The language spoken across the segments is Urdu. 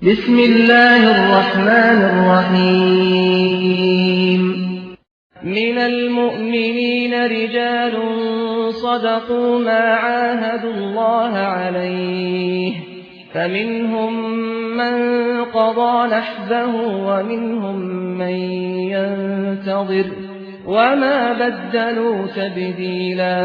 بسم الله الرحمن الرحيم من المؤمنين رجال صدقوا ما عاهدوا الله عليه فمنهم من قضى نحبه ومنهم من ينتظر وما بدلوا تبديلا.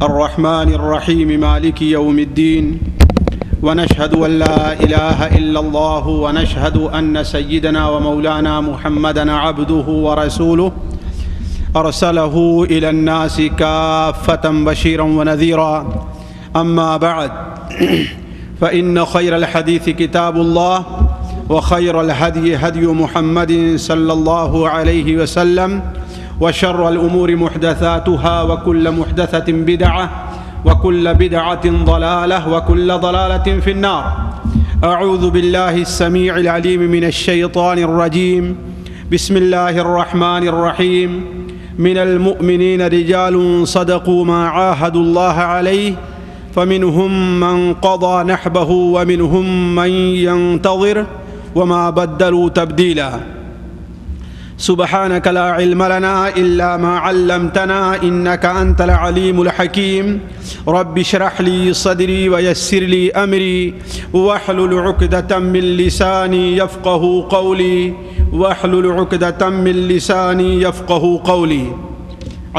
الرحمن الرحيم مالك يوم الدين ونشهد أن لا إله إلا الله ونشهد أن سيدنا ومولانا محمدا عبده ورسوله أرسله إلى الناس كافة بشيرا ونذيرا. أما بعد فإن خير الحديث كتاب الله وخير الهدي هدي محمد صلى الله عليه وسلم وشر الأمور محدثاتها وكل محدثة بدعة وكل بدعة ضلالة وكل ضلالة في النار. أعوذ بالله السميع العليم من الشيطان الرجيم. بسم الله الرحمن الرحيم. من المؤمنين رجال صدقوا ما عاهدوا الله عليه فمنهم من قضى نحبه ومنهم من ينتظر وما بدلوا تبديلا. سبحانك لا علم لنا إلا ما علمتنا إنك أنت العليم الحكيم. رب اشرح لي صدري ويسر لي أمري واحلل عقدة من لساني يفقه قولي واحلل عقدة من لساني يفقه قولي.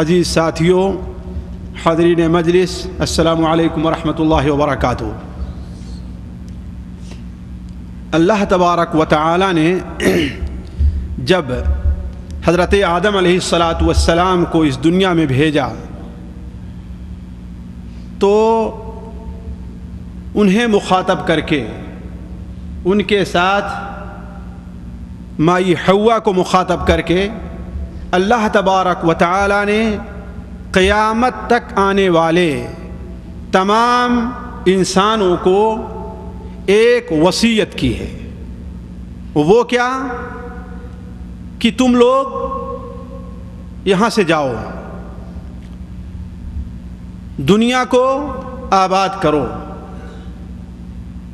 عزیز ساتھیوں، حاضرین مجلس، السلام علیکم ورحمۃ اللہ وبرکاتہ. اللہ تبارک و تعالی نے جب حضرت آدم علیہ السلام کو اس دنیا میں بھیجا تو انہیں مخاطب کر کے ان کے ساتھ مائی حوا کو مخاطب کر کے اللہ تبارک و تعالی نے قیامت تک آنے والے تمام انسانوں کو ایک وصیت کی ہے. وہ کیا کہ تم لوگ یہاں سے جاؤ، دنیا کو آباد کرو.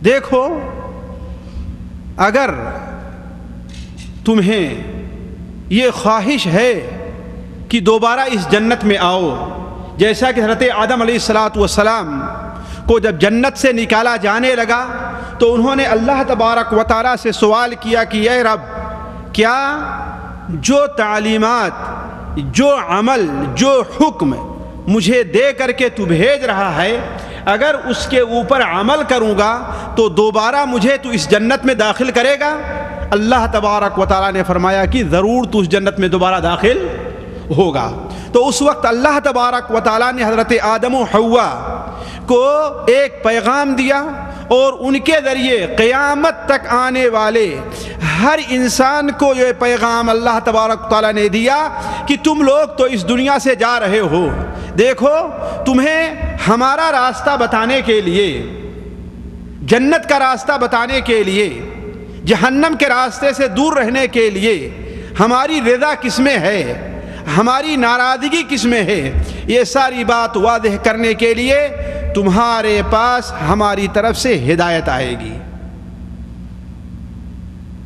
دیکھو، اگر تمہیں یہ خواہش ہے کہ دوبارہ اس جنت میں آؤ، جیسا کہ حضرت آدم علیہ السلام کو جب جنت سے نکالا جانے لگا تو انہوں نے اللہ تبارک و تعالیٰ سے سوال کیا کہ اے رب، کیا جو تعلیمات، جو عمل، جو حکم مجھے دے کر کے تو بھیج رہا ہے، اگر اس کے اوپر عمل کروں گا تو دوبارہ مجھے تو اس جنت میں داخل کرے گا؟ اللہ تبارک و تعالیٰ نے فرمایا کہ ضرور تو اس جنت میں دوبارہ داخل ہوگا. تو اس وقت اللہ تبارک و تعالیٰ نے حضرت آدم و حوا کو ایک پیغام دیا اور ان کے ذریعے قیامت تک آنے والے ہر انسان کو یہ پیغام اللہ تبارک و تعالیٰ نے دیا کہ تم لوگ تو اس دنیا سے جا رہے ہو، دیکھو تمہیں ہمارا راستہ بتانے کے لیے، جنت کا راستہ بتانے کے لیے، جہنم کے راستے سے دور رہنے کے لیے ہماری رضا کس میں ہے، ہماری ناراضگی کس میں ہے، یہ ساری بات واضح کرنے کے لیے تمہارے پاس ہماری طرف سے ہدایت آئے گی،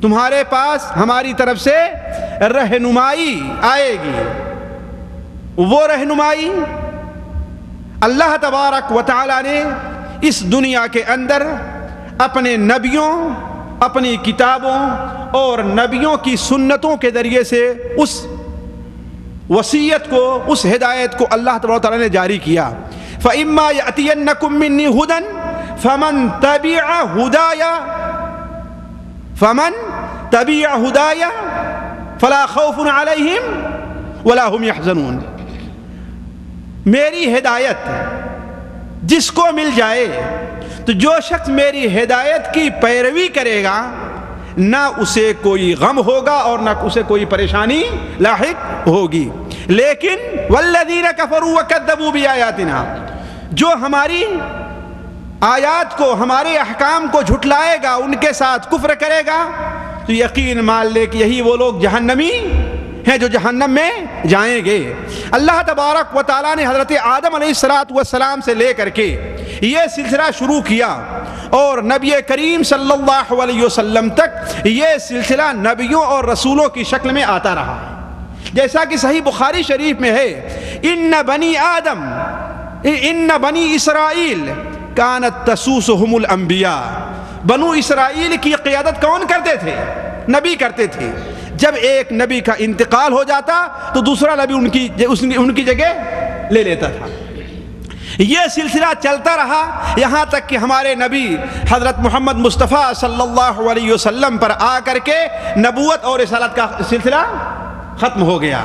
تمہارے پاس ہماری طرف سے رہنمائی آئے گی. وہ رہنمائی اللہ تبارک و تعالی نے اس دنیا کے اندر اپنے نبیوں، اپنی کتابوں اور نبیوں کی سنتوں کے ذریعے سے اس وصیت کو، اس ہدایت کو اللہ تبارک و تعالی نے جاری کیا. فَإِمَّا يَأْتِيَنَّكُم مِّنِّي هُدًى فَمَن تَبِعَ هُدَايَ فَلَا خَوْفٌ عَلَيْهِمْ وَلَا هُمْ يَحْزَنُونَ. میری ہدایت جس کو مل جائے تو جو شخص میری ہدایت کی پیروی کرے گا نہ اسے کوئی غم ہوگا اور نہ اسے کوئی پریشانی لاحق ہوگی. لیکن والذین کفروا وکذبوا بآیاتنا، جو ہماری آیات کو، ہمارے احکام کو جھٹلائے گا، ان کے ساتھ کفر کرے گا، تو یقین مان لے کہ یہی وہ لوگ جہنمی ہیں جو جہنم میں جائیں گے. اللہ تبارک و تعالیٰ نے حضرت آدم علیہ السلام سے لے کر کے یہ سلسلہ شروع کیا اور نبی کریم صلی اللہ علیہ وسلم تک یہ سلسلہ نبیوں اور رسولوں کی شکل میں آتا رہا. جیسا کہ صحیح بخاری شریف میں ہے، ان بنی اسرائیل کانت تسوسہم الانبیاء، بنو اسرائیل کی قیادت کون کرتے تھے؟ نبی کرتے تھے. جب ایک نبی کا انتقال ہو جاتا تو دوسرا نبی ان کی جگہ لے لیتا تھا. یہ سلسلہ چلتا رہا یہاں تک کہ ہمارے نبی حضرت محمد مصطفیٰ صلی اللہ علیہ وسلم پر آ کر کے نبوت اور رسالت کا سلسلہ ختم ہو گیا.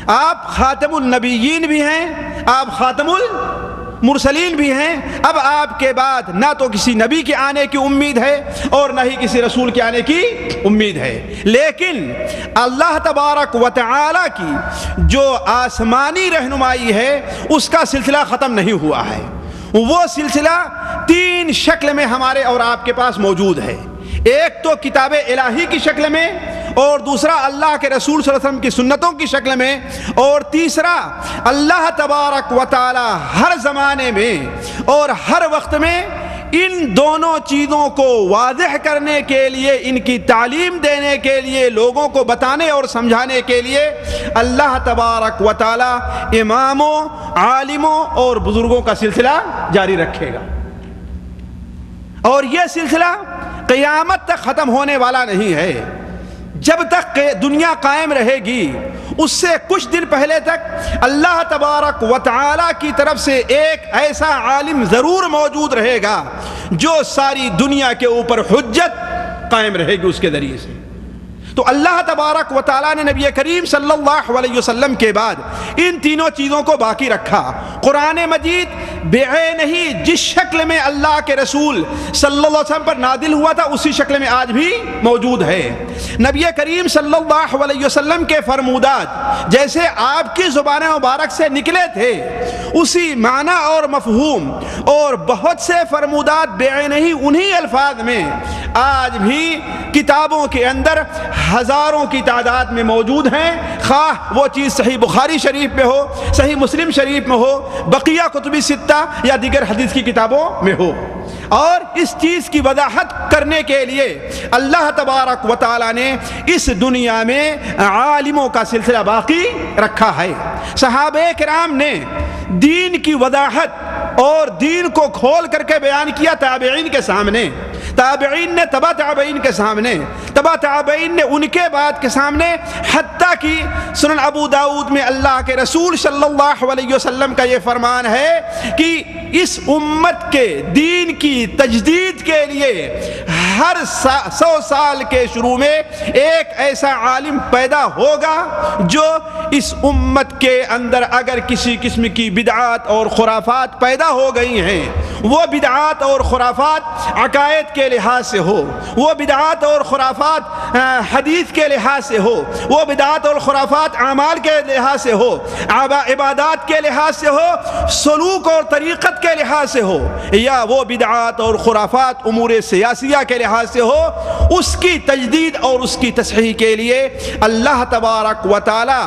آپ خاتم النبیین بھی ہیں، آپ خاتم المرسلین بھی ہیں. اب آپ کے بعد نہ تو کسی نبی کے آنے کی امید ہے اور نہ ہی کسی رسول کے آنے کی امید ہے. لیکن اللہ تبارک و تعالی کی جو آسمانی رہنمائی ہے اس کا سلسلہ ختم نہیں ہوا ہے. وہ سلسلہ 3 شکل میں ہمارے اور آپ کے پاس موجود ہے. ایک تو کتاب الہی کی شکل میں، اور دوسرا اللہ کے رسول صلی اللہ علیہ وسلم کی سنتوں کی شکل میں، اور تیسرا اللہ تبارک و تعالی ہر زمانے میں اور ہر وقت میں ان دونوں چیزوں کو واضح کرنے کے لیے، ان کی تعلیم دینے کے لیے، لوگوں کو بتانے اور سمجھانے کے لیے اللہ تبارک و تعالی اماموں، عالموں اور بزرگوں کا سلسلہ جاری رکھے گا. اور یہ سلسلہ قیامت تک ختم ہونے والا نہیں ہے. جب تک دنیا قائم رہے گی اس سے کچھ دن پہلے تک اللہ تبارک و تعالی کی طرف سے ایک ایسا عالم ضرور موجود رہے گا جو ساری دنیا کے اوپر حجت قائم رہے گی اس کے ذریعے سے. تو اللہ تبارک و تعالیٰ نے نبی کریم صلی اللہ علیہ وسلم کے بعد ان تینوں چیزوں کو باقی رکھا. قرآن مجید بعین ہی جس شکل میں اللہ کے رسول صلی اللہ علیہ وسلم پر نازل ہوا تھا اسی شکل میں آج بھی موجود ہے. نبی کریم صلی اللہ علیہ وسلم کے فرمودات جیسے آپ کی زبان مبارک سے نکلے تھے اسی معنی اور مفہوم اور بہت سے فرمودات بعین ہی انہی الفاظ میں آج بھی کتابوں کے اندر ہزاروں کی تعداد میں موجود ہیں. خواہ وہ چیز صحیح بخاری شریف میں ہو، صحیح مسلم شریف میں ہو، بقیہ کتب ستہ یا دیگر حدیث کی کتابوں میں ہو. اور اس چیز کی وضاحت کرنے کے لیے اللہ تبارک و تعالی نے اس دنیا میں عالموں کا سلسلہ باقی رکھا ہے. صحابہ کرام نے دین کی وضاحت اور دین کو کھول کر کے بیان کیا تابعین کے سامنے، تابعین نے تبع تابعین کے سامنے، تبع تابعین نے ان کے بعد کے سامنے، حتیٰ کہ سنن ابو داؤد میں اللہ کے رسول صلی اللہ علیہ وسلم کا یہ فرمان ہے کہ اس امت کے دین کی تجدید کے لیے ہر 100 سال کے شروع میں ایک ایسا عالم پیدا ہوگا جو اس امت کے اندر اگر کسی قسم کی بدعات اور خرافات پیدا ہو گئی ہیں، وہ بدعات اور خرافات عقائد کے لحاظ سے ہو، وہ بدعات اور خرافات حدیث کے لحاظ سے ہو، وہ بدعات اور خرافات اعمال کے لحاظ سے ہو، عبادات کے لحاظ سے ہو، سلوک اور طریقت کے لحاظ سے ہو، یا وہ بدعات اور خرافات امور سیاسیہ کے لحاظ سے ہو، اس کی تجدید اور اس کی تصحیح کے لیے اللہ تبارک و تعالی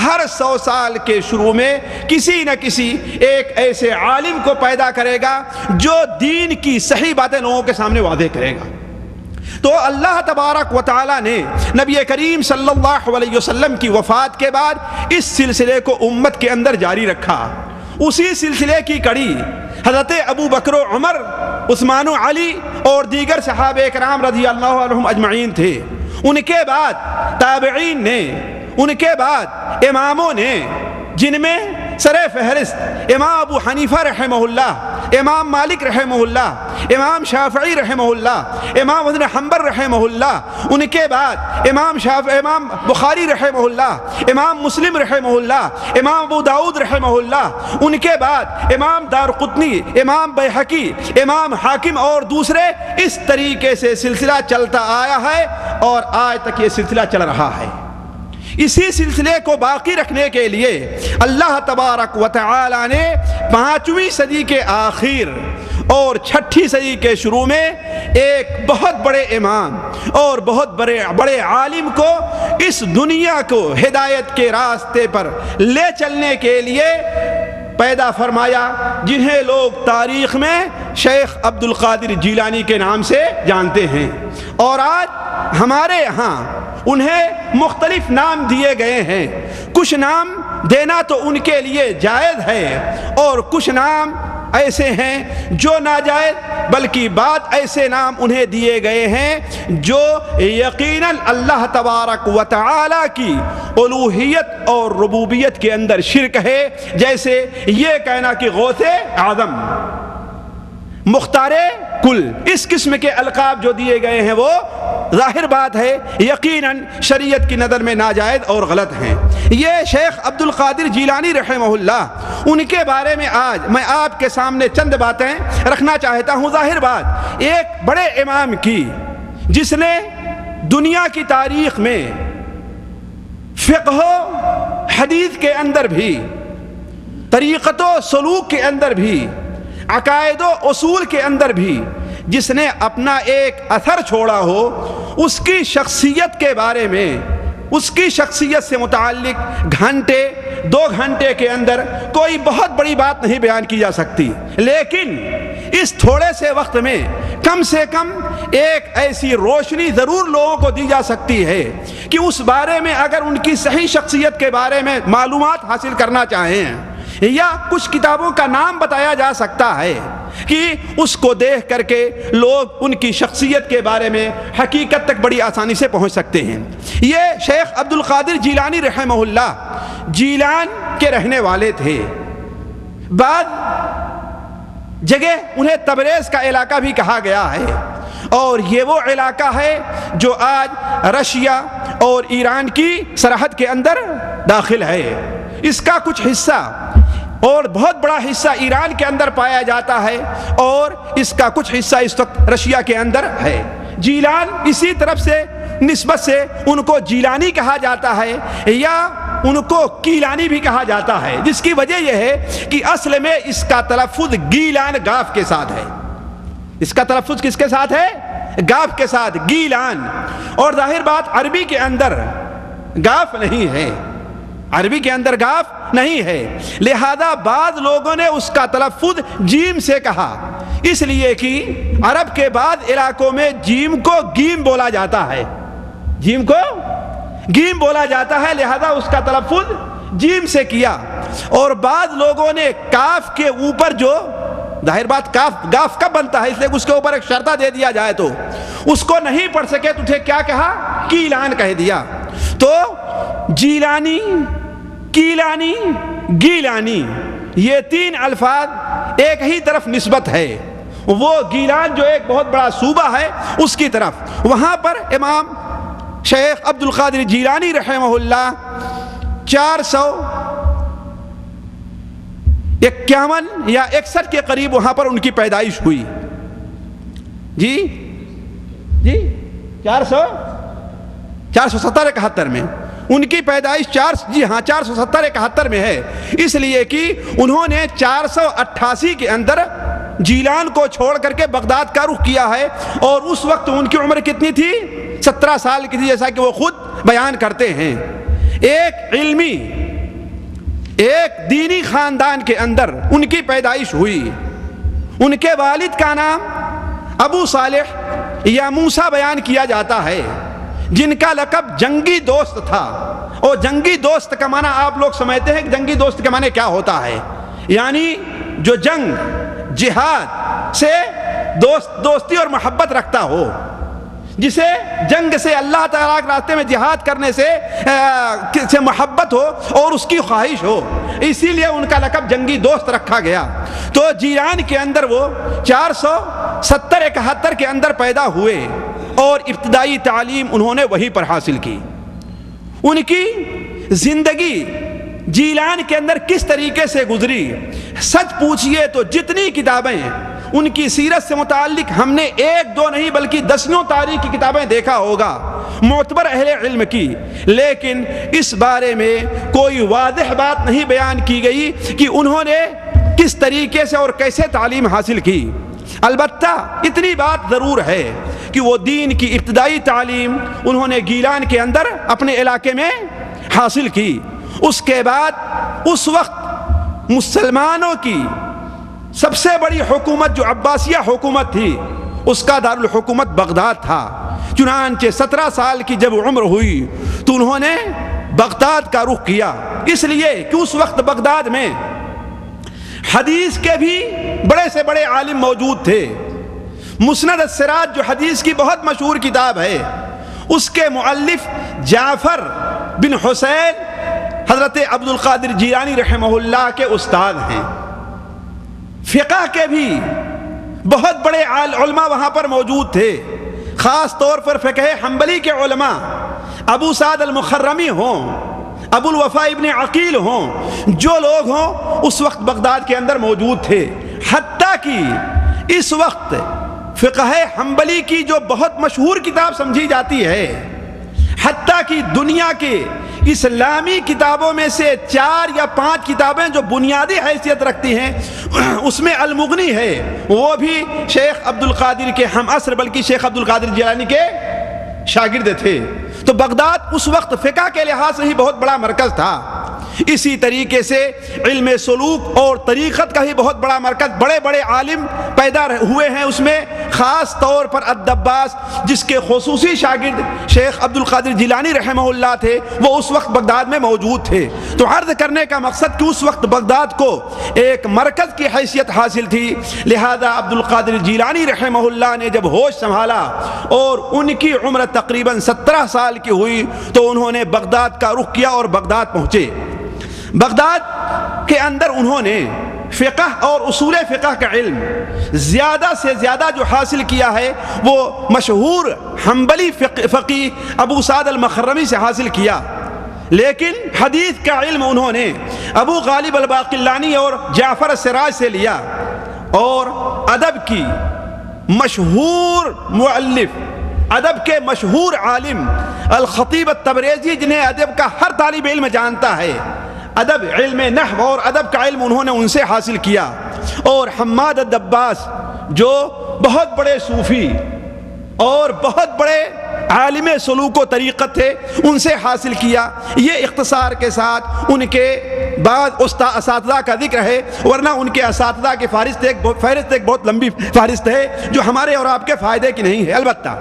ہر 100 سال کے شروع میں کسی نہ کسی ایک ایسے عالم کو پیدا کرے گا جو دین کی صحیح باتیں لوگوں کے سامنے واضح کرے گا. تو اللہ تبارک و تعالی نے نبی کریم صلی اللہ علیہ وسلم کی وفات کے بعد اس سلسلے کو امت کے اندر جاری رکھا. اسی سلسلے کی کڑی حضرت ابو بکر و عمر، عثمان و علی اور دیگر صحابہ کرام رضی اللہ عنہم اجمعین تھے. ان کے بعد تابعین نے، ان کے بعد اماموں نے، جن میں سر فہرست امام ابو حنیفہ رحمہ اللہ، امام مالک رحمہ اللہ، امام شافعی رحمہ اللہ، امام ابن حنبل رحمہ اللہ، ان کے بعد امام بخاری رحمہ اللہ، امام مسلم رحمہ اللہ، امام ابو داؤد رحمہ اللہ، ان کے بعد امام دارقطنی، امام بیہقی، امام حاکم اور دوسرے، اس طریقے سے سلسلہ چلتا آیا ہے اور آج تک یہ سلسلہ چل رہا ہے۔ اسی سلسلے کو باقی رکھنے کے لیے اللہ تبارک و تعالی نے 5ویں صدی کے آخر اور 6ٹھی صدی کے شروع میں ایک بہت بڑے امام اور بہت بڑے عالم کو اس دنیا کو ہدایت کے راستے پر لے چلنے کے لیے پیدا فرمایا، جنہیں لوگ تاریخ میں شیخ عبد القادر جیلانی کے نام سے جانتے ہیں۔ اور آج ہمارے یہاں انہیں مختلف نام دیے گئے ہیں۔ کچھ نام دینا تو ان کے لیے جائز ہے اور کچھ نام ایسے ہیں جو ناجائز، بلکہ بعض ایسے نام انہیں دیے گئے ہیں جو یقیناً اللہ تبارک و تعالی کی الوہیت اور ربوبیت کے اندر شرک ہے، جیسے یہ کہنا کہ غوث اعظم، مختار کل، اس قسم کے القاب جو دیے گئے ہیں وہ ظاہر بات ہے یقیناً شریعت کی نظر میں ناجائز اور غلط ہیں۔ یہ شیخ عبد القادر جیلانی رحمہ اللہ، ان کے بارے میں آج میں آپ کے سامنے چند باتیں رکھنا چاہتا ہوں۔ ظاہر بات ایک بڑے امام کی، جس نے دنیا کی تاریخ میں فقہ و حدیث کے اندر بھی، طریقت و سلوک کے اندر بھی، عقائد و اصول کے اندر بھی جس نے اپنا ایک اثر چھوڑا ہو، اس کی شخصیت کے بارے میں، اس کی شخصیت سے متعلق گھنٹے 2 گھنٹے کے اندر کوئی بہت بڑی بات نہیں بیان کی جا سکتی، لیکن اس تھوڑے سے وقت میں کم سے کم ایک ایسی روشنی ضرور لوگوں کو دی جا سکتی ہے کہ اس بارے میں اگر ان کی صحیح شخصیت کے بارے میں معلومات حاصل کرنا چاہیں، یا کچھ کتابوں کا نام بتایا جا سکتا ہے کہ اس کو دیکھ کر کے لوگ ان کی شخصیت کے بارے میں حقیقت تک بڑی آسانی سے پہنچ سکتے ہیں۔ یہ شیخ عبد القادر جیلانی رحمہ اللہ جیلان کے رہنے والے تھے۔ بعد جگہ انہیں تبریز کا علاقہ بھی کہا گیا ہے، اور یہ وہ علاقہ ہے جو آج رشیا اور ایران کی سرحد کے اندر داخل ہے۔ اس کا کچھ حصہ اور بہت بڑا حصہ ایران کے اندر پایا جاتا ہے، اور اس کا کچھ حصہ اس وقت رشیا کے اندر ہے۔ جیلان اسی طرف سے نسبت سے ان کو جیلانی کہا جاتا ہے، یا ان کو کیلانی بھی کہا جاتا ہے، جس کی وجہ یہ ہے کہ اصل میں اس کا تلفظ گیلان گاف کے ساتھ ہے۔ اس کا تلفظ کس کے ساتھ ہے؟ گاف کے ساتھ، گیلان۔ اور ظاہر بات عربی کے اندر گاف نہیں ہے، عربی کے اندر گاف نہیں ہے، لہذا بعض لوگوں نے اس کا تلفظ جیم سے کہا، اس لیے کہ عرب کے بعض علاقوں میں جیم کو گیم بولا جاتا ہے، جیم کو گیم بولا جاتا ہے، لہذا اس کا تلفظ جیم سے کیا۔ اور بعض لوگوں نے کاف کے اوپر، جو ظاہر بات گاف کب بنتا ہے، اس لیے اس کے اوپر ایک شرطہ دے دیا جائے تو اس کو نہیں پڑھ سکے تو اسے کیا کہا؟ کیلان کہہ دیا۔ تو جیلانی، کیلانی، گیلانی، یہ 3 الفاظ ایک ہی طرف نسبت ہے۔ وہ گیلان جو ایک بہت بڑا صوبہ ہے اس کی طرف، وہاں پر امام شیخ عبد القادر جیلانی رحمہ اللہ 451 یا 61 کے قریب وہاں پر ان کی پیدائش ہوئی۔ جی 470-71 میں ان کی پیدائش 470-71 میں ہے، اس لیے کہ انہوں نے 488 کے اندر جیلان کو چھوڑ کر کے بغداد کا رخ کیا ہے، اور اس وقت ان کی عمر کتنی تھی؟ 17 سال کی تھی، جیسا کہ وہ خود بیان کرتے ہیں۔ ایک علمی، ایک دینی خاندان کے اندر ان کی پیدائش ہوئی۔ ان کے والد کا نام ابو صالح یا موسیٰ بیان کیا جاتا ہے، جن کا لقب جنگی دوست تھا۔ اور جنگی دوست کا معنی آپ لوگ سمجھتے ہیں کہ جنگی دوست کا معنی کیا ہوتا ہے، یعنی جو جنگ جہاد سے دوستی اور محبت رکھتا ہو۔ جسے جنگ سے اللہ تعالیٰ کے راستے میں جہاد کرنے سے محبت ہو اور اس کی خواہش ہو، اسی لیے ان کا لقب جنگی دوست رکھا گیا۔ تو جیلان کے اندر وہ 470-71 کے اندر پیدا ہوئے اور ابتدائی تعلیم انہوں نے وہیں پر حاصل کی۔ ان کی زندگی جیلان کے اندر کس طریقے سے گزری، سچ پوچھئے تو جتنی کتابیں ان کی سیرت سے متعلق ہم نے 1-2 نہیں بلکہ دسیوں تاریخ کی کتابیں دیکھا ہوگا معتبر اہل علم کی، لیکن اس بارے میں کوئی واضح بات نہیں بیان کی گئی کہ انہوں نے کس طریقے سے اور کیسے تعلیم حاصل کی۔ البتہ اتنی بات ضرور ہے کہ وہ دین کی ابتدائی تعلیم انہوں نے گیلان کے اندر اپنے علاقے میں حاصل کی۔ اس کے بعد اس وقت مسلمانوں کی سب سے بڑی حکومت جو عباسیہ حکومت تھی، اس کا دارالحکومت بغداد تھا۔ چنانچہ 17 سال کی جب عمر ہوئی تو انہوں نے بغداد کا رخ کیا، اس لیے کہ اس وقت بغداد میں حدیث کے بھی بڑے سے بڑے عالم موجود تھے۔ مسند السراج جو حدیث کی بہت مشہور کتاب ہے، اس کے مؤلف جعفر بن حسین حضرت عبد القادر جیلانی رحمہ اللہ کے استاد ہیں۔ فقہ کے بھی بہت بڑے علماء وہاں پر موجود تھے، خاص طور پر فقہ حنبلی کے علماء ابو سعد المخرمی ہوں، ابو الوفا ابن عقیل ہوں، جو لوگ ہوں اس وقت بغداد کے اندر موجود تھے۔ حتیٰ کہ اس وقت فقہ حنبلی کی جو بہت مشہور کتاب سمجھی جاتی ہے، حتیٰ کہ دنیا کے اسلامی کتابوں میں سے 4 یا 5 کتابیں جو بنیادی حیثیت رکھتی ہیں، اس میں المغنی ہے، وہ بھی شیخ عبد القادر کے ہم عصر بلکہ شیخ عبد القادر جیلانی کے شاگرد تھے۔ تو بغداد اس وقت فقہ کے لحاظ سے ہی بہت بڑا مرکز تھا۔ اسی طریقے سے علم سلوک اور طریقت کا ہی بہت بڑا مرکز، بڑے بڑے عالم پیدا ہوئے ہیں اس میں، خاص طور پر الدباس جس کے خصوصی شاگرد شیخ عبد القادر جیلانی رحمہ اللہ تھے، وہ اس وقت بغداد میں موجود تھے۔ تو عرض کرنے کا مقصد کہ اس وقت بغداد کو ایک مرکز کی حیثیت حاصل تھی، لہذا عبد القادر جیلانی رحمہ اللہ نے جب ہوش سنبھالا اور ان کی عمر تقریباً 17 سال کی ہوئی تو انہوں نے بغداد کا رخ کیا اور بغداد پہنچے۔ بغداد کے اندر انہوں نے فقہ اور اصول فقہ کا علم زیادہ سے زیادہ جو حاصل کیا ہے وہ مشہور حنبلی فقی ابو سعد المخرمی سے حاصل کیا، لیکن حدیث کا علم انہوں نے ابو غالب الباقلانی اور جعفر السراج سے لیا، اور ادب کی مشہور مؤلف، ادب کے مشہور عالم الخطیب التبریزی جنہیں ادب کا ہر طالب علم جانتا ہے، ادب علم نحو اور ادب کا علم انہوں نے ان سے حاصل کیا، اور حماد الدباس جو بہت بڑے صوفی اور بہت بڑے عالم سلوک و طریقت تھے ان سے حاصل کیا۔ یہ اختصار کے ساتھ ان کے بعد اساتذہ کا ذکر ہے، ورنہ ان کے اساتذہ کی فہرست ایک بہت لمبی فہرست ہے جو ہمارے اور آپ کے فائدے کی نہیں ہے۔ البتہ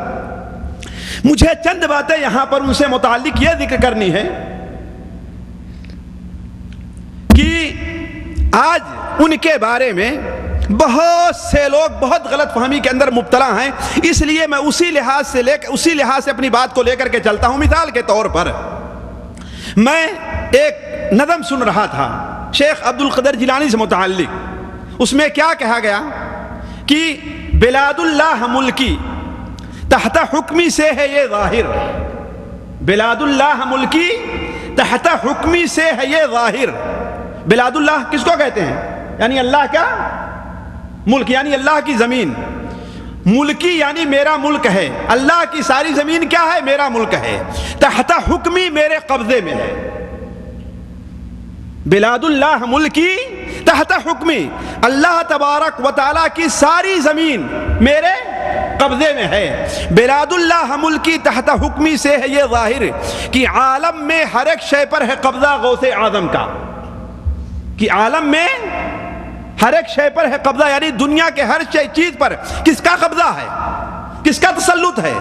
مجھے چند باتیں یہاں پر ان سے متعلق یہ ذکر کرنی ہے کہ آج ان کے بارے میں بہت سے لوگ بہت غلط فہمی کے اندر مبتلا ہیں، اس لیے میں اسی لحاظ سے اپنی بات کو لے کر کے چلتا ہوں۔ مثال کے طور پر میں ایک نظم سن رہا تھا شیخ عبد القادر جیلانی سے متعلق، اس میں کیا کہا گیا کہ بلاد اللہ ملکی تحت حکمی سے ہے یہ ظاہر، بلاد اللہ ملکی تحت حکمی سے ہے یہ ظاہر۔ بلاد اللہ کس کو کہتے ہیں؟ یعنی اللہ کا ملک، یعنی اللہ کی زمین۔ ملکی یعنی میرا ملک ہے، اللہ کی ساری زمین کیا ہے؟ میرا ملک ہے، تحت حکمی میرے قبضے میں ہے۔ بلاد اللہ ملکی تحت حکمی، اللہ تبارک و تعالیٰ کی ساری زمین میرے قبضے میں ہے۔ بلاد اللہ ملکی تحت حکمی سے ہے یہ ظاہر کہ عالم میں ہر ایک شے پر ہے قبضہ غوث اعظم کا، کہ عالم میں ہر ایک شے پر ہے قبضہ، یعنی دنیا کے ہر چیز پر کس کا قبضہ ہے، کس کا تسلط ہے؟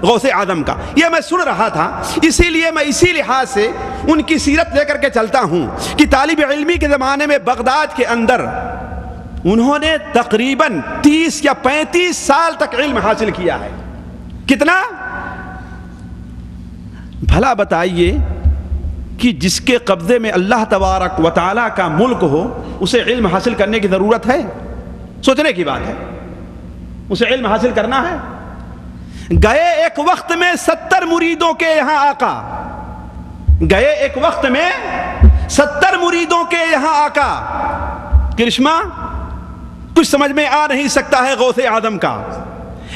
غوث اعظم کا۔ یہ میں سن رہا تھا، اسی لیے میں اسی لحاظ سے ان کی سیرت لے کر کے چلتا ہوں کہ طالب علمی کے زمانے میں بغداد کے اندر انہوں نے تقریباً 30 یا 35 سال تک علم حاصل کیا ہے، کتنا؟ بھلا بتائیے کہ جس کے قبضے میں اللہ تبارک و تعالیٰ کا ملک ہو اسے علم حاصل کرنے کی ضرورت ہے؟ سوچنے کی بات ہے، اسے علم حاصل کرنا ہے۔ گئے ایک وقت میں 70 مریدوں کے یہاں آقا، گئے ایک وقت میں 70 مریدوں کے یہاں آقا، کرشمہ کچھ سمجھ میں آ نہیں سکتا ہے غوث اعظم کا،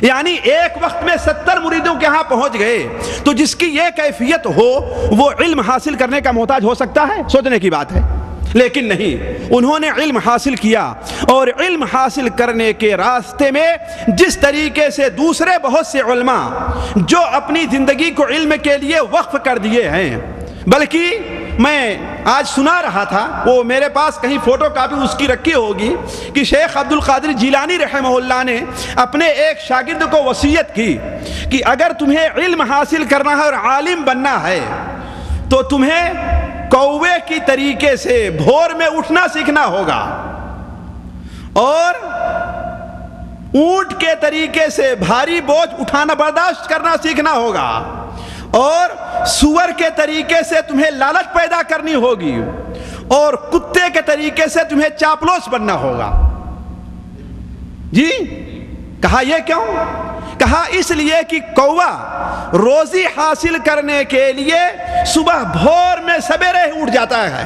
یعنی ایک وقت میں 70 مریدوں کے ہاں پہنچ گئے، تو جس کی یہ کیفیت ہو وہ علم حاصل کرنے کا محتاج ہو سکتا ہے؟ سوچنے کی بات ہے۔ لیکن نہیں، انہوں نے علم حاصل کیا، اور علم حاصل کرنے کے راستے میں جس طریقے سے دوسرے بہت سے علماء جو اپنی زندگی کو علم کے لیے وقف کر دیے ہیں، بلکہ میں آج سنا رہا تھا، وہ میرے پاس کہیں فوٹو کاپی اس کی رکھی ہوگی، کہ شیخ عبد القادر جیلانی رحمہ اللہ نے اپنے ایک شاگرد کو وصیت کی کہ اگر تمہیں علم حاصل کرنا ہے اور عالم بننا ہے تو تمہیں کوے کی طریقے سے بھور میں اٹھنا سیکھنا ہوگا، اور اونٹ کے طریقے سے بھاری بوجھ اٹھانا برداشت کرنا سیکھنا ہوگا، اور سور کے طریقے سے تمہیں لالچ پیدا کرنی ہوگی، اور کتے کے طریقے سے تمہیں چاپلوس بننا ہوگا۔ جی کہا یہ کیوں؟ کہا اس لیے کہ کوہ روزی حاصل کرنے کے لیے صبح بھور میں سویرے اٹھ جاتا ہے،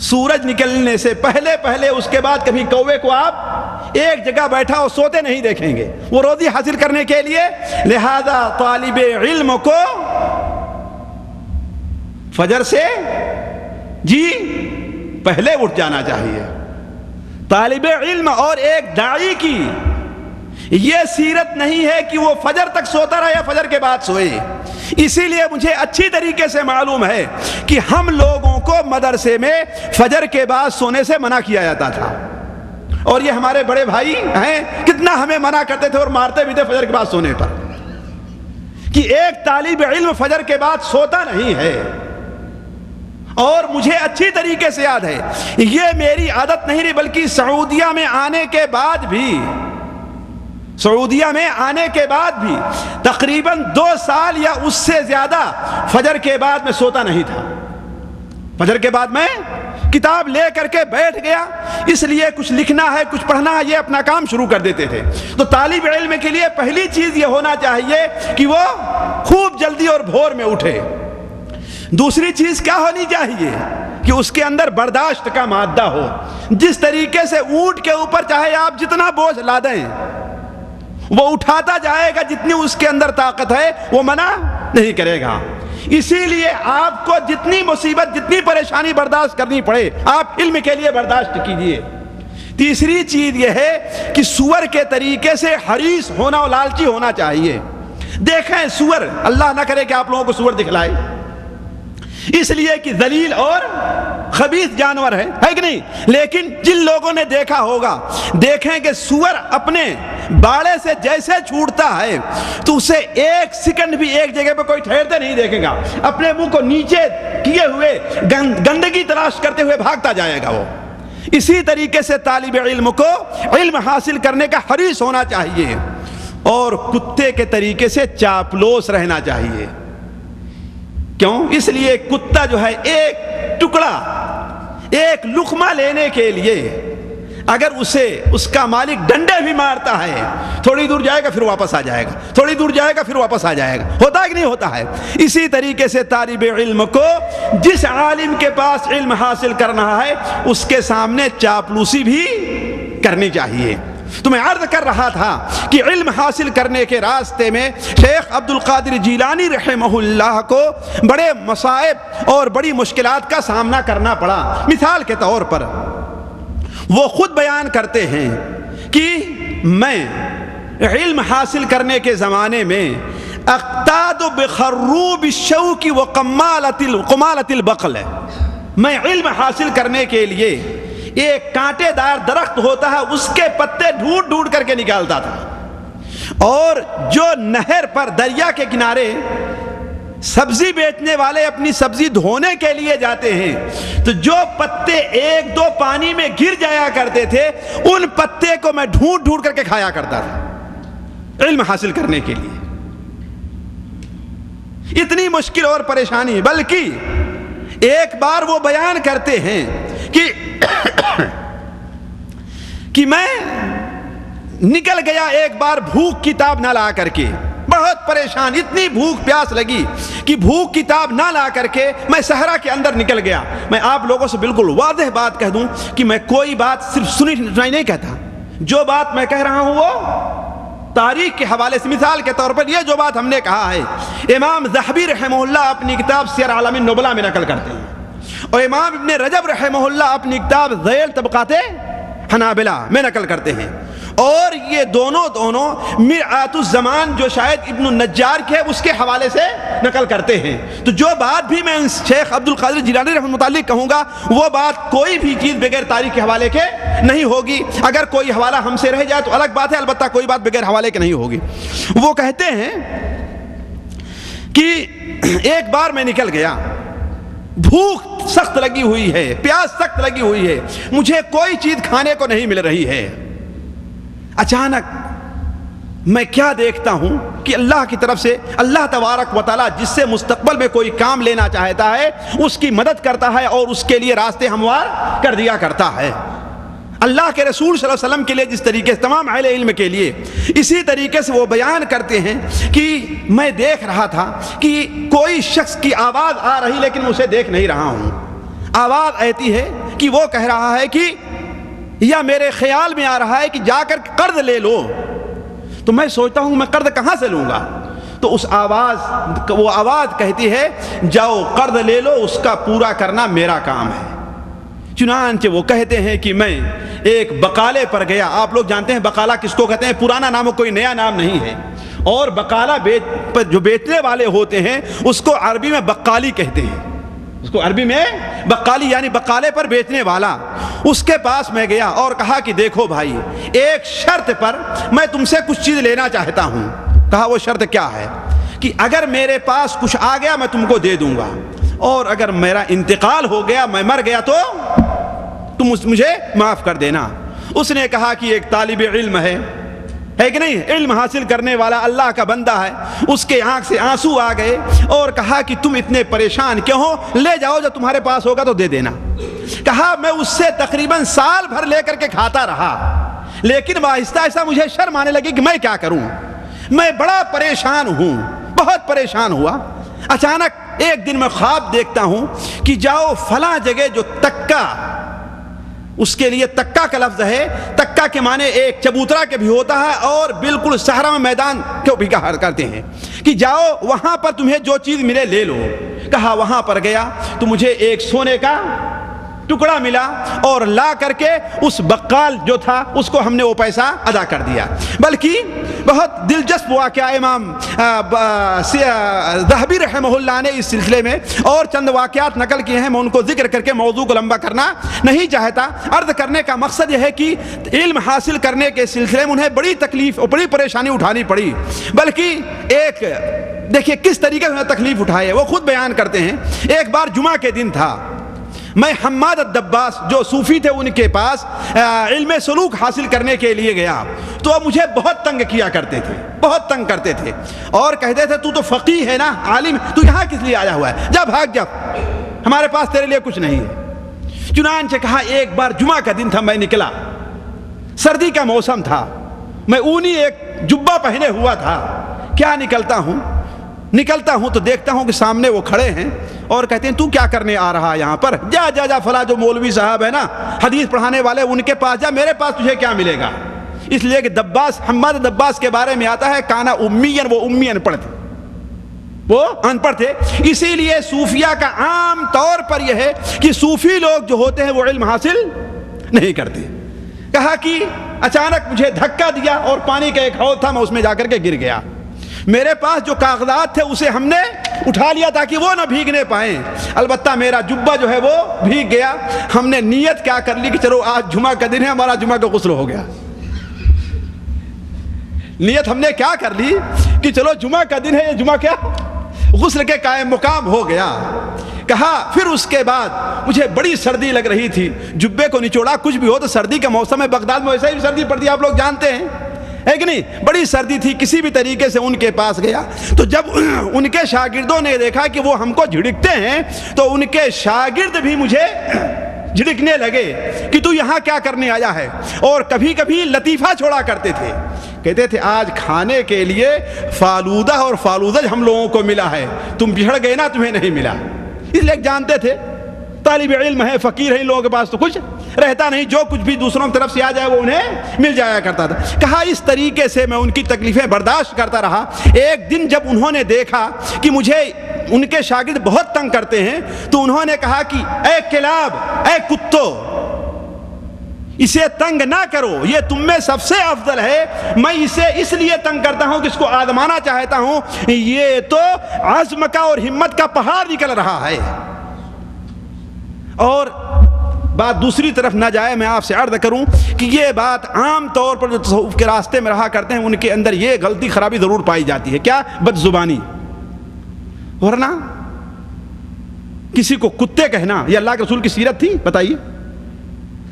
سورج نکلنے سے پہلے پہلے، اس کے بعد کبھی کوے کو آپ ایک جگہ بیٹھا اور سوتے نہیں دیکھیں گے، وہ روزی حاصل کرنے کے لیے۔ لہذا طالب علم کو فجر سے پہلے اٹھ جانا چاہیے۔ طالب علم اور ایک داعی کی یہ سیرت نہیں ہے کہ وہ فجر تک سوتا رہے یا فجر کے بعد سوئے۔ اسی لیے مجھے اچھی طریقے سے معلوم ہے کہ ہم لوگوں کو مدرسے میں فجر کے بعد سونے سے منع کیا جاتا تھا، اور یہ ہمارے بڑے بھائی ہیں کتنا ہمیں منع کرتے تھے اور مارتے بھی تھے فجر کے بعد سونے پر، کہ ایک طالب علم فجر کے بعد سوتا نہیں ہے۔ اور مجھے اچھی طریقے سے یاد ہے، یہ میری عادت نہیں رہی، بلکہ سعودیہ میں آنے کے بعد بھی تقریباً 2 سال یا اس سے زیادہ فجر کے بعد میں سوتا نہیں تھا۔ فجر کے بعد میں کتاب لے کر کے بیٹھ گیا، اس لیے کچھ لکھنا ہے کچھ پڑھنا ہے، یہ اپنا کام شروع کر دیتے تھے۔ تو طالب علم کے لیے پہلی چیز یہ ہونا چاہیے کہ وہ خوب جلدی اور بھور میں اٹھے۔ دوسری چیز کیا ہونی چاہیے کہ اس کے اندر برداشت کا مادہ ہو، جس طریقے سے اونٹ کے اوپر چاہے آپ جتنا بوجھ لا دیں وہ اٹھاتا جائے گا، جتنی اس کے اندر طاقت ہے وہ منع نہیں کرے گا۔ اسی لیے آپ کو جتنی مصیبت جتنی پریشانی برداشت کرنی پڑے آپ علم کے لیے برداشت کیجئے۔ تیسری چیز یہ ہے کہ سور کے طریقے سے حریص ہونا اور لالچی ہونا چاہیے۔ دیکھیں سور، اللہ نہ کرے کہ آپ لوگوں کو سور دکھلائے، اس لیے کہ ذلیل اور خبیث جانور ہے کہ نہیں، لیکن جن لوگوں نے دیکھا ہوگا دیکھیں کہ سور اپنے باڑے سے جیسے چھوٹتا ہے تو اسے ایک سیکنڈ بھی ایک جگہ پہ کوئی ٹھہرتے نہیں دیکھے گا، اپنے منہ کو نیچے کیے ہوئے گندگی تلاش کرتے ہوئے بھاگتا جائے گا وہ۔ اسی طریقے سے طالب علم کو علم حاصل کرنے کا حریص ہونا چاہیے، اور کتے کے طریقے سے چاپلوس رہنا چاہیے۔ کیوں؟ اس لیے کتا جو ہے ایک ٹکڑا ایک لقمہ لینے کے لیے اگر اسے اس کا مالک ڈنڈے بھی مارتا ہے تھوڑی دور جائے گا پھر واپس آ جائے گا، تھوڑی دور جائے گا پھر واپس آ جائے گا، ہوتا ہے کہ نہیں ہوتا ہے؟ اسی طریقے سے طالب علم کو جس عالم کے پاس علم حاصل کرنا ہے اس کے سامنے چاپلوسی بھی کرنی چاہیے۔ تو میں عرض کر رہا تھا کہ علم حاصل کرنے کے راستے میں شیخ عبد القادر جیلانی رحمہ اللہ کو بڑے مصائب اور بڑی مشکلات کا سامنا کرنا پڑا۔ مثال کے طور پر وہ خود بیان کرتے ہیں کہ میں علم حاصل کرنے کے زمانے میں اقتاد بخروب الشوک وقمالۃ البقل، میں علم حاصل کرنے کے لیے ایک کانٹے دار درخت ہوتا ہے اس کے پتے ڈھونڈ ڈھونڈ کر کے نکالتا تھا، اور جو نہر پر دریا کے کنارے سبزی بیچنے والے اپنی سبزی دھونے کے لیے جاتے ہیں تو جو پتے ایک دو پانی میں گر جایا کرتے تھے ان پتے کو میں ڈھونڈ ڈھونڈ کر کے کھایا کرتا تھا علم حاصل کرنے کے لیے۔ اتنی مشکل اور پریشانی. بلکہ ایک بار وہ بیان کرتے ہیں کہ میں نکل گیا ایک بار بھوک کتاب نہ لا کر کے, بہت پریشان, اتنی بھوک پیاس لگی کہ بھوک کتاب نہ لا کر کے میں صحرا کے اندر نکل گیا. میں آپ لوگوں سے بالکل واضح بات کہہ دوں کہ میں کوئی بات صرف سنی سنائی نہیں کہتا. جو بات میں کہہ رہا ہوں وہ تاریخ کے حوالے سے, مثال کے طور پر یہ جو بات ہم نے کہا ہے امام ذہبی رحمہ اللہ اپنی کتاب سیر اعلام النبلاء میں نقل کرتے ہیں, اور امام ابن رجب رحمہ اللہ اپنی کتاب ذیل طبقات حنابلہ میں نقل کرتے ہیں. اور یہ دونوں مرآت الزمان جو شاید ابن النجار کے اس کے حوالے سے نقل کرتے ہیں. تو جو بات بھی میں شیخ عبد القادر جیلانی رحمہ اللہ متعلق کہوں گا وہ بات کوئی بھی چیز بغیر تاریخ کے حوالے کے نہیں ہوگی. اگر کوئی حوالہ ہم سے رہ جائے تو الگ بات ہے, البتہ کوئی بات بغیر حوالے کے نہیں ہوگی. وہ کہتے ہیں کہ ایک بار میں نکل گیا, بھوک سخت لگی ہوئی ہے, پیاس سخت لگی ہوئی ہے, مجھے کوئی چیز کھانے کو نہیں مل رہی ہے. اچانک میں کیا دیکھتا ہوں کہ اللہ کی طرف سے اللہ تبارک و تعالیٰ جس سے مستقبل میں کوئی کام لینا چاہتا ہے اس کی مدد کرتا ہے اور اس کے لیے راستے ہموار کر دیا کرتا ہے. اللہ کے رسول صلی اللہ علیہ وسلم کے لیے جس طریقے سے, تمام اہل علم کے لیے اسی طریقے سے وہ بیان کرتے ہیں کہ میں دیکھ رہا تھا کہ کوئی شخص کی آواز آ رہی لیکن میں اسے دیکھ نہیں رہا ہوں. آواز آتی ہے کہ وہ کہہ رہا ہے کہ یا میرے خیال میں آ رہا ہے کہ جا کر قرض لے لو. تو میں سوچتا ہوں میں قرض کہاں سے لوں گا؟ تو وہ آواز کہتی ہے جاؤ قرض لے لو, اس کا پورا کرنا میرا کام ہے. چنانچہ وہ کہتے ہیں کہ میں ایک بقالے پر گیا. آپ لوگ جانتے ہیں بقالہ کس کو کہتے ہیں, پرانا نام, کوئی نیا نام نہیں ہے. اور بقالہ جو بیچنے والے ہوتے ہیں اس کو عربی میں بقالی کہتے ہیں, اس کو عربی میں بقالی یعنی بقالے پر بیچنے والا. اس کے پاس میں گیا اور کہا کہ دیکھو بھائی, ایک شرط پر میں تم سے کچھ چیز لینا چاہتا ہوں. کہا وہ شرط کیا ہے؟ کہ اگر میرے پاس کچھ آ گیا میں تم کو دے دوں گا, اور اگر میرا انتقال ہو گیا, میں مر گیا, تو تم مجھے معاف کر دینا. اس نے کہا کہ ایک طالب علم ہے کہ نہیں, علم حاصل کرنے والا اللہ کا بندہ ہے. اس کے آنکھ سے آنسو آ گئے اور کہا کہ تم اتنے پریشان کیوں ہو, لے جاؤ, جو تمہارے پاس ہوگا تو دے دینا. کہا میں اس سے تقریباً سال بھر لے کر کے کھاتا رہا, لیکن آہستہ آہستہ مجھے شرم آنے لگی کہ میں کیا کروں, میں بڑا پریشان ہوں, بہت پریشان ہوا. اچانک ایک دن میں خواب دیکھتا ہوں کہ جاؤ فلاں جگہ جو تکا, اس کے لیے تکا کا لفظ ہے, تکا کے معنی ایک چبوترا کے بھی ہوتا ہے اور بالکل صحرا میں میدان کو بھی کہا کرتے ہیں, کہ جاؤ وہاں پر تمہیں جو چیز ملے لے لو. کہا وہاں پر گیا تو مجھے ایک سونے کا ٹکڑا ملا اور لا کر کے اس بقال جو تھا اس کو ہم نے وہ پیسہ ادا کر دیا. بلکہ بہت دلچسپ واقعہ امام ذہبی رحمہ اللہ نے اس سلسلے میں اور چند واقعات نقل کیے ہیں. میں ان کو ذکر کر کے موضوع کو لمبا کرنا نہیں چاہتا. عرض کرنے کا مقصد یہ ہے کہ علم حاصل کرنے کے سلسلے میں انہیں بڑی تکلیف اور بڑی پریشانی اٹھانی پڑی. بلکہ ایک دیکھیے کس طریقے سے انہیں تکلیف اٹھائے, وہ خود بیان کرتے ہیں. ایک بار جمعہ کے دن تھا, میں حماد الدباس جو صوفی تھے ان کے پاس علم سلوک حاصل کرنے کے لیے گیا. تو وہ مجھے بہت تنگ کیا کرتے تھے, بہت تنگ کرتے تھے, اور کہتے تھے تو فقیہ ہے نا, عالم, تو یہاں کس لیے آیا ہوا ہے, جا بھاگ جا, ہمارے پاس تیرے لیے کچھ نہیں ہے. چنانچہ کہا ایک بار جمعہ کا دن تھا, میں نکلا, سردی کا موسم تھا, میں اونی ایک جبہ پہنے ہوا تھا. کیا نکلتا ہوں تو دیکھتا ہوں کہ سامنے وہ کھڑے ہیں اور کہتے ہیں تو کیا کرنے آ رہا ہے یہاں پر, جا جا جا فلاں جو مولوی صاحب ہے نا حدیث پڑھانے والے ان کے پاس جا, میرے پاس تجھے کیا ملے گا. اس لیے کہ دباس, حماد دباس کے بارے میں آتا ہے کانا امیین, وہ امی ان پڑھ تھے, وہ ان پڑھ تھے. اسی لیے صوفیہ کا عام طور پر یہ ہے کہ صوفی لوگ جو ہوتے ہیں وہ علم حاصل نہیں کرتے. کہا کہ اچانک مجھے دھکا دیا اور پانی کا ایک حوض تھا, میں اس میں جا کر کے گر گیا. میرے پاس جو کاغذات تھے اسے ہم نے اٹھا لیا تاکہ وہ نہ بھیگنے پائیں, البتہ میرا جبہ جو ہے وہ بھیگ گیا. ہم نے نیت کیا کر لی کہ چلو آج جمعہ کا دن ہے, ہمارا جمعہ کا غسل ہو گیا. نیت ہم نے کیا کر لی کہ چلو جمعہ کا دن ہے, یہ جمعہ کیا غسل کے قائم مقام ہو گیا. کہا پھر اس کے بعد مجھے بڑی سردی لگ رہی تھی, جبے کو نچوڑا, کچھ بھی ہو تو سردی کا موسم ہے, بغداد میں ویسے ہی سردی پڑتی ہے, آپ لوگ جانتے ہیں. ہے کہ نہیں, بڑی سردی تھی, کسی بھی طریقے سے ان کے پاس گیا. تو جب ان کے شاگردوں نے دیکھا کہ وہ ہم کو جھڑکتے ہیں تو ان کے شاگرد بھی مجھے جھڑکنے لگے کہ تو یہاں کیا کرنے آیا ہے. اور کبھی کبھی لطیفہ چھوڑا کرتے تھے, کہتے تھے آج کھانے کے لیے فالودہ اور فالودج ہم لوگوں کو ملا ہے, تم بچھڑ گئے نا, تمہیں نہیں ملا. اس لیے جانتے تھے طالب علم ہے, فقیر ہے, ان لوگوں کے پاس تو کچھ رہتا نہیں, جو کچھ بھی دوسروں کی طرف سے آ جائے وہ انہیں مل جایا کرتا تھا. کہا اس طریقے سے میں ان کی تکلیفیں برداشت کرتا رہا. ایک دن جب انہوں نے دیکھا کہ مجھے ان کے شاگرد بہت تنگ کرتے ہیں تو انہوں نے کہا کہ اے کلاب, اے کتو, اسے تنگ نہ کرو, یہ تم میں سب سے افضل ہے. میں اسے اس لیے تنگ کرتا ہوں کہ اس کو آزمانا چاہتا ہوں, یہ تو عزم کا اور ہمت کا پہاڑ نکل رہا ہے. اور بات دوسری طرف نہ جائے, میں آپ سے عرض کروں کہ یہ بات عام طور پر جو تصوف کے راستے میں رہا کرتے ہیں ان کے اندر یہ غلطی خرابی ضرور پائی جاتی ہے. کیا؟ بد زبانی. ورنہ کسی کو کتے کہنا یہ اللہ کے رسول کی سیرت تھی؟ بتائیے.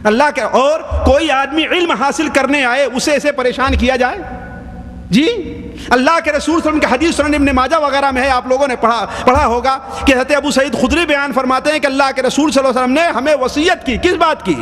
اللہ کے اور کوئی آدمی علم حاصل کرنے آئے اسے ایسے پریشان کیا جائے؟ جی, اللہ کے رسول صلی اللہ علیہ وسلم کی حدیث سنن ابن ماجہ وغیرہ میں ہے, آپ لوگوں نے پڑھا ہوگا کہ حضرت ابو سعید خدری بیان فرماتے ہیں کہ اللہ کے رسول صلی اللہ علیہ وسلم نے ہمیں وصیت کی. کس بات کی؟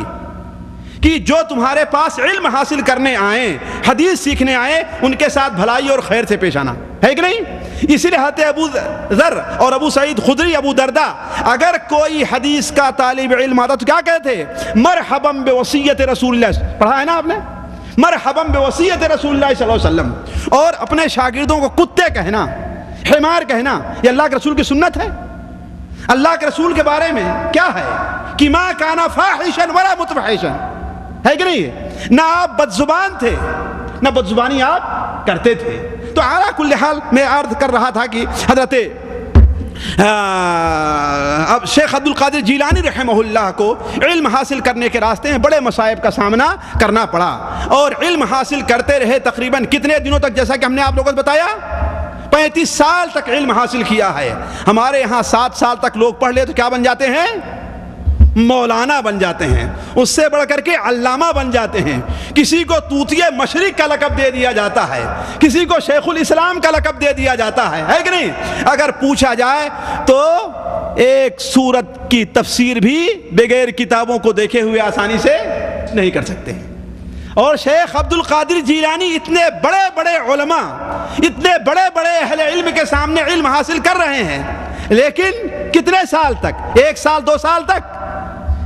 کہ جو تمہارے پاس علم حاصل کرنے آئیں, حدیث سیکھنے آئیں, ان کے ساتھ بھلائی اور خیر سے پیش آنا ہے کہ نہیں. اسی لیے حضرت ابو ذر اور ابو سعید خدری, ابو دردہ, اگر کوئی حدیث کا طالب علم آتا تو کیا کہتے ہیں؟ مرحبا بوصیت رسول اللہ. پڑھا ہے نا آپ نے, مرحبا بوصیت رسول اللہ صلی اللہ علیہ وسلم. اور اپنے شاگردوں کو کتے کہنا, حمار کہنا, یہ اللہ کے رسول کی سنت ہے؟ اللہ کے رسول کے بارے میں کیا ہے کہ ما کانا فاحشا ولا متفحشا, ہے کہ نہیں؟ نہ آپ بد زبان تھے نہ بد زبانی آپ کرتے تھے. تو اعلیٰ کل حال میں عرض کر رہا تھا کہ حضرت اب شیخ عبد القادر جیلانی رحمہ اللہ کو علم حاصل کرنے کے راستے میں بڑے مصائب کا سامنا کرنا پڑا, اور علم حاصل کرتے رہے تقریباً کتنے دنوں تک؟ جیسا کہ ہم نے آپ لوگوں کو بتایا 35 سال تک علم حاصل کیا ہے. ہمارے یہاں 7 سال تک لوگ پڑھ لے تو کیا بن جاتے ہیں؟ مولانا بن جاتے ہیں, اس سے بڑھ کر کے علامہ بن جاتے ہیں. کسی کو طوطیہ مشرق کا لقب دے دیا جاتا ہے, کسی کو شیخ الاسلام کا لقب دے دیا جاتا ہے کہ نہیں؟ اگر پوچھا جائے تو ایک سورت کی تفسیر بھی بغیر کتابوں کو دیکھے ہوئے آسانی سے نہیں کر سکتے ہیں. اور شیخ عبد القادر جیلانی اتنے بڑے بڑے علماء, اتنے بڑے بڑے اہل علم کے سامنے علم حاصل کر رہے ہیں, لیکن کتنے سال تک؟ 1 سال 2 سال تک,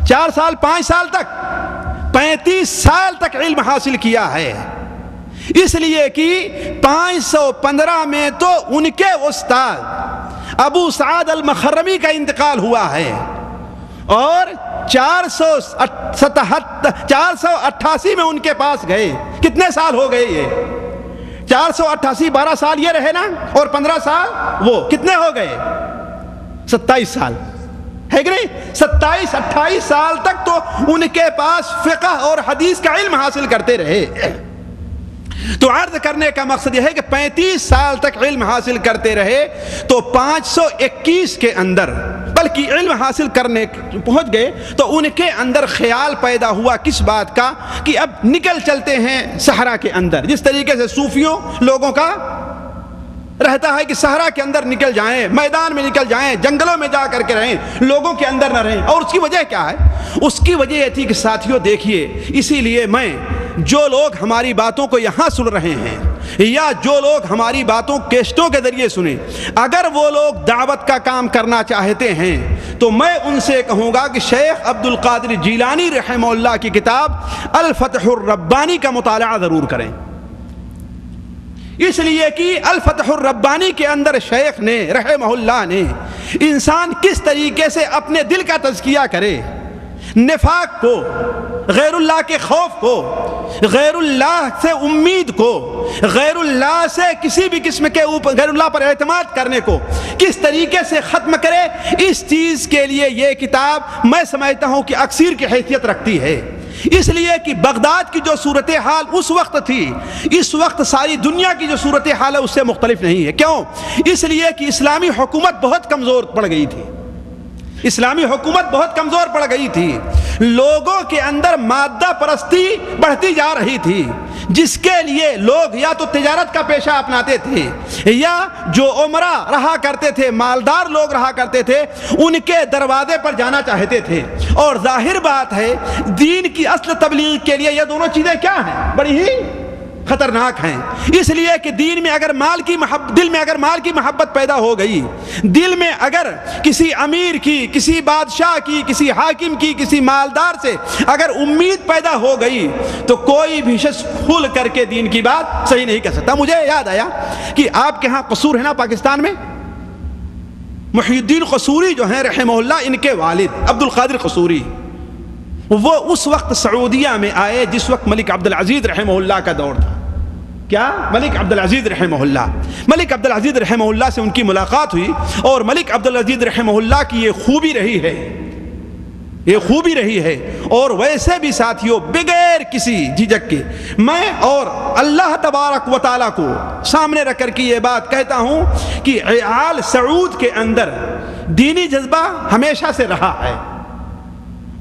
4 سال 5 سال تک, 35 سال تک علم حاصل کیا ہے. اس لیے کہ 515 میں تو ان کے استاد ابو سعد المخرمی کا انتقال ہوا ہے, اور 488 میں ان کے پاس گئے. کتنے سال ہو گئے یہ؟ 488, 12 سال یہ رہے نا, اور 15 سال وہ, کتنے ہو گئے؟ 27 سال, ہے کہ نہیں؟ 27-28 سال تک تو ان کے پاس فقہ اور حدیث کا علم حاصل کرتے رہے. تو عرض کرنے کا مقصد یہ ہے کہ 35 سال تک علم حاصل کرتے رہے تو 521 کے اندر بلکہ علم حاصل کرنے پہنچ گئے تو ان کے اندر خیال پیدا ہوا کس بات کا کہ اب نکل چلتے ہیں صحرا کے اندر. جس طریقے سے صوفیوں لوگوں کا رہتا ہے کہ صحرا کے اندر نکل جائیں, میدان میں نکل جائیں, جنگلوں میں جا کر کے رہیں, لوگوں کے اندر نہ رہیں. اور اس کی وجہ کیا ہے؟ اس کی وجہ یہ تھی کہ ساتھیوں دیکھیے, اسی لیے میں جو لوگ ہماری باتوں کو یہاں سن رہے ہیں یا جو لوگ ہماری باتوں کیسٹوں کے ذریعے سنیں, اگر وہ لوگ دعوت کا کام کرنا چاہتے ہیں تو میں ان سے کہوں گا کہ شیخ عبد القادر جیلانی رحمہ اللہ کی کتاب الفتح الربانی کا مطالعہ ضرور کریں. اس لیے کہ الفتح الربانی کے اندر شیخ نے رحمہ اللہ نے انسان کس طریقے سے اپنے دل کا تزکیہ کرے, نفاق کو, غیر اللہ کے خوف کو, غیر اللہ سے امید کو, غیر اللہ سے کسی بھی قسم کے اوپر غیر اللہ پر اعتماد کرنے کو کس طریقے سے ختم کرے, اس چیز کے لیے یہ کتاب میں سمجھتا ہوں کہ اکثیر کی حیثیت رکھتی ہے. اس لیے کہ بغداد کی جو صورتحال اس وقت تھی, اس وقت ساری دنیا کی جو صورتحال ہے اس سے مختلف نہیں ہے. کیوں؟ اس لیے کہ اسلامی حکومت بہت کمزور پڑ گئی تھی, اسلامی حکومت بہت کمزور پڑ گئی تھی, لوگوں کے اندر مادہ پرستی بڑھتی جا رہی تھی, جس کے لیے لوگ یا تو تجارت کا پیشہ اپناتے تھے یا جو عمرہ رہا کرتے تھے، مالدار لوگ رہا کرتے تھے، ان کے دروازے پر جانا چاہتے تھے. اور ظاہر بات ہے دین کی اصل تبلیغ کے لیے یہ دونوں چیزیں کیا ہیں؟ بڑی ہی خطرناک ہیں. اس لیے کہ دین میں اگر دل میں اگر مال کی محبت پیدا ہو گئی، دل میں اگر کسی امیر کی، کسی بادشاہ کی، کسی حاکم کی، کسی مالدار سے اگر امید پیدا ہو گئی تو کوئی بھی شخص کھل کر کے دین کی بات صحیح نہیں کر سکتا. مجھے یاد آیا کہ آپ کے ہاں قصور ہے نا پاکستان میں، محی الدین قصوری جو ہیں رحمہ اللہ، ان کے والد عبد القادر قصوری، وہ اس وقت سعودیہ میں آئے جس وقت ملک عبد العزیز رحمہ اللہ کا دور تھا. کیا؟ ملک عبد العزیز رحمہ اللہ. ملک عبد العزیز رحمہ اللہ سے ان کی ملاقات ہوئی، اور ملک عبد العزیز رحمہ اللہ کی یہ خوبی رہی ہے اور ویسے بھی ساتھیوں بغیر کسی جھجک کے میں اور اللہ تبارک و تعالیٰ کو سامنے رکھ کر کے یہ بات کہتا ہوں کہ آل سعود کے اندر دینی جذبہ ہمیشہ سے رہا ہے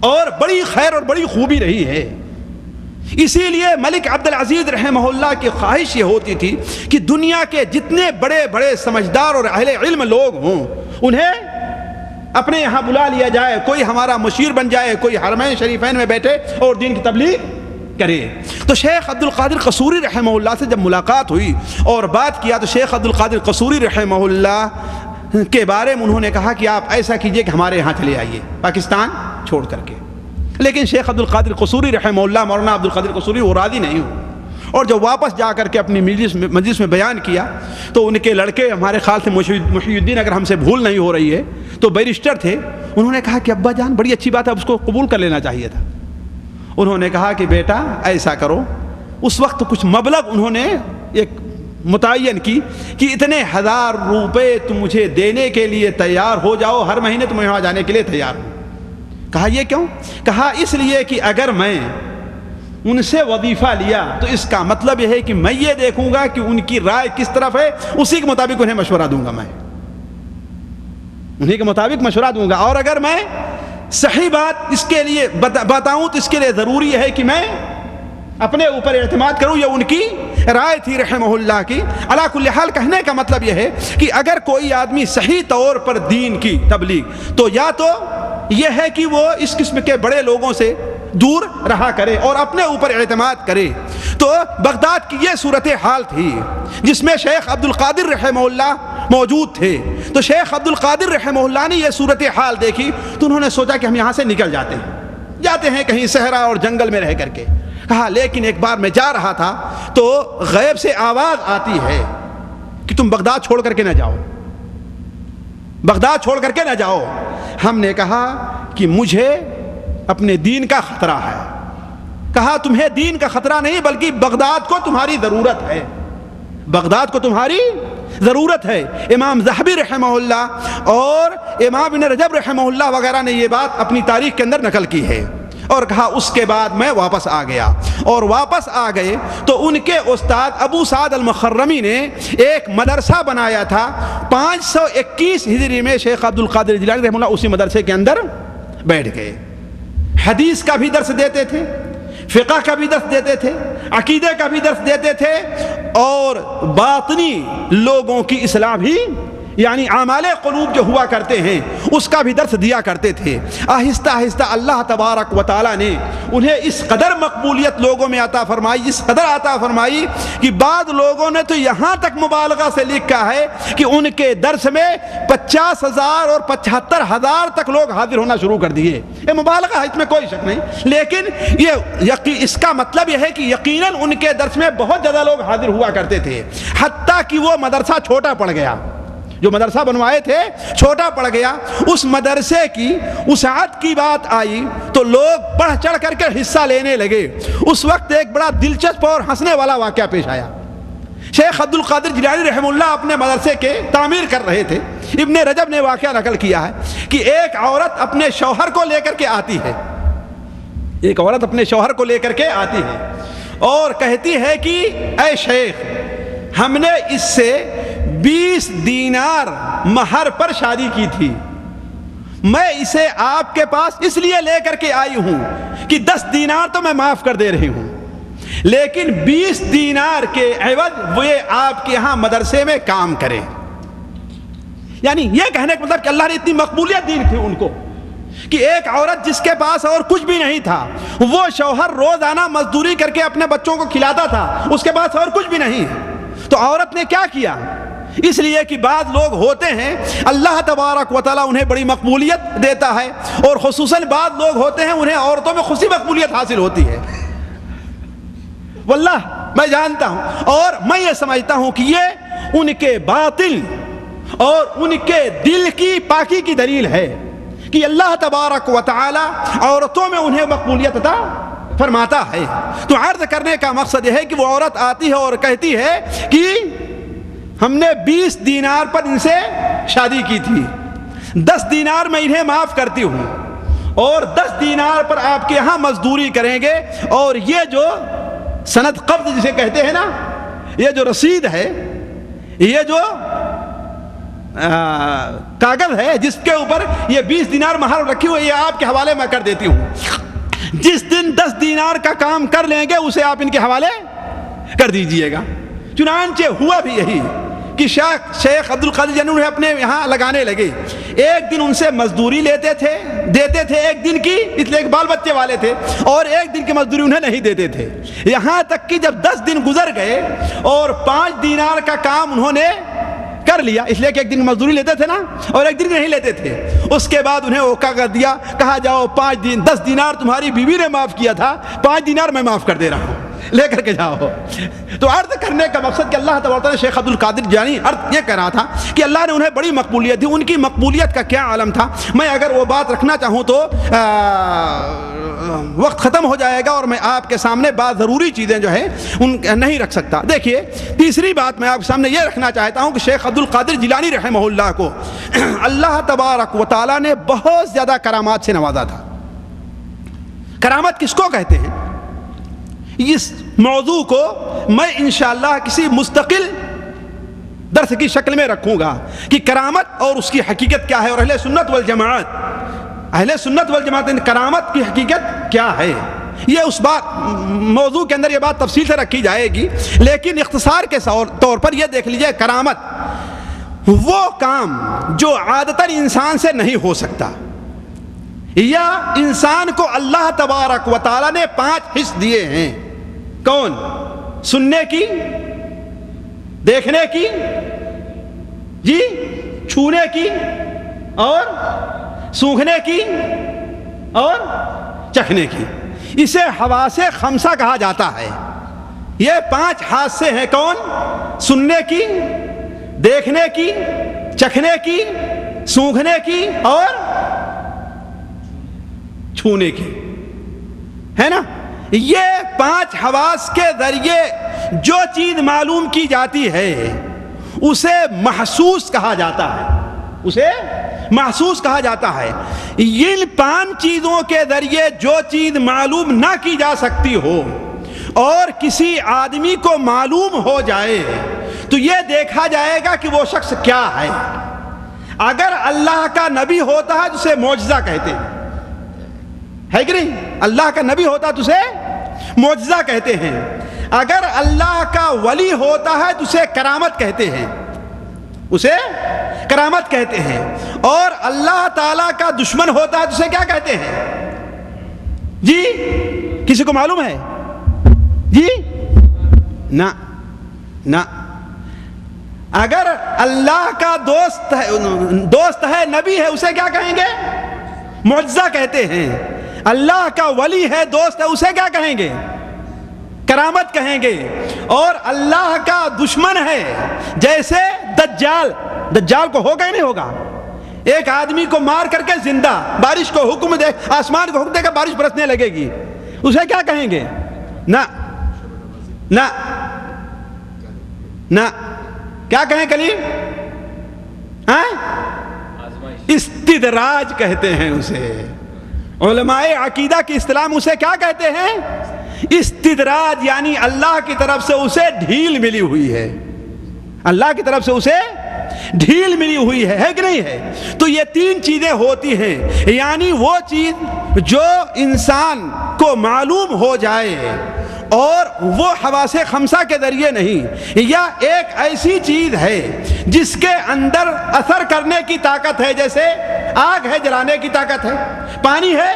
اور بڑی خیر اور بڑی خوبی رہی ہے. اسی لیے ملک عبد العزیز رحمہ اللہ کی خواہش یہ ہوتی تھی کہ دنیا کے جتنے بڑے بڑے سمجھدار اور اہل علم لوگ ہوں انہیں اپنے یہاں بلا لیا جائے، کوئی ہمارا مشیر بن جائے، کوئی حرمین شریفین میں بیٹھے اور دین کی تبلیغ کرے. تو شیخ عبد القادر قصوری رحمہ اللہ سے جب ملاقات ہوئی اور بات کیا تو شیخ عبد القادر قصوری رحمہ اللہ کے بارے میں انہوں نے کہا کہ آپ ایسا کیجئے کہ ہمارے یہاں چلے آئیے پاکستان چھوڑ کر کے. لیکن شیخ عبد القادر قصوری رحمہ اللہ، مولانا عبد القادر قصوری، وہ راضی نہیں ہوئے اور جب واپس جا کر کے اپنی مجلس میں بیان کیا تو ان کے لڑکے، ہمارے خیال سے محی الدین اگر ہم سے بھول نہیں ہو رہی ہے تو بیرسٹر تھے، انہوں نے کہا کہ ابا جان بڑی اچھی بات ہے، اس کو قبول کر لینا چاہیے تھا. انہوں نے کہا کہ بیٹا ایسا کرو. اس وقت کچھ مبلغ انہوں نے ایک متعین کی کہ اتنے 1000 روپے تم مجھے دینے کے لیے تیار ہو جاؤ، ہر مہینے تم یہاں جانے کے لیے تیار ہو. کہا یہ کیوں؟ کہا اس لیے کہ اگر میں ان سے وظیفہ لیا تو اس کا مطلب یہ ہے کہ میں یہ دیکھوں گا کہ ان کی رائے کس طرف ہے، اسی کے مطابق انہیں مشورہ دوں گا، میں انہیں کے مطابق مشورہ دوں گا. اور اگر میں صحیح بات اس کے لیے بتاؤں تو اس کے لیے ضروری ہے کہ میں اپنے اوپر اعتماد کروں. یہ ان کی رائے تھی رحمہ اللہ کی. علی کل حال کہنے کا مطلب یہ ہے کہ اگر کوئی آدمی صحیح طور پر دین کی تبلیغ، تو یا تو یہ ہے کہ وہ اس قسم کے بڑے لوگوں سے دور رہا کرے اور اپنے اوپر اعتماد کرے. تو بغداد کی یہ صورتحال تھی جس میں شیخ عبد القادر رحمہ اللہ موجود تھے. تو شیخ عبد القادر رحمہ اللہ نے یہ صورتحال دیکھی تو انہوں نے سوچا کہ ہم یہاں سے نکل جاتے ہیں کہیں صحرا اور جنگل میں رہ کر کے. کہا لیکن ایک بار میں جا رہا تھا تو غیب سے آواز آتی ہے کہ تم بغداد چھوڑ کر کے نہ جاؤ، بغداد چھوڑ کر کے نہ جاؤ. ہم نے کہا کہ مجھے اپنے دین کا خطرہ ہے. کہا تمہیں دین کا خطرہ نہیں بلکہ بغداد کو تمہاری ضرورت ہے، بغداد کو تمہاری ضرورت ہے. امام ذہبی رحمہ اللہ اور امام ابن رجب رحمہ اللہ وغیرہ نے یہ بات اپنی تاریخ کے اندر نقل کی ہے. اور کہا اس کے بعد میں واپس آ گیا، اور واپس آ گئے تو ان کے استاد ابو سعد المخرمی نے ایک مدرسہ بنایا تھا 521 ہجری میں. شیخ عبد القادر جیلانی رحمہ اللہ اسی مدرسے کے اندر بیٹھ گئے. حدیث کا بھی درس دیتے تھے، فقہ کا بھی درس دیتے تھے، عقیدے کا بھی درس دیتے تھے، اور باطنی لوگوں کی اصلاح بھی، یعنی اعمال قلوب جو ہوا کرتے ہیں اس کا بھی درس دیا کرتے تھے. آہستہ آہستہ اللہ تبارک و تعالیٰ نے انہیں اس قدر مقبولیت لوگوں میں عطا فرمائی، اس قدر عطا فرمائی کہ بعض لوگوں نے تو یہاں تک مبالغہ سے لکھا ہے کہ ان کے درس میں 50,000 اور 75,000 تک لوگ حاضر ہونا شروع کر دیے. یہ مبالغہ ہے، اس میں کوئی شک نہیں، لیکن اس کا مطلب یہ ہے کہ یقیناً ان کے درس میں بہت زیادہ لوگ حاضر ہوا کرتے تھے. حتیٰ کہ وہ مدرسہ چھوٹا پڑ گیا، جو مدرسہ بنوائے تھے چھوٹا پڑ گیا. اس مدرسے کی وسعت کی بات آئی تو لوگ بڑھ چڑھ کر کے حصہ لینے لگے. اس وقت ایک بڑا دلچسپ اور ہنسنے والا واقعہ پیش آیا. شیخ عبد القادر جیلانی رحمہ اللہ اپنے مدرسے کے تعمیر کر رہے تھے. ابن رجب نے واقعہ نقل کیا ہے کہ ایک عورت اپنے شوہر کو لے کر کے آتی ہے، ایک عورت اپنے شوہر کو لے کر کے آتی ہے اور کہتی ہے کہ اے شیخ، ہم نے اس سے 20 دینار مہر پر شادی کی تھی، میں اسے آپ کے پاس اس لیے لے کر کے آئی ہوں کہ 10 دینار تو میں معاف کر دے رہی ہوں، لیکن 20 دینار کے عوض وہ آپ کے یہاں مدرسے میں کام کرے. یعنی یہ کہنے کا مطلب کہ اللہ نے اتنی مقبولیت دی تھی ان کو کہ ایک عورت جس کے پاس اور کچھ بھی نہیں تھا، وہ شوہر روزانہ مزدوری کر کے اپنے بچوں کو کھلاتا تھا، اس کے پاس اور کچھ بھی نہیں ہے، تو عورت نے کیا کیا؟ اس لیے کہ بعض لوگ ہوتے ہیں اللہ تبارک و تعالیٰ انہیں بڑی مقبولیت دیتا ہے، اور خصوصاً بعض لوگ ہوتے ہیں انہیں عورتوں میں خصوصی مقبولیت حاصل ہوتی ہے. واللہ میں جانتا ہوں اور میں یہ سمجھتا ہوں کہ یہ ان کے باطل اور ان کے دل کی پاکی کی دلیل ہے کہ اللہ تبارک و تعالی عورتوں میں انہیں مقبولیت عطا فرماتا ہے. تو عرض کرنے کا مقصد یہ ہے کہ وہ عورت آتی ہے اور کہتی ہے کہ ہم نے 20 دینار پر ان سے شادی کی تھی، 10 دینار میں انہیں معاف کرتی ہوں اور 10 دینار پر آپ کے یہاں مزدوری کریں گے، اور یہ جو سند قبض جسے کہتے ہیں نا، یہ جو رسید ہے، یہ جو کاغذ ہے جس کے اوپر یہ 20 دینار مہر رکھی ہوئی، یہ آپ کے حوالے میں کر دیتی ہوں. جس دن 10 دینار کا کام کر لیں گے اسے آپ ان کے حوالے کر دیجئے گا. چنانچہ ہوا بھی یہی کہ شیخ عبد القادر جنوں نے اپنے یہاں لگانے لگے. ایک دن ان سے مزدوری دیتے تھے ایک دن کی، اس لیے بال بچے والے تھے، اور ایک دن کی مزدوری انہیں نہیں دیتے تھے. یہاں تک کہ جب 10 دن گزر گئے اور 5 دینار کا کام انہوں نے کر لیا، اس لیے کہ ایک دن کی مزدوری لیتے تھے نا اور ایک دن نہیں لیتے تھے، اس کے بعد انہیں اوکا کر دیا، کہا جاؤ 10 دینار تمہاری بیوی نے معاف کیا تھا، 5 دینار میں معاف کر دے رہا ہوں، لے کر کے جاؤ. تو عرض کرنے کا مقصد کہ اللہ تبارک نے شیخ عبد القادر جانی عرض یہ کہہ رہا تھا کہ اللہ نے انہیں بڑی مقبولیت دی. ان کی مقبولیت کا کیا عالم تھا، میں اگر وہ بات رکھنا چاہوں تو وقت ختم ہو جائے گا اور میں آپ کے سامنے بعض ضروری چیزیں جو ہے ان نہیں رکھ سکتا. دیکھیے تیسری بات میں آپ کے سامنے یہ رکھنا چاہتا ہوں کہ شیخ عبد القادر جیلانی رحمہ اللہ کو اللہ تبارک و تعالیٰ نے بہت زیادہ کرامات سے نوازا تھا. کرامت کس کو کہتے ہیں؟ اس موضوع کو میں انشاءاللہ کسی مستقل درس کی شکل میں رکھوں گا کہ کرامت اور اس کی حقیقت کیا ہے، اور اہل سنت والجماعت کرامت کی حقیقت کیا ہے. یہ اس موضوع کے اندر یہ بات تفصیل سے رکھی جائے گی، لیکن اختصار کے طور پر یہ دیکھ لیجئے، کرامت وہ کام جو عادتاً انسان سے نہیں ہو سکتا، یا انسان کو اللہ تبارک و تعالیٰ نے 5 حص دیے ہیں. کون؟ سننے کی، دیکھنے کی، جی چھونے کی، اور سونگھنے کی، اور چکھنے کی. اسے حواس خمسہ کہا جاتا ہے. یہ 5 حاسے ہیں. کون؟ سننے کی، دیکھنے کی، چکھنے کی، سونگھنے کی اور چھونے کی، ہے نا. یہ 5 حواس کے ذریعے جو چیز معلوم کی جاتی ہے اسے محسوس کہا جاتا ہے، اسے محسوس کہا جاتا ہے. ان 5 چیزوں کے ذریعے جو چیز معلوم نہ کی جا سکتی ہو اور کسی آدمی کو معلوم ہو جائے تو یہ دیکھا جائے گا کہ وہ شخص کیا ہے. اگر اللہ کا نبی ہوتا ہے تو اسے معجزہ کہتے ہیں، ہے کہ نہیں؟ اللہ کا نبی ہوتا تو اسے معجزہ کہتے ہیں. اگر اللہ کا ولی ہوتا ہے تو اسے کرامت کہتے ہیں، اسے کرامت کہتے ہیں. اور اللہ تعالیٰ کا دشمن ہوتا ہے تو اسے کیا کہتے ہیں؟ جی کسی کو معلوم ہے؟ جی نہ. اگر اللہ کا دوست ہے، نبی ہے، اسے کیا کہیں گے؟ معجزہ کہتے ہیں. اللہ کا ولی ہے، دوست ہے، اسے کیا کہیں گے؟ کرامت کہیں گے. اور اللہ کا دشمن ہے، جیسے دجال کو ہوگا ہی نہیں ہوگا، ایک آدمی کو مار کر کے زندہ، بارش کو حکم دے، آسمان کو حکم دے کر بارش برسنے لگے گی، اسے کیا کہیں گے؟ نہ کیا کہیں کلیم؟ استدراج کہتے ہیں اسے. علماء عقیدہ کی اصطلاح میں اسے کیا کہتے ہیں؟ استدراج. یعنی اللہ کی طرف سے اسے ڈھیل ملی ہوئی ہے، اللہ کی طرف سے اسے ڈھیل ملی ہوئی ہے کہ نہیں ہے؟ تو یہ 3 چیزیں ہوتی ہیں. یعنی وہ چیز جو انسان کو معلوم ہو جائے اور وہ حواس خمسہ کے ذریعے نہیں، یا ایک ایسی چیز ہے جس کے اندر اثر کرنے کی طاقت ہے، جیسے آگ ہے جلانے کی طاقت ہے، پانی ہے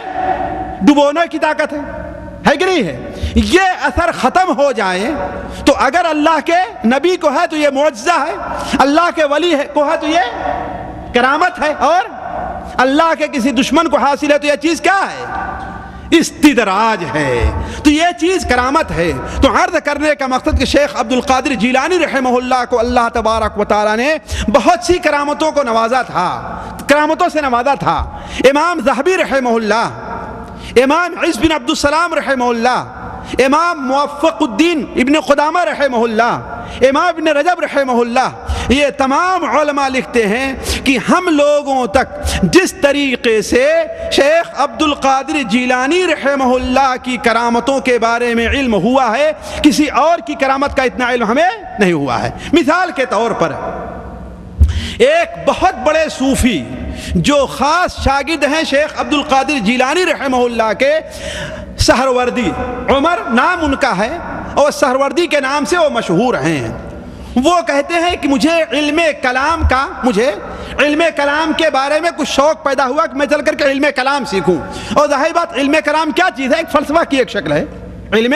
ڈبونے کی طاقت ہے کہ نہیں ہے، یہ اثر ختم ہو جائے تو اگر اللہ کے نبی کو ہے تو یہ معجزہ ہے، اللہ کے ولی کو ہے تو یہ کرامت ہے، اور اللہ کے کسی دشمن کو حاصل ہے تو یہ چیز کیا ہے؟ استدراج ہے، تو یہ چیز کرامت ہے۔ تو عرض کرنے کا مقصد کہ شیخ عبد القادر جیلانی رحمہ اللہ کو اللہ تبارک و تعالی نے بہت سی کرامتوں کو نوازا تھا، کرامتوں سے نوازا تھا۔ امام ذہبی رحمہ اللہ، امام عز بن عبد السلام رحمہ اللہ، امام موفق الدین ابن قدامہ رحمہ اللہ، امام ابن رجب رحمہ اللہ، یہ تمام علماء لکھتے ہیں کہ ہم لوگوں تک جس طریقے سے شیخ عبد القادر جیلانی رحمہ اللہ کی کرامتوں کے بارے میں علم ہوا ہے، کسی اور کی کرامت کا اتنا علم ہمیں نہیں ہوا ہے۔ مثال کے طور پر ایک بہت بڑے صوفی جو خاص شاگرد ہیں شیخ عبد القادر جیلانی رحمہ اللہ کے، سہروردی عمر نام ان کا ہے، اور سہروردی کے نام سے وہ مشہور ہیں۔ وہ کہتے ہیں کہ مجھے علم کلام کے بارے میں کچھ شوق پیدا ہوا کہ میں چل کر کے علم کلام سیکھوں، اور ظاہر بات علم کلام کیا چیز ہے؟ ایک فلسفہ کی ایک شکل ہے، علم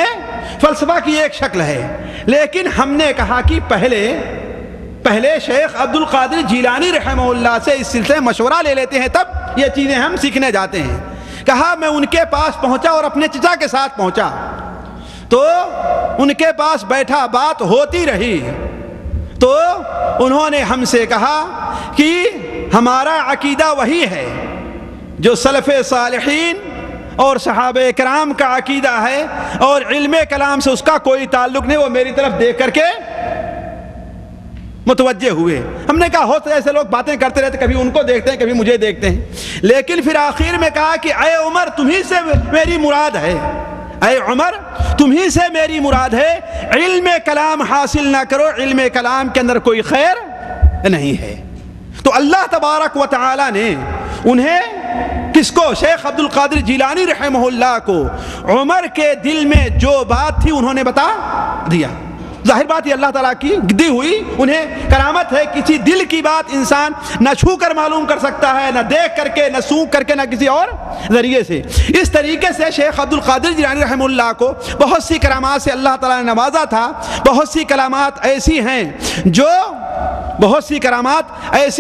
فلسفہ کی ایک شکل ہے۔ لیکن ہم نے کہا کہ پہلے شیخ عبد القادر جیلانی رحمہ اللہ سے اس سلسلے میں مشورہ لے لیتے ہیں، تب یہ چیزیں ہم سیکھنے جاتے ہیں۔ کہا میں ان کے پاس پہنچا اور اپنے چچا کے ساتھ پہنچا تو ان کے پاس بیٹھا، بات ہوتی رہی تو انہوں نے ہم سے کہا کہ ہمارا عقیدہ وہی ہے جو سلف صالحین اور صحابہ کرام کا عقیدہ ہے، اور علم کلام سے اس کا کوئی تعلق نہیں۔ وہ میری طرف دیکھ کر کے متوجہ ہوئے۔ ہم نے کہا ہوتے ایسے لوگ باتیں کرتے رہتے، کبھی ان کو دیکھتے ہیں کبھی مجھے دیکھتے ہیں، لیکن پھر آخر میں کہا کہ اے عمر تمہیں سے میری مراد ہے، اے عمر تمہیں سے میری مراد ہے، علم کلام حاصل نہ کرو، علم کلام کے اندر کوئی خیر نہیں ہے۔ تو اللہ تبارک و تعالی نے انہیں، کس کو؟ شیخ عبد القادر جیلانی رحمہ اللہ کو، عمر کے دل میں جو بات تھی انہوں نے بتا دیا۔ ظاہر بات یہ اللہ تعالیٰ کی دی ہوئی انہیں کرامت ہے، کسی دل کی بات انسان نہ چھو کر معلوم کر سکتا ہے، نہ دیکھ کر کے، نہ سونگ کر کے، نہ کسی اور ذریعے سے۔ اس طریقے سے شیخ عبد القادر جیلانی رحمہ اللہ کو بہت سی کرامات سے اللہ تعالیٰ نے نوازا تھا۔ بہت سی کرامات ایسی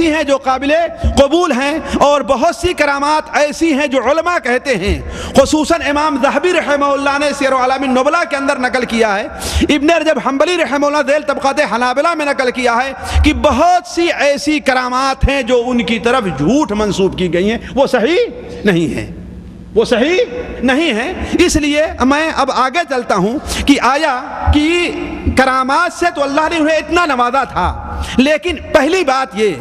ہیں جو قابل قبول ہیں، اور بہت سی کرامات ایسی ہیں جو علماء کہتے ہیں، خصوصاً امام ذہبی رحمہ اللہ نے سیر اعلام النبلاء کے اندر نقل کیا ہے، ابن رجب حنبلی رحمہ اللہ ذیل طبقات حنابلہ میں نقل کیا ہے کہ بہت سی ایسی کرامات ہیں جو ان کی طرف جھوٹ منسوب کی گئی ہیں، وہ صحیح نہیں ہیں، وہ صحیح نہیں ہیں۔ اس لیے میں اب آگے چلتا ہوں کہ آیا کہ کرامات سے تو اللہ نے انہیں اتنا نوازا تھا، لیکن پہلی بات یہ،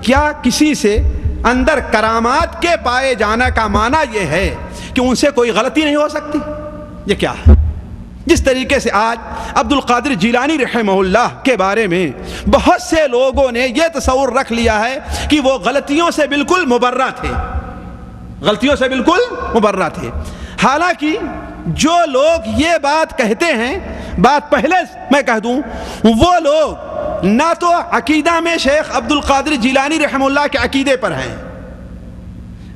کیا کسی سے اندر کرامات کے پائے جانا کا معنی یہ ہے کہ ان سے کوئی غلطی نہیں ہو سکتی؟ یہ کیا ہے؟ جس طریقے سے آج عبد القادر جیلانی رحمہ اللہ کے بارے میں بہت سے لوگوں نے یہ تصور رکھ لیا ہے کہ وہ غلطیوں سے بالکل مبرہ تھے، غلطیوں سے بالکل مبرہ تھے۔ حالانکہ جو لوگ یہ بات کہتے ہیں، بات پہلے میں کہہ دوں، وہ لوگ نہ تو عقیدہ میں شیخ عبد القادر جیلانی رحمہ اللہ کے عقیدے پر ہیں،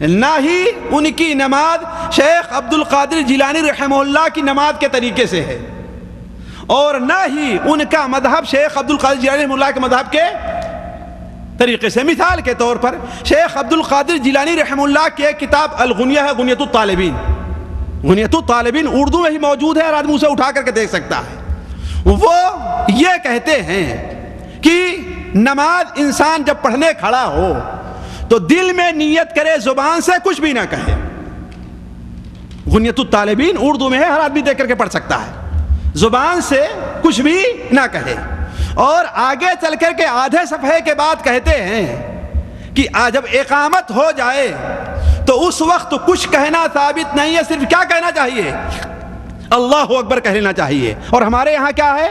نہ ہی ان کی نماز شیخ عبد القادر جیلانی رحمہ اللہ کی نماز کے طریقے سے ہے، اور نہ ہی ان کا مذہب شیخ عبد القادر جیلانی رحمہ اللہ کے مذہب کے طریقے سے۔ مثال کے طور پر شیخ عبد القادر جیلانی رحمہ اللہ کی ایک کتاب الغنیہ ہے، غنیۃ الطالبین۔ غنیۃ الطالبین اردو میں ہی موجود ہے، اور آدمی اسے اٹھا کر کے دیکھ سکتا ہے۔ وہ یہ کہتے ہیں کہ نماز انسان جب پڑھنے کھڑا ہو تو دل میں نیت کرے، زبان سے کچھ بھی نہ کہے۔ غنیۃ الطالبین اردو میں ہے، ہر آدمی دیکھ کر کے پڑھ سکتا ہے، زبان سے کچھ بھی نہ کہے۔ اور آگے چل کر کے آدھے صفحے کے بعد کہتے ہیں کہ جب اقامت ہو جائے تو اس وقت کچھ کہنا ثابت نہیں ہے، صرف کیا کہنا چاہیے؟ اللہ اکبر کہہ لینا چاہیے۔ اور ہمارے یہاں کیا ہے؟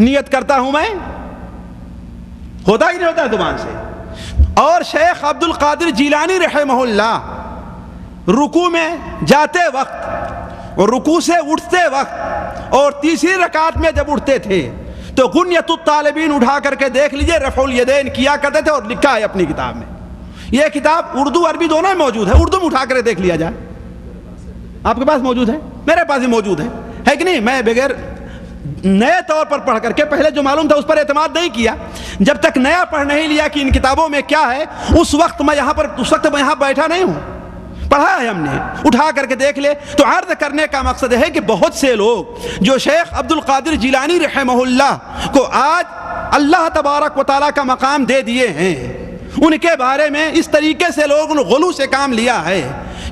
نیت کرتا ہوں میں، ہوتا ہی نہیں ہوتا زبان سے۔ اور شیخ عبد القادر جیلانی رحمہ اللہ رکوع میں جاتے وقت اور رکوع سے اٹھتے وقت اور تیسری رکعت میں جب اٹھتے تھے تو غنیۃ الطالبین اٹھا کر کے دیکھ لیجئے رفع الیدین کیا کرتے تھے، اور لکھا ہے اپنی کتاب میں. یہ کتاب اردو عربی دونوں میں موجود ہے، اردو میں اٹھا کر دیکھ لیا جائے. آپ کے پاس موجود ہے، میرے پاس بھی موجود ہے کہ نہیں؟ میں بغیر نئے طور پر پڑھ کر کے، پہلے جو معلوم تھا اس پر اعتماد نہیں کیا، جب تک نیا پڑھ نہیں لیا کہ ان کتابوں میں کیا ہے. اس وقت میں یہاں بیٹھا نہیں ہوں، پڑھا ہے ہم نے، اٹھا کر کے دیکھ لے. تو عرض کرنے کا مقصد ہے کہ بہت سے لوگ جو شیخ عبد القادر جیلانی رحمہ اللہ کو آج اللہ تبارک و تعالیٰ کا مقام دے دیے ہیں، ان کے بارے میں اس طریقے سے لوگوں نے غلو سے کام لیا ہے.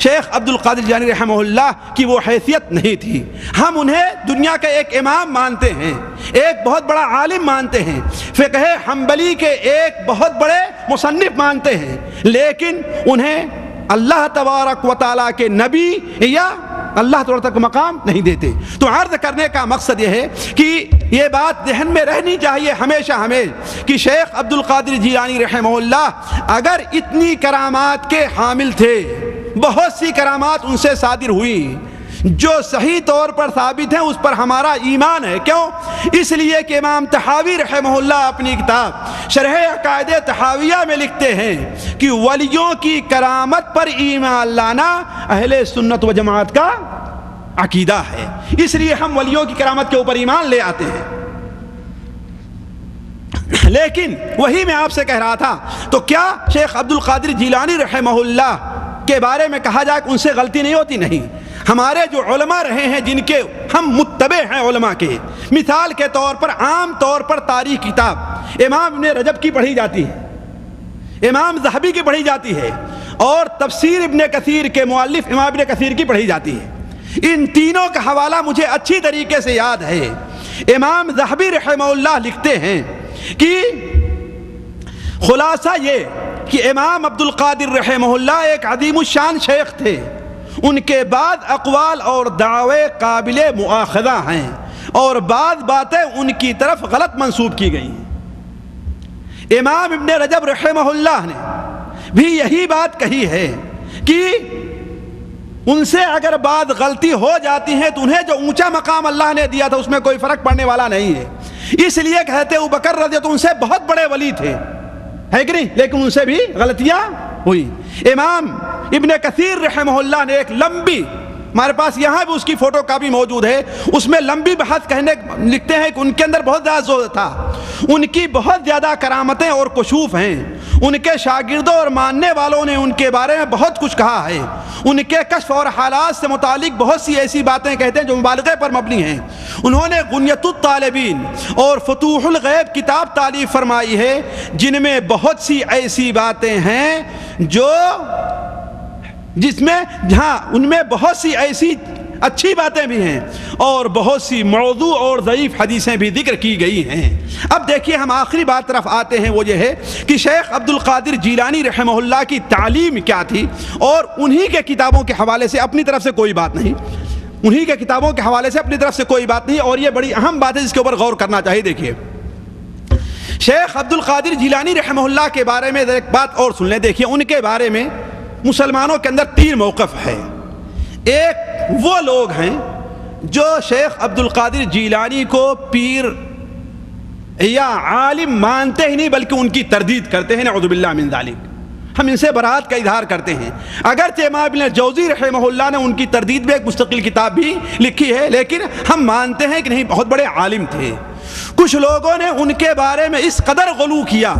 شیخ عبد القادر جیلانی رحمہ اللہ کی وہ حیثیت نہیں تھی. ہم انہیں دنیا کے ایک امام مانتے ہیں، ایک بہت بڑا عالم مانتے ہیں، فقہ حنبلی کے ایک بہت بڑے مصنف مانتے ہیں، لیکن انہیں اللہ تبارک و تعالیٰ کے نبی یا اللہ تعالیٰ تک مقام نہیں دیتے. تو عرض کرنے کا مقصد یہ ہے کہ یہ بات ذہن میں رہنی چاہیے ہمیشہ ہمیں کہ شیخ عبد القادر جیلانی رحمہ اللہ اگر اتنی کرامات کے حامل تھے، بہت سی کرامات ان سے صادر ہوئی جو صحیح طور پر ثابت ہیں، اس پر ہمارا ایمان ہے. کیوں؟ اس لیے کہ امام طحاوی رحمہ اللہ اپنی کتاب شرح عقائد طحاویہ میں لکھتے ہیں کہ ولیوں کی کرامت پر ایمان لانا اہل سنت و جماعت کا عقیدہ ہے. اس لیے ہم ولیوں کی کرامت کے اوپر ایمان لے آتے ہیں. لیکن وہی میں آپ سے کہہ رہا تھا، تو کیا شیخ عبد القادر جیلانی رحمہ اللہ کے بارے میں کہا جائے کہ ان سے غلطی نہیں ہوتی؟ نہیں. ہمارے جو علماء رہے ہیں جن کے ہم متبع ہیں علماء کے، مثال کے طور پر عام طور پر تاریخ کتاب امام ابن رجب کی پڑھی جاتی ہے، امام ذہبی کی پڑھی جاتی ہے، اور تفسیر ابن کثیر کے مؤلف امام ابن کثیر کی پڑھی جاتی ہے. ان تینوں کا حوالہ مجھے اچھی طریقے سے یاد ہے. امام ذہبی رحمہ اللہ لکھتے ہیں کہ خلاصہ یہ کہ امام عبد القادر رحمہ اللہ ایک عظیم الشان شیخ تھے. ان کے بعد اقوال اور دعوے قابل مؤاخذہ ہیں، اور بعض باتیں ان کی طرف غلط منسوب کی گئی ہیں. امام ابن رجب رحمہ اللہ نے بھی یہی بات کہی ہے کہ ان سے اگر بعض غلطی ہو جاتی ہے تو انہیں جو اونچا مقام اللہ نے دیا تھا اس میں کوئی فرق پڑنے والا نہیں ہے. اس لیے کہتے ابو بکر رضی اللہ عنہ ان سے بہت بڑے ولی تھے، ہے کہ نہیں؟ لیکن ان سے بھی غلطیاں ہوئی. امام ابن کثیر رحمہ اللہ نے ایک لمبی، ہمارے پاس یہاں بھی اس کی فوٹو کاپی موجود ہے، اس میں لمبی بحث لکھتے ہیں کہ ان کے اندر بہت زیادہ زور تھا، ان کی بہت زیادہ کرامتیں اور کشوف ہیں. ان کے شاگردوں اور ماننے والوں نے ان کے بارے میں بہت کچھ کہا ہے. ان کے کشف اور حالات سے متعلق بہت سی ایسی باتیں کہتے ہیں جو مبالغے پر مبنی ہیں. انہوں نے غنیۃ الطالبین اور فتوح الغیب کتاب تالیف فرمائی ہے، جن میں بہت سی ایسی باتیں ہیں جس میں ان میں بہت سی ایسی اچھی باتیں بھی ہیں اور بہت سی موضوع اور ضعیف حدیثیں بھی ذکر کی گئی ہیں. اب دیکھیے ہم آخری بات طرف آتے ہیں، وہ یہ ہے کہ شیخ عبد القادر جیلانی رحمہ اللہ کی تعلیم کیا تھی، اور انہی کے کتابوں کے حوالے سے اپنی طرف سے کوئی بات نہیں، انہی کے کتابوں کے حوالے سے اپنی طرف سے کوئی بات نہیں. اور یہ بڑی اہم بات ہے جس کے اوپر غور کرنا چاہیے. دیکھیے شیخ عبد القادر جیلانی رحمہ اللہ کے بارے میں ایک بات اور سن لیں. دیکھیے ان کے بارے میں مسلمانوں کے اندر 3 موقف ہے. ایک وہ لوگ ہیں جو شیخ عبد القادر جیلانی کو پیر یا عالم مانتے ہی نہیں بلکہ ان کی تردید کرتے ہیں، نعوذ باللہ من ذالک. ہم ان سے برات کا اظہار کرتے ہیں. اگرچہ امام ابن جوزی رحمہ اللہ نے ان کی تردید میں ایک مستقل کتاب بھی لکھی ہے، لیکن ہم مانتے ہیں کہ نہیں، بہت بڑے عالم تھے. کچھ لوگوں نے ان کے بارے میں اس قدر غلو کیا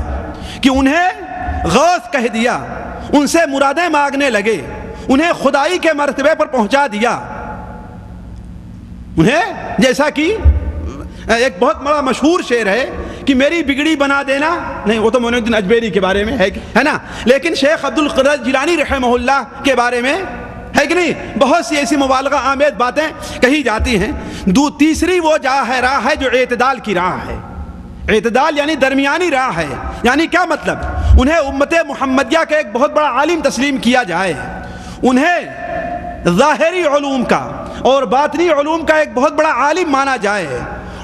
کہ انہیں غوث کہہ دیا، ان سے مرادیں مانگنے لگے، انہیں خدائی کے مرتبے پر پہنچا دیا. انہیں جیسا کہ ایک بہت بڑا مشہور شعر ہے کہ میری بگڑی بنا دینا، نہیں وہ تو معین الدین اجمیری کے بارے میں ہے نا، لیکن شیخ عبد القادر جیلانی رحمہ اللہ کے بارے میں ہے کہ نہیں، بہت سی ایسی مبالغہ آمیز باتیں کہی جاتی ہیں. تیسری وہ راہ ہے جو اعتدال کی راہ ہے. اعتدال یعنی درمیانی راہ ہے. یعنی کیا مطلب؟ انہیں امت محمدیہ کا ایک بہت بڑا عالم تسلیم کیا جائے، انہیں ظاہری علوم کا اور باطنی علوم کا ایک بہت بڑا عالم مانا جائے،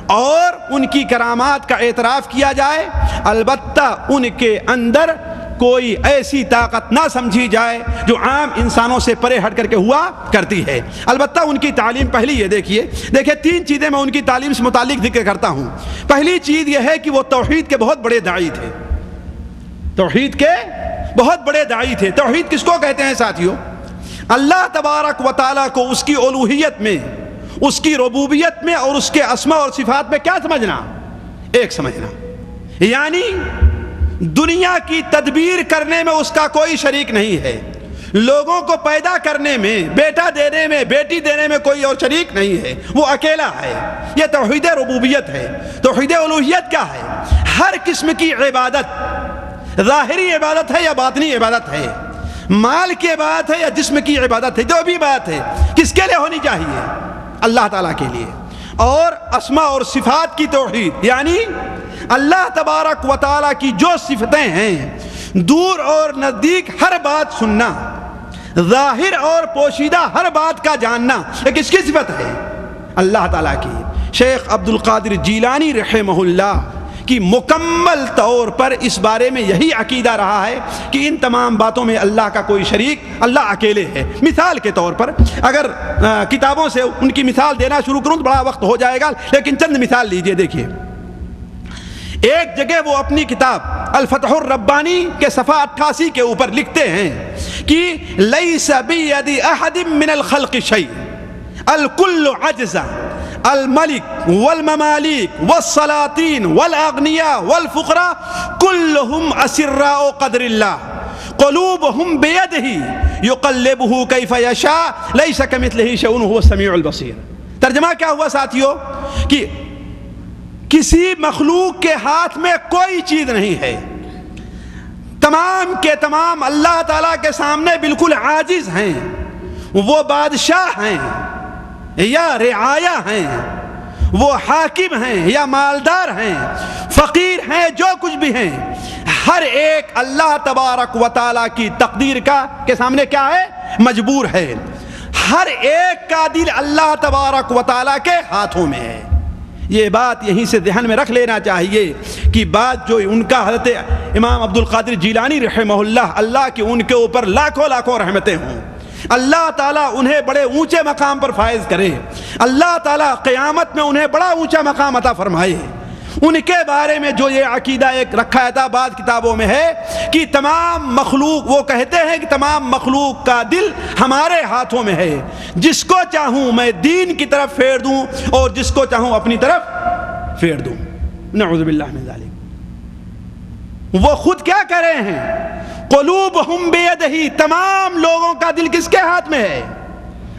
اور ان کی کرامات کا اعتراف کیا جائے. البتہ ان کے اندر کوئی ایسی طاقت نہ سمجھی جائے جو عام انسانوں سے پرے ہٹ کر کے ہوا کرتی ہے۔ البتہ ان کی تعلیم پہلی یہ دیکھیے 3 چیزیں میں ان کی تعلیم سے متعلق ذکر کرتا ہوں۔ پہلی چیز یہ ہے کہ وہ توحید کے بہت بڑے داعی تھے، توحید کے بہت بڑے داعی تھے۔ توحید کس کو کہتے ہیں ساتھیوں؟ اللہ تبارک و تعالیٰ کو اس کی الوہیت میں، اس کی ربوبیت میں اور اس کے اسماء اور صفات میں کیا سمجھنا؟ ایک سمجھنا، یعنی دنیا کی تدبیر کرنے میں اس کا کوئی شریک نہیں ہے، لوگوں کو پیدا کرنے میں، بیٹا دینے میں، بیٹی دینے میں کوئی اور شریک نہیں ہے، وہ اکیلا ہے۔ یہ توحید ربوبیت ہے۔ توحید الوہیت کیا ہے؟ ہر قسم کی عبادت، ظاہری عبادت ہے یا باطنی عبادت ہے، مال کی عبادت ہے یا جسم کی عبادت ہے، جو بھی بات ہے کس کے لیے ہونی چاہیے؟ اللہ تعالیٰ کے لیے۔ اور اسماء اور صفات کی توحید، یعنی اللہ تبارک و تعالیٰ کی جو صفتیں ہیں، دور اور نزدیک ہر بات سننا، ظاہر اور پوشیدہ ہر بات کا جاننا، یہ کس کی صفت ہے؟ اللہ تعالیٰ کی۔ شیخ عبد القادر جیلانی رحمہ اللہ کی مکمل طور پر اس بارے میں یہی عقیدہ رہا ہے کہ ان تمام باتوں میں اللہ کا کوئی شریک، اللہ اکیلے ہے۔ مثال کے طور پر اگر کتابوں سے ان کی مثال دینا شروع کروں تو بڑا وقت ہو جائے گا، لیکن چند مثال لیجئے۔ دیکھیے، ایک جگہ وہ اپنی کتاب الفتح الربانی کے صفحہ 88 کے اوپر لکھتے ہیں کہ لیس بید احد من الخلق شیء الکل عجز الملک والممالک والسلاطین والاغنیاء والفقراء كلهم اسراء قدر اللہ قلوبهم بيده يقلبه كيف يشاء ليس كمثله شيء وهو السميع البصير۔ ترجمہ کیا ہوا ساتھیو؟ کہ کسی مخلوق کے ہاتھ میں کوئی چیز نہیں ہے، تمام کے تمام اللہ تعالیٰ کے سامنے بالکل عاجز ہیں، وہ بادشاہ ہیں یا رعایا ہیں، وہ حاکم ہیں یا مالدار ہیں، فقیر ہیں، جو کچھ بھی ہیں، ہر ایک اللہ تبارک و تعالیٰ کی تقدیر کے سامنے کیا ہے؟ مجبور ہے۔ ہر ایک کا دل اللہ تبارک و تعالیٰ کے ہاتھوں میں ہے۔ یہ بات یہیں سے ذہن میں رکھ لینا چاہیے کہ بات جو ان کا حضرت امام عبد القادر جیلانی رحمہ اللہ کی ان کے اوپر لاکھوں لاکھوں رحمتیں ہوں، اللہ تعالیٰ انہیں بڑے اونچے مقام پر فائز کرے، اللہ تعالیٰ قیامت میں انہیں بڑا اونچا مقام عطا فرمائے۔ ان کے بارے میں جو یہ عقیدہ ایک رکھا ہے بعض کتابوں میں ہے کہ تمام مخلوق، وہ کہتے ہیں کہ تمام مخلوق کا دل ہمارے ہاتھوں میں ہے، جس کو چاہوں میں دین کی طرف پھیر دوں اور جس کو چاہوں اپنی طرف پھیر دوں۔ نعوذ باللہ من ذالک۔ وہ خود کیا کہہ رہے ہیں؟ قلوبہم بیدہ، تمام لوگوں کا دل کس کے ہاتھ میں ہے؟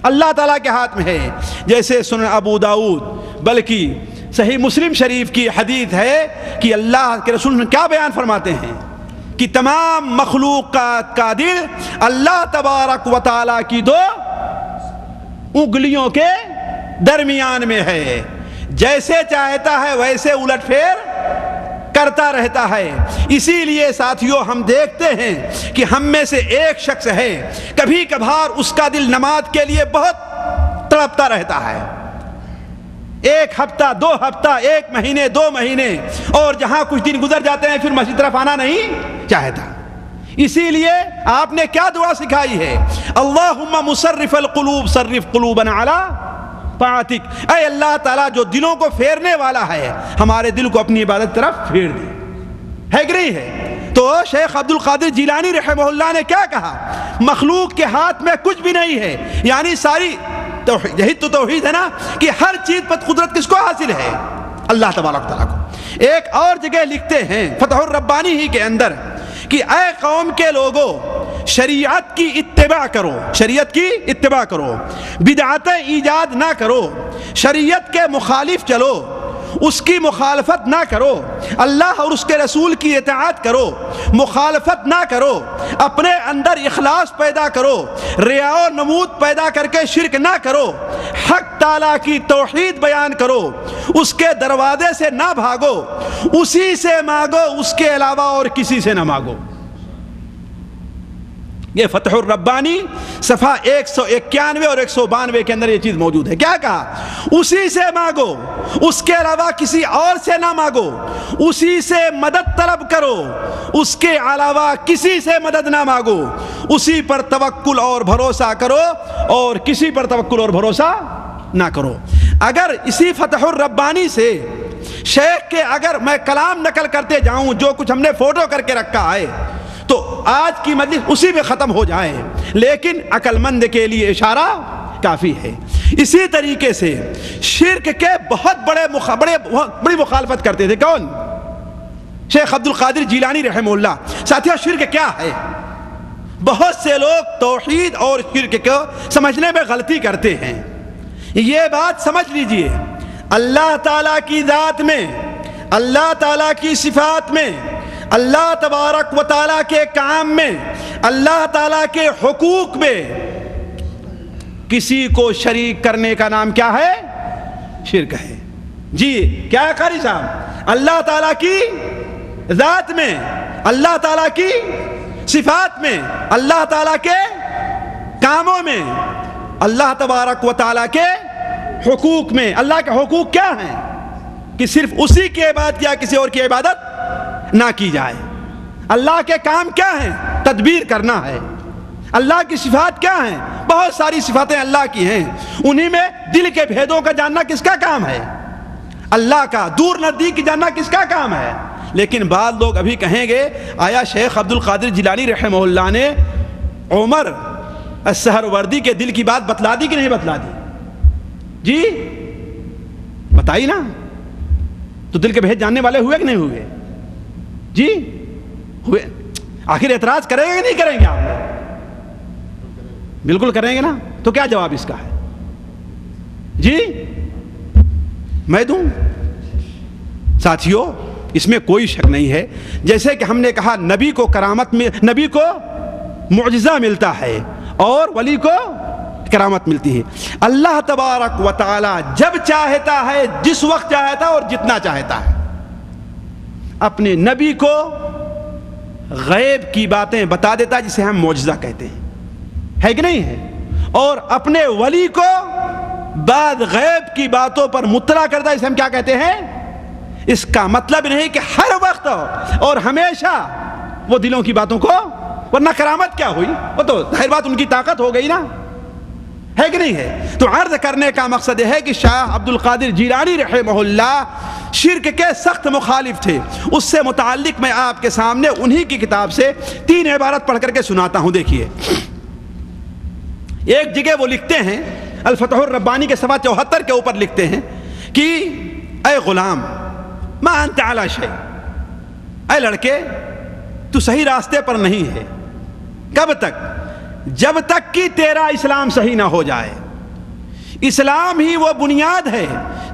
اللہ تعالیٰ کے ہاتھ میں ہے۔ جیسے سنن ابو داؤد بلکہ صحیح مسلم شریف کی حدیث ہے کہ اللہ کے رسول کیا بیان فرماتے ہیں کہ تمام مخلوقات کا دل اللہ تبارک و تعالیٰ کی 2 انگلیوں کے درمیان میں ہے، جیسے چاہتا ہے ویسے الٹ پھیر کرتا رہتا ہے۔ اسی لیے ساتھیوں ہم دیکھتے ہیں کہ ہم میں سے ایک شخص ہے، کبھی کبھار اس کا دل نماز کے لیے بہت تڑپتا رہتا ہے، 1 ہفتہ 2 ہفتہ 1 مہینے 2 مہینے، اور جہاں کچھ دن گزر جاتے ہیں پھر مسجد طرف آنا نہیں چاہتا۔ اسی لیے آپ نے کیا دعا سکھائی ہے؟ اللہم مصرف القلوب صرف قلوبنا علی طاعتک، اے اللہ تعالیٰ جو دلوں کو پھیرنے والا ہے، ہمارے دل کو اپنی عبادت طرف پھیر دے۔ ہے کہ نہیں ہے؟ تو شیخ عبد القادر جیلانی رحمہ اللہ نے کیا کہا؟ مخلوق کے ہاتھ میں کچھ بھی نہیں ہے، یعنی ساری یہی تو توحید ہے نا کہ ہر چیز پر قدرت کس کو حاصل ہے؟ اللہ تبارک تعالیٰ کو۔ ایک اور جگہ لکھتے ہیں فتح الربانی ہی کے اندر کہ اے قوم کے لوگوں، شریعت کی اتباع کرو، شریعت کی اتباع کرو، بدعتیں ایجاد نہ کرو، شریعت کے مخالف چلو، اس کی مخالفت نہ کرو، اللہ اور اس کے رسول کی اطاعت کرو، مخالفت نہ کرو، اپنے اندر اخلاص پیدا کرو، ریا و نمود پیدا کر کے شرک نہ کرو، حق تعالیٰ کی توحید بیان کرو، اس کے دروازے سے نہ بھاگو، اسی سے مانگو، اس کے علاوہ اور کسی سے نہ مانگو۔ یہ فتح الربانی صفحہ 191 اور 192 کے اندر یہ چیز موجود ہے. کیا کہا؟ اسی سے مانگو، اس کے علاوہ کسی اور سے نہ مانگو، اسی سے مدد طلب کرو، اس کے علاوہ کسی سے مدد نہ مانگو، اسی پر توکل اور بھروسہ کرو اور کسی پر توکل اور بھروسہ نہ کرو. اگر اسی فتح الربانی سے شیخ کے اگر میں کلام نقل کرتے جاؤں، جو کچھ ہم نے فوٹو کر کے رکھا ہے، تو آج کی مجلس اسی میں ختم ہو جائے، لیکن عقل مند کے لیے اشارہ کافی ہے. اسی طریقے سے شرک کے بہت بڑی مخالفت کرتے تھے. کون؟ شیخ عبد القادر جیلانی رحمہ اللہ. ساتھیوں، شرک کیا ہے؟ بہت سے لوگ توحید اور شرک کو سمجھنے میں غلطی کرتے ہیں. یہ بات سمجھ لیجئے، اللہ تعالیٰ کی ذات میں، اللہ تعالیٰ کی صفات میں، اللہ تبارک و تعالیٰ کے کام میں، اللہ تعالیٰ کے حقوق میں کسی کو شریک کرنے کا نام کیا ہے؟ شرک ہے. جی کیا ہے قاری صاحب؟ اللہ تعالیٰ کی ذات میں، اللہ تعالیٰ کی صفات میں، اللہ تعالیٰ کے کاموں میں، اللہ تبارک و تعالیٰ کے حقوق میں. اللہ کے حقوق کیا ہیں؟ کہ صرف اسی کی عبادت یا کسی اور کی عبادت نہ کی جائے. اللہ کے کام کیا ہیں؟ تدبیر کرنا ہے. اللہ کی صفات کیا ہیں؟ بہت ساری صفاتیں اللہ کی ہیں. انہی میں دل کے بھیدوں کا جاننا کس کا کام ہے؟ اللہ کا. دور نزدیک کی جاننا کس کا کام ہے؟ لیکن بعض لوگ ابھی کہیں گے آیا شیخ عبد القادر جیلانی رحمہ اللہ نے عمر السہروردی کے دل کی بات بتلا دی کہ نہیں بتلا دی؟ جی بتائی نا. تو دل کے بھید جاننے والے ہوئے کہ نہیں ہوئے؟ جی ہوئے. آخر اعتراض کریں گے کہ نہیں کریں گے؟ آپ بالکل کریں گے نا. تو کیا جواب اس کا ہے؟ جی میں دوں؟ ساتھیوں، اس میں کوئی شک نہیں ہے. جیسے کہ ہم نے کہا نبی کو کرامت میں، نبی کو معجزہ ملتا ہے اور ولی کو کرامت ملتی ہے. اللہ تبارک و تعالی جب چاہتا ہے، جس وقت چاہتا ہے اور جتنا چاہتا ہے، اپنے نبی کو غیب کی باتیں بتا دیتا ہے جسے ہم معجزہ کہتے ہیں، ہے کہ نہیں ہے؟ اور اپنے ولی کو بعد غیب کی باتوں پر مطلع کرتا ہے جسے ہم کیا کہتے ہیں؟ اس کا مطلب نہیں کہ ہر وقت اور ہمیشہ وہ دلوں کی باتوں کو، ورنہ کرامت کیا ہوئی؟ وہ تو ظاہر بات ان کی طاقت ہو گئی نا، ہے کہ نہیں ہے؟ تو عرض کرنے کا مقصد یہ ہے کہ شاہ عبد القادر جیلانی رحمہ اللہ شرک کے سخت مخالف تھے. اس سے متعلق میں آپ کے سامنے انہی کی کتاب سے 3 عبارت پڑھ کر کے سناتا ہوں. دیکھیے، ایک جگہ وہ لکھتے ہیں الفتح الربانی کے صفحہ 74 کے اوپر لکھتے ہیں کہ اے غلام ما انت علی شیء، اے لڑکے تو صحیح راستے پر نہیں ہے. کب تک؟ جب تک کہ تیرا اسلام صحیح نہ ہو جائے. اسلام ہی وہ بنیاد ہے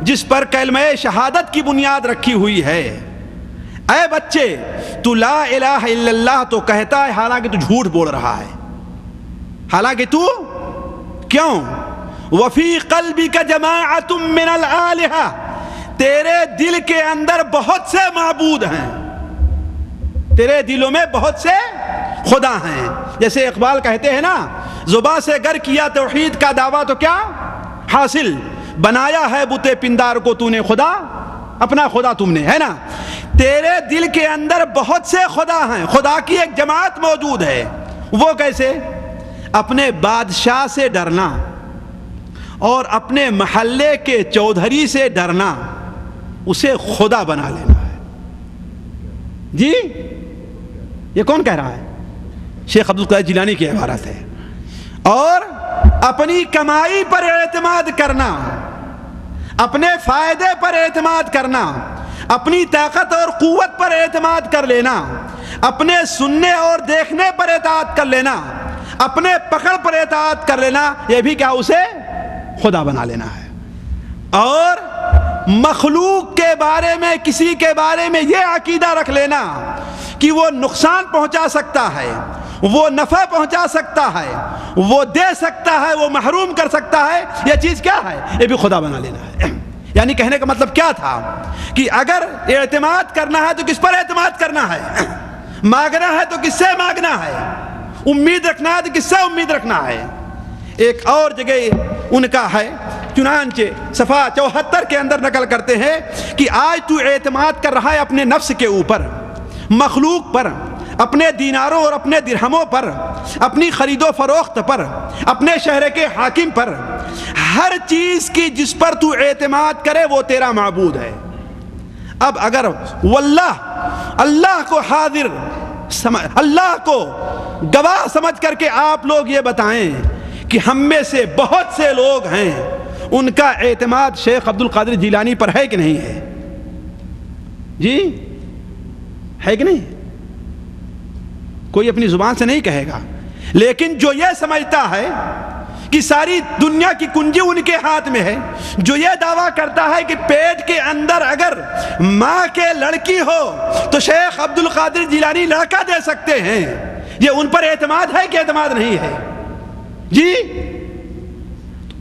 جس پر کلمہ شہادت کی بنیاد رکھی ہوئی ہے. اے بچے تو لا الہ الا اللہ تو کہتا ہے، حالانکہ تو جھوٹ بول رہا ہے. حالانکہ تو کیوں؟ وفی قلبک جماعۃ من الآلہہ، تیرے دل کے اندر بہت سے معبود ہیں، تیرے دلوں میں بہت سے خدا ہیں. جیسے اقبال کہتے ہیں نا، زباں سے گر کیا توحید کا دعویٰ تو کیا حاصل، بنایا ہے بت پندار کو تو نے خدا اپنا خدا تم نے، ہے نا. تیرے دل کے اندر بہت سے خدا ہیں، خدا کی ایک جماعت موجود ہے. وہ کیسے؟ اپنے بادشاہ سے ڈرنا اور اپنے محلے کے چودھری سے ڈرنا، اسے خدا بنا لینا ہے. جی یہ کون کہہ رہا ہے؟ شیخ عبد القادر جیلانی کی عبارت ہے. اور اپنی کمائی پر اعتماد کرنا، اپنے فائدے پر اعتماد کرنا، اپنی طاقت اور قوت پر اعتماد کر لینا، اپنے سننے اور دیکھنے پر اطاعت کر لینا، اپنے پکڑ پر اطاعت کر لینا، یہ بھی کیا اسے خدا بنا لینا ہے. اور مخلوق کے بارے میں، کسی کے بارے میں یہ عقیدہ رکھ لینا کہ وہ نقصان پہنچا سکتا ہے، وہ نفع پہنچا سکتا ہے، وہ دے سکتا ہے، وہ محروم کر سکتا ہے، یہ چیز کیا ہے؟ یہ بھی خدا بنا لینا ہے. یعنی کہنے کا مطلب کیا تھا کہ اگر اعتماد کرنا ہے تو کس پر اعتماد کرنا ہے؟ مانگنا ہے تو کس سے مانگنا ہے؟ امید رکھنا ہے تو کس سے امید رکھنا ہے؟ ایک اور جگہ ان کا ہے، چنانچہ صفحہ 74 کے اندر نقل کرتے ہیں کہ آج تو اعتماد کر رہا ہے اپنے نفس کے اوپر، مخلوق پر، اپنے دیناروں اور اپنے درہموں پر، اپنی خرید و فروخت پر، اپنے شہر کے حاکم پر، ہر چیز کی جس پر تو اعتماد کرے وہ تیرا معبود ہے۔ اب اگر واللہ اللہ کو حاضر اللہ کو گواہ سمجھ کر کے آپ لوگ یہ بتائیں کہ ہم میں سے بہت سے لوگ ہیں ان کا اعتماد شیخ عبد القادر جیلانی پر ہے کہ نہیں ہے؟ جی ہے کہ نہیں؟ کوئی اپنی زبان سے نہیں کہے گا، لیکن جو یہ سمجھتا ہے کہ ساری دنیا کی کنجی ان کے ہاتھ میں ہے، جو یہ دعویٰ کرتا ہے کہ پیٹ کے اندر اگر ماں کے لڑکی ہو تو شیخ عبد القادر جیلانی لڑکا دے سکتے ہیں، یہ ان پر اعتماد ہے کہ اعتماد نہیں ہے؟ جی،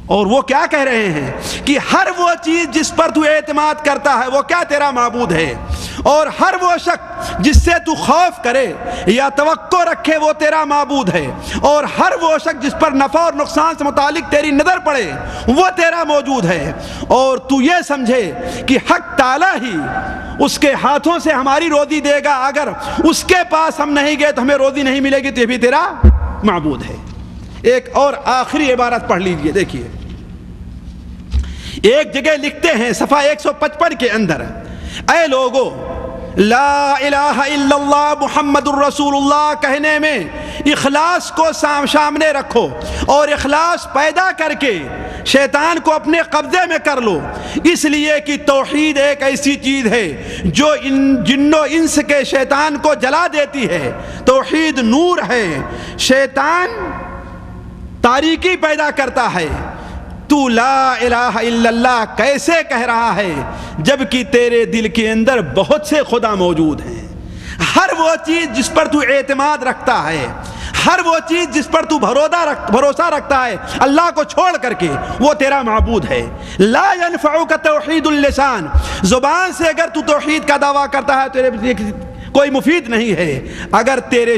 اور وہ کیا کہہ رہے ہیں کہ ہر وہ چیز جس پر تو اعتماد کرتا ہے وہ کیا تیرا معبود ہے، اور ہر وہ شخص جس سے تو خوف کرے یا توقع رکھے وہ تیرا معبود ہے، اور ہر وہ شخص جس پر نفع اور نقصان سے متعلق تیری نظر پڑے وہ تیرا موجود ہے، اور تو یہ سمجھے کہ حق تعالی ہی اس کے ہاتھوں سے ہماری روزی دے گا، اگر اس کے پاس ہم نہیں گئے تو ہمیں روزی نہیں ملے گی، تو یہ بھی تیرا معبود ہے۔ ایک اور آخری عبارت پڑھ لیجئے، دیکھیے ایک جگہ لکھتے ہیں صفحہ 155 کے اندر، اے لوگو لا الہ الا اللہ محمد الرسول اللہ کہنے میں اخلاص کو سامنے رکھو، اور اخلاص پیدا کر کے شیطان کو اپنے قبضے میں کر لو، اس لیے کہ توحید ایک ایسی چیز ہے جو جن و انس کے شیطان کو جلا دیتی ہے۔ توحید نور ہے، شیطان تاریکی پیدا کرتا ہے۔ تو لا الہ الا اللہ کیسے کہہ رہا ہے جبکہ تیرے دل کے اندر بہت سے خدا موجود ہیں؟ ہر وہ چیز جس پر تو اعتماد رکھتا ہے، ہر وہ چیز جس پر تو بھروسہ رکھتا ہے اللہ کو چھوڑ کر کے، وہ تیرا معبود ہے۔ لا ينفعک توحید اللسان، زبان سے اگر تو توحید کا دعویٰ کرتا ہے تیرے کوئی مفید نہیں ہے اگر تیرے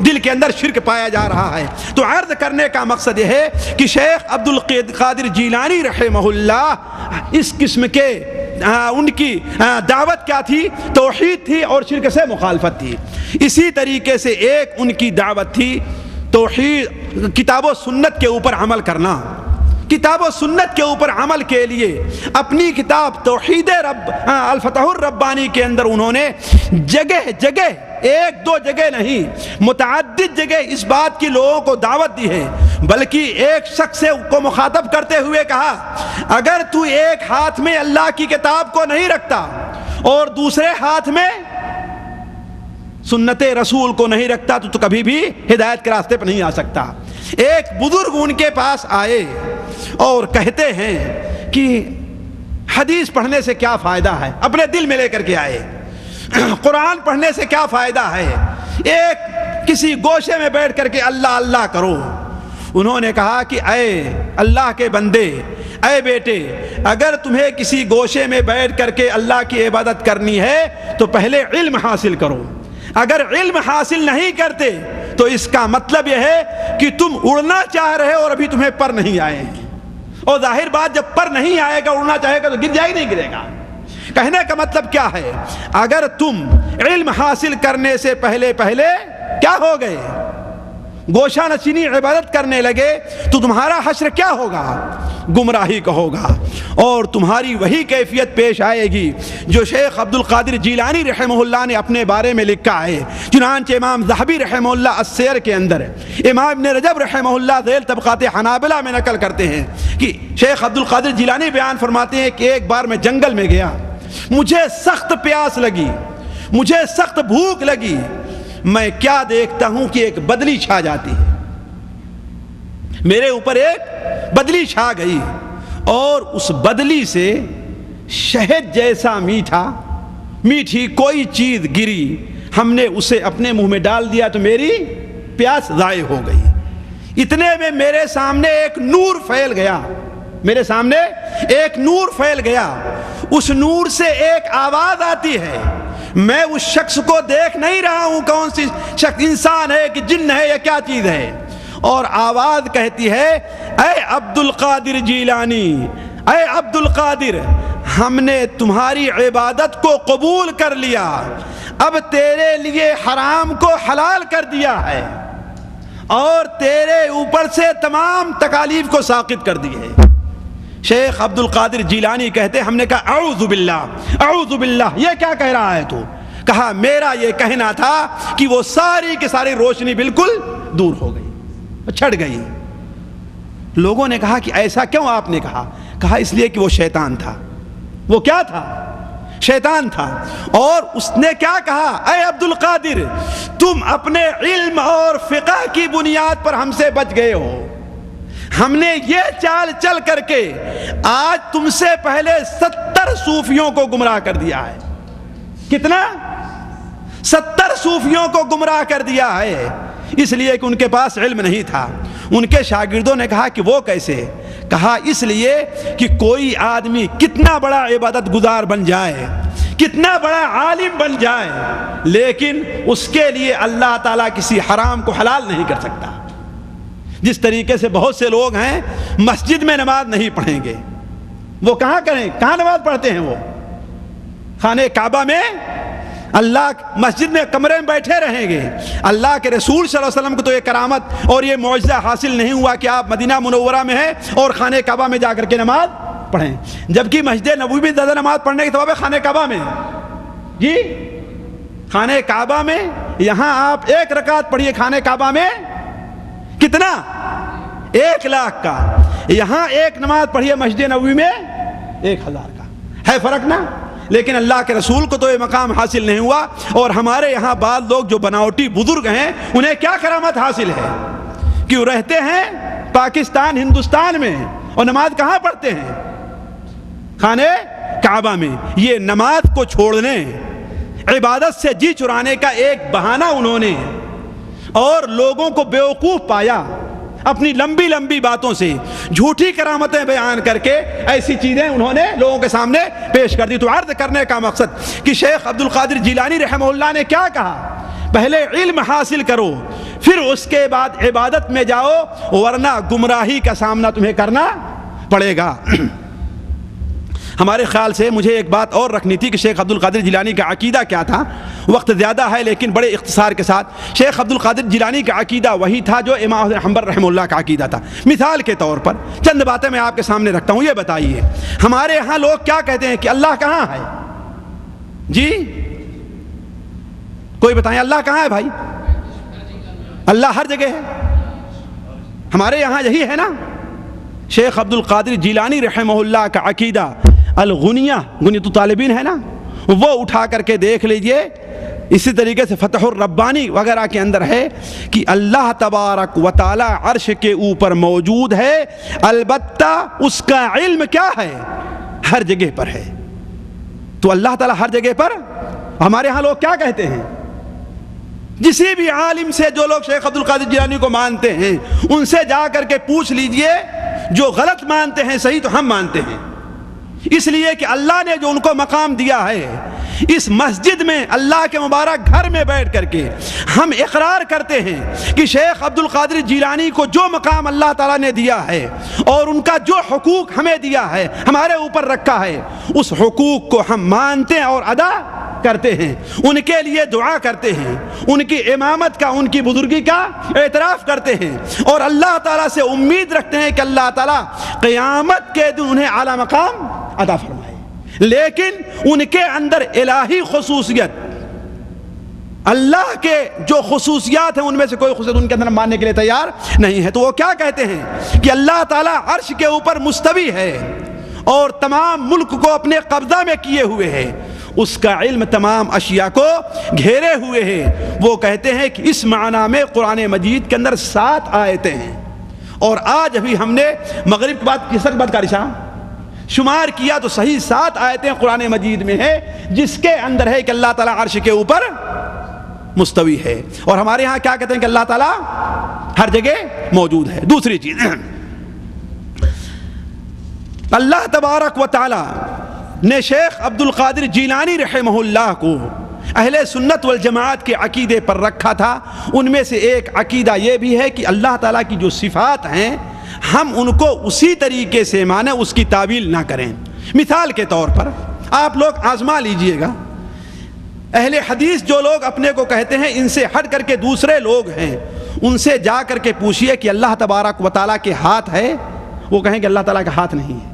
دل کے اندر شرک پایا جا رہا ہے۔ تو عرض کرنے کا مقصد یہ ہے کہ شیخ عبد القادر جیلانی رحمہ اللہ اس قسم کے ان کی دعوت کیا تھی؟ توحید تھی اور شرک سے مخالفت تھی۔ اسی طریقے سے ایک ان کی دعوت تھی توحید، کتاب و سنت کے اوپر عمل کرنا۔ کتاب و سنت کے اوپر عمل کے لیے اپنی کتاب توحید الفتح الربانی کے اندر انہوں نے جگہ جگہ، ایک دو جگہ نہیں، متعدد جگہ اس بات کی لوگوں کو دعوت دی ہے، بلکہ ایک شخص کو مخاطب کرتے ہوئے کہا اگر تو ایک ہاتھ میں اللہ کی کتاب کو نہیں رکھتا اور دوسرے ہاتھ میں سنت رسول کو نہیں رکھتا تو کبھی بھی ہدایت کے راستے پر نہیں آ سکتا۔ ایک بزرگ ان کے پاس آئے اور کہتے ہیں کہ حدیث پڑھنے سے کیا فائدہ ہے، اپنے دل میں لے کر کے آئے، قرآن پڑھنے سے کیا فائدہ ہے، ایک کسی گوشے میں بیٹھ کر کے اللہ اللہ کرو۔ انہوں نے کہا کہ اے اللہ کے بندے، اے بیٹے، اگر تمہیں کسی گوشے میں بیٹھ کر کے اللہ کی عبادت کرنی ہے تو پہلے علم حاصل کرو۔ اگر علم حاصل نہیں کرتے تو اس کا مطلب یہ ہے کہ تم اڑنا چاہ رہے ہو اور ابھی تمہیں پر نہیں آئے، اور ظاہر بات جب پر نہیں آئے گا، اڑنا چاہے گا تو گر جائے، نہیں گرے گا۔ کہنے کا مطلب کیا ہے؟ اگر تم علم حاصل کرنے سے پہلے کیا ہو گئے، گوشہ نشینی عبادت کرنے لگے تو تمہارا حشر کیا ہوگا؟ گمراہی کا ہوگا، اور تمہاری وہی کیفیت پیش آئے گی جو شیخ عبد القادر جیلانی رحمہ اللہ نے اپنے بارے میں لکھا ہے۔ چنانچہ امام ذہبی رحمہ اللہ السیر کے اندر، امام ابن رجب رحمہ اللہ ذیل طبقات حنابلہ میں نقل کرتے ہیں کہ شیخ عبد القادر جیلانی بیان فرماتے ہیں کہ ایک بار میں جنگل میں گیا، مجھے سخت پیاس لگی، مجھے سخت بھوک لگی، میں کیا دیکھتا ہوں کہ ایک بدلی چھا جاتی ہے، میرے اوپر ایک بدلی چھا گئی، اور اس بدلی سے شہد جیسا میٹھی کوئی چیز گری، ہم نے اسے اپنے منہ میں ڈال دیا تو میری پیاس ضائع ہو گئی۔ اتنے میں میرے سامنے ایک نور پھیل گیا، میرے سامنے ایک نور پھیل گیا، اس نور سے ایک آواز آتی ہے، میں اس شخص کو دیکھ نہیں رہا ہوں کون سی شخص، انسان ہے کہ جن ہے یا کیا چیز ہے. اور آواز کہتی ہے اے عبد القادر جیلانی، اے عبد القادر، ہم نے تمہاری عبادت کو قبول کر لیا، اب تیرے لیے حرام کو حلال کر دیا ہے اور تیرے اوپر سے تمام تکالیف کو ساقط کر دی ہے. شیخ عبد القادر جیلانی کہتے ہم نے کہا اعوذ باللہ، اعوذ باللہ، یہ کیا کہہ رہا ہے تو؟ کہا میرا یہ کہنا تھا کہ وہ ساری کی ساری روشنی بالکل دور ہو گئی، چھٹ گئی. لوگوں نے کہا کہ ایسا کیوں آپ نے کہا؟ کہا اس لیے کہ وہ شیطان تھا. وہ کیا تھا؟ شیطان تھا. اور اس نے کیا کہا؟ اے عبد القادر، تم اپنے علم اور فقہ کی بنیاد پر ہم سے بچ گئے ہو. ہم نے یہ چال چل کر کے آج تم سے پہلے 70 صوفیوں کو گمراہ کر دیا ہے. کتنا؟ 70 صوفیوں کو گمراہ کر دیا ہے، اس لیے کہ ان کے پاس علم نہیں تھا. ان کے شاگردوں نے کہا کہ وہ کیسے؟ کہا اس لیے کہ کوئی آدمی کتنا بڑا عبادت گزار بن جائے، کتنا بڑا عالم بن جائے، لیکن اس کے لیے اللہ تعالیٰ کسی حرام کو حلال نہیں کر سکتا. جس طریقے سے بہت سے لوگ ہیں مسجد میں نماز نہیں پڑھیں گے، وہ کہاں کریں؟ کہاں نماز پڑھتے ہیں؟ وہ خانہ کعبہ میں. اللہ مسجد میں کمرے میں بیٹھے رہیں گے. اللہ کے رسول صلی اللہ علیہ وسلم کو تو یہ کرامت اور یہ معجزہ حاصل نہیں ہوا کہ آپ مدینہ منورہ میں ہیں اور خانہ کعبہ میں جا کر کے نماز پڑھیں، جبکہ مسجد نبوی میں زیادہ نماز پڑھنے کی ثواب ہے خانہ کعبہ میں. جی خانہ کعبہ میں یہاں آپ 1 رکعت پڑھیے، خانہ کعبہ میں کتنا؟ 1 لاکھ کا. یہاں 1 نماز پڑھیے مسجد نبوی میں 1000 کا. ہے فرق نا؟ لیکن اللہ کے رسول کو تو یہ مقام حاصل نہیں ہوا. اور ہمارے یہاں بعض لوگ جو بناوٹی بزرگ ہیں انہیں کیا کرامت حاصل ہے کہ وہ رہتے ہیں پاکستان ہندوستان میں اور نماز کہاں پڑھتے ہیں؟ خانہ کعبہ میں. یہ نماز کو چھوڑنے، عبادت سے جی چرانے کا ایک بہانہ انہوں نے، اور لوگوں کو بیوقوف پایا اپنی لمبی لمبی باتوں سے، جھوٹی کرامتیں بیان کر کے ایسی چیزیں انہوں نے لوگوں کے سامنے پیش کر دی. تو عرض کرنے کا مقصد کہ شیخ عبد القادر جیلانی رحمہ اللہ نے کیا کہا؟ پہلے علم حاصل کرو، پھر اس کے بعد عبادت میں جاؤ، ورنہ گمراہی کا سامنا تمہیں کرنا پڑے گا. ہمارے خیال سے مجھے ایک بات اور رکھنی تھی کہ شیخ عبد القادر جیلانی کا عقیدہ کیا تھا. وقت زیادہ ہے لیکن بڑے اختصار کے ساتھ، شیخ عبد القادر جیلانی کا عقیدہ وہی تھا جو امام احمد حنبل رحمہ اللہ کا عقیدہ تھا. مثال کے طور پر چند باتیں میں آپ کے سامنے رکھتا ہوں. یہ بتائیے ہمارے ہاں لوگ کیا کہتے ہیں کہ اللہ کہاں ہے؟ جی کوئی بتائیں اللہ کہاں ہے بھائی؟ اللہ ہر جگہ ہے. ہمارے یہاں یہی ہے نا. شیخ عبد القادر جیلانی رحمہ اللہ کا عقیدہ الغنیہ، غنیۃ الطالبین ہے نا، وہ اٹھا کر کے دیکھ لیجئے. اسی طریقے سے فتح الربانی وغیرہ کے اندر ہے کہ اللہ تبارک و تعالی عرش کے اوپر موجود ہے، البتہ اس کا علم کیا ہے؟ ہر جگہ پر ہے. تو اللہ تعالی ہر جگہ پر. ہمارے ہاں لوگ کیا کہتے ہیں؟ جسی بھی عالم سے جو لوگ شیخ عبد القادر جیلانی کو مانتے ہیں ان سے جا کر کے پوچھ لیجئے، جو غلط مانتے ہیں صحیح تو ہم مانتے ہیں. اس لیے کہ اللہ نے جو ان کو مقام دیا ہے، اس مسجد میں اللہ کے مبارک گھر میں بیٹھ کر کے ہم اقرار کرتے ہیں کہ شیخ عبد القادر جیلانی کو جو مقام اللہ تعالیٰ نے دیا ہے اور ان کا جو حقوق ہمیں دیا ہے، ہمارے اوپر رکھا ہے، اس حقوق کو ہم مانتے ہیں اور ادا کرتے ہیں. ان کے لیے دعا کرتے ہیں، ان کی امامت کا، ان کی بزرگی کا اعتراف کرتے ہیں، اور اللہ تعالیٰ سے امید رکھتے ہیں کہ اللہ تعالیٰ قیامت کے دن انہیں اعلیٰ مقام عطا فرمائے. لیکن ان کے اندر الہی خصوصیت، اللہ کے جو خصوصیات ہیں ان میں سے کوئی خصوصیت ان کے اندر ماننے کے لیے تیار نہیں ہے. تو وہ کیا کہتے ہیں کہ اللہ تعالیٰ عرش کے اوپر مستوی ہے اور تمام ملک کو اپنے قبضہ میں کیے ہوئے ہے، اس کا علم تمام اشیاء کو گھیرے ہوئے ہے. وہ کہتے ہیں کہ اس معنی میں قرآن مجید کے اندر 7 آیتیں ہیں، اور آج ابھی ہم نے مغرب کے بعد کس بعد کا شمار کیا تو صحیح 7 آیتیں قرآن مجید میں ہے جس کے اندر ہے کہ اللہ تعالیٰ عرش کے اوپر مستوی ہے. اور ہمارے ہاں کیا کہتے ہیں کہ اللہ تعالیٰ ہر جگہ موجود ہے. دوسری چیز، اللہ تبارک و تعالی نے شیخ عبد القادر جیلانی رحمہ اللہ کو اہل سنت والجماعت کے عقیدے پر رکھا تھا، ان میں سے ایک عقیدہ یہ بھی ہے کہ اللہ تعالیٰ کی جو صفات ہیں ہم ان کو اسی طریقے سے مانیں، اس کی تعویل نہ کریں۔ مثال کے طور پر آپ لوگ آزما لیجئے گا، اہل حدیث جو لوگ اپنے کو کہتے ہیں ان سے ہٹ کر کے دوسرے لوگ ہیں، ان سے جا کر کے پوچھئے کہ اللہ تبارک و تعالیٰ کے ہاتھ ہے، وہ کہیں کہ اللہ تعالیٰ کا ہاتھ نہیں ہے۔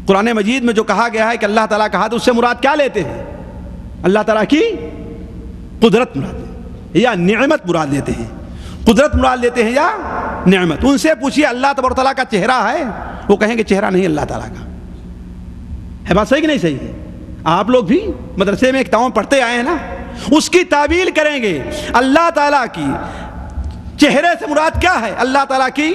قرآن مجید میں جو کہا گیا ہے کہ اللہ تعالیٰ کا ہاتھ، اس سے مراد کیا لیتے ہیں؟ اللہ تعالیٰ کی قدرت مراد لیتے ہیں یا نعمت مراد لیتے ہیں؟ قدرت مراد لیتے ہیں یا نعمت؟ ان سے پوچھئے اللہ تبارک و تعالیٰ کا چہرہ ہے، وہ کہیں کہ چہرہ نہیں اللہ تعالیٰ کا ہے۔ بات صحیح کہ نہیں صحیح ہے؟ آپ لوگ بھی مدرسے میں کتابوں پڑھتے آئے ہیں نا، اس کی تعبیر کریں گے اللہ تعالیٰ کی چہرے سے مراد کیا ہے؟ اللہ تعالیٰ کی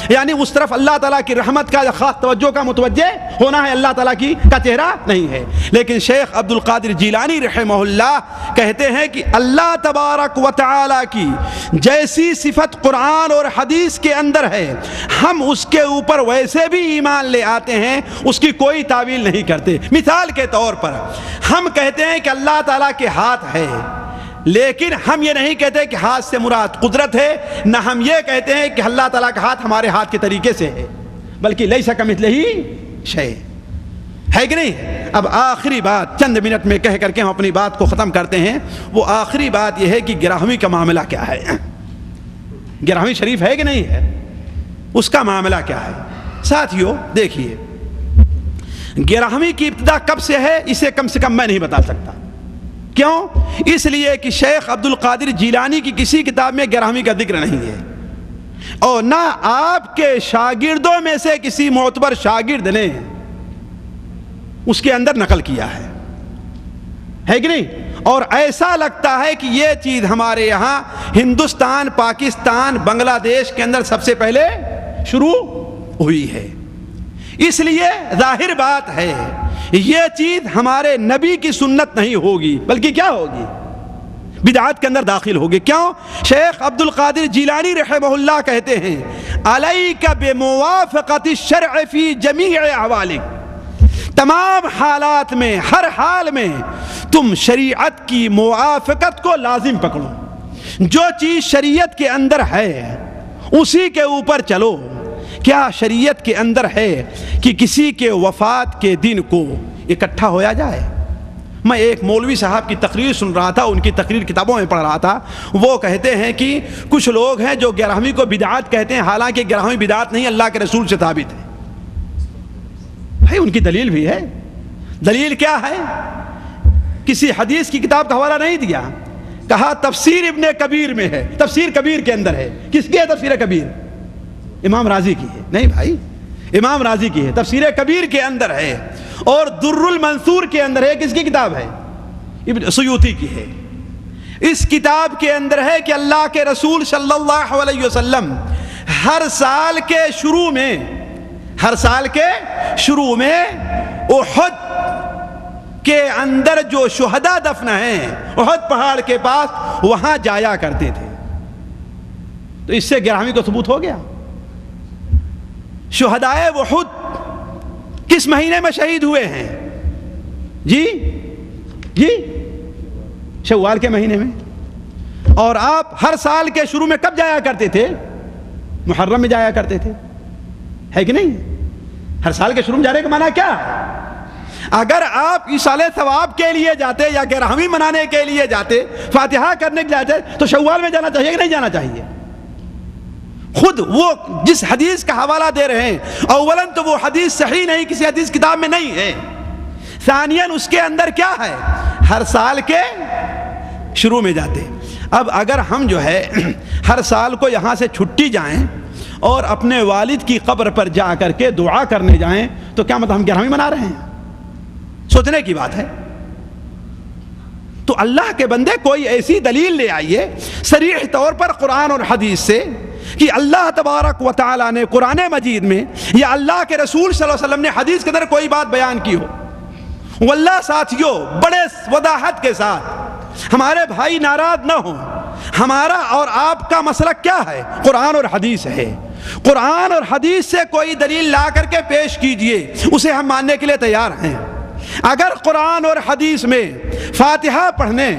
یعنی اس طرف اللہ تعالیٰ کی رحمت کا خاص توجہ کا متوجہ ہونا ہے، اللہ تعالیٰ کی کا چہرہ نہیں ہے۔ لیکن شیخ عبد القادر جیلانی رحمہ اللہ کہتے ہیں کہ اللہ تبارک و تعالیٰ کی جیسی صفت قرآن اور حدیث کے اندر ہے ہم اس کے اوپر ویسے بھی ایمان لے آتے ہیں، اس کی کوئی تعویل نہیں کرتے۔ مثال کے طور پر ہم کہتے ہیں کہ اللہ تعالیٰ کے ہاتھ ہے، لیکن ہم یہ نہیں کہتے کہ ہاتھ سے مراد قدرت ہے، نہ ہم یہ کہتے ہیں کہ اللہ تعالیٰ کا ہاتھ ہمارے ہاتھ کے طریقے سے ہے، بلکہ لیس کمثلہ شیء ہے کہ نہیں؟ اب آخری بات چند منٹ میں کہہ کر کے ہم اپنی بات کو ختم کرتے ہیں۔ وہ آخری بات یہ ہے کہ گراہویں کا معاملہ کیا ہے؟ گراہویں شریف ہے کہ نہیں ہے؟ اس کا معاملہ کیا ہے؟ ساتھیو دیکھیے، گراہویں کی ابتدا کب سے ہے اسے کم سے کم میں نہیں بتا سکتا۔ کیوں؟ اس لیے کہ شیخ عبد القادر جیلانی کی کسی کتاب میں گراہویں کا ذکر نہیں ہے، اور نہ آپ کے شاگردوں میں سے کسی معتبر شاگرد نے اس کے اندر نقل کیا ہے کہ نہیں؟ اور ایسا لگتا ہے کہ یہ چیز ہمارے یہاں ہندوستان، پاکستان، بنگلہ دیش کے اندر سب سے پہلے شروع ہوئی ہے۔ اس لیے ظاہر بات ہے یہ چیز ہمارے نبی کی سنت نہیں ہوگی، بلکہ کیا ہوگی؟ بدعات کے اندر داخل ہوگی۔ کیوں؟ شیخ عبد القادر جیلانی رحمہ اللہ کہتے ہیں علیک بموافقت الشرع فی جمیع احوالک، تمام حالات میں، ہر حال میں تم شریعت کی موافقت کو لازم پکڑو، جو چیز شریعت کے اندر ہے اسی کے اوپر چلو۔ کیا شریعت کے اندر ہے کہ کسی کے وفات کے دن کو اکٹھا ہویا جائے؟ میں ایک مولوی صاحب کی تقریر سن رہا تھا، ان کی تقریر کتابوں میں پڑھ رہا تھا، وہ کہتے ہیں کہ کچھ لوگ ہیں جو گراہویں کو بدعات کہتے ہیں، حالانکہ گراہویں بدعات نہیں، اللہ کے رسول سے ثابت ہے۔ بھائی ان کی دلیل بھی ہے۔ دلیل کیا ہے؟ کسی حدیث کی کتاب کا حوالہ نہیں دیا، کہا تفسیر ابن کبیر میں ہے، تفسیر کبیر کے اندر ہے۔ کس کی ہے تفسیر کبیر؟ امام رازی کی ہے؟ نہیں بھائی، امام رازی کی ہے، تفسیر کبیر کے اندر ہے۔ اور در المنصور کے اندر ہے، کس کی کتاب ہے؟ ابن سیوطی کی ہے۔ اس کتاب کے اندر ہے کہ اللہ کے رسول صلی اللہ علیہ وسلم ہر سال کے شروع میں احد کے اندر جو شہداء دفن ہیں احد پہاڑ کے پاس، وہاں جایا کرتے تھے۔ تو اس سے گراہویں کو ثبوت ہو گیا۔ شہدائے احد کس مہینے میں شہید ہوئے ہیں؟ جی شوال کے مہینے میں۔ اور آپ ہر سال کے شروع میں کب جایا کرتے تھے؟ محرم میں جایا کرتے تھے، ہے کہ نہیں؟ ہر سال کے شروع میں جانے کا معنی کیا ہے؟ اگر آپ ایصال ثواب کے لیے جاتے یا گراہویں منانے کے لیے جاتے، فاتحہ کرنے کے لیے جاتے، تو شوال میں جانا چاہیے کہ نہیں جانا چاہیے؟ خود وہ جس حدیث کا حوالہ دے رہے ہیں، اولاً تو وہ حدیث صحیح نہیں، کسی حدیث کتاب میں نہیں ہے۔ ثانیاً اس کے اندر کیا ہے؟ ہر سال کے شروع میں جاتے۔ اب اگر ہم جو ہے ہر سال کو یہاں سے چھٹی جائیں اور اپنے والد کی قبر پر جا کر کے دعا کرنے جائیں تو کیا مطلب ہم گراہویں منا رہے ہیں؟ سوچنے کی بات ہے۔ تو اللہ کے بندے کوئی ایسی دلیل لے آئیے صریح طور پر قرآن اور حدیث سے کہ اللہ تبارک و تعالیٰ نے قرآن مجید میں یا اللہ کے رسول صلی اللہ علیہ وسلم نے حدیث کے اندر کوئی بات بیان کی ہو۔ واللہ ساتھیوں بڑے وضاحت کے ساتھ، ہمارے بھائی ناراض نہ ہوں، ہمارا اور آپ کا مسلک کیا ہے؟ قرآن اور حدیث ہے۔ قرآن اور حدیث سے کوئی دلیل لا کر کے پیش کیجئے، اسے ہم ماننے کے لیے تیار ہیں۔ اگر قرآن اور حدیث میں فاتحہ پڑھنے،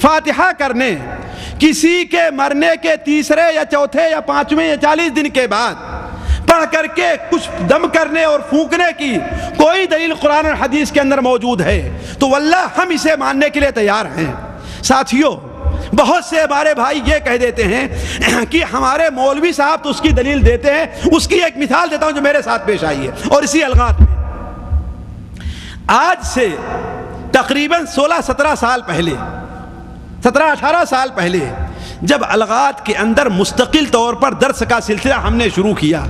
فاتحہ کرنے کسی کے مرنے کے تیسرے یا چوتھے یا پانچویں یا 40 دن کے بعد پڑھ کر کے کچھ دم کرنے اور پھونکنے کی کوئی دلیل قرآن اور حدیث کے اندر موجود ہے تو واللہ ہم اسے ماننے کے لیے تیار ہیں۔ ساتھیوں، بہت سے ہمارے بھائی یہ کہہ دیتے ہیں کہ ہمارے مولوی صاحب تو اس کی دلیل دیتے ہیں۔ اس کی ایک مثال دیتا ہوں جو میرے ساتھ پیش آئی ہے، اور اسی الغات میں آج سے تقریباً 16-17 سال پہلے، 17-18 سال پہلے جب الغات کے اندر مستقل طور پر درس کا سلسلہ ہم نے شروع کیا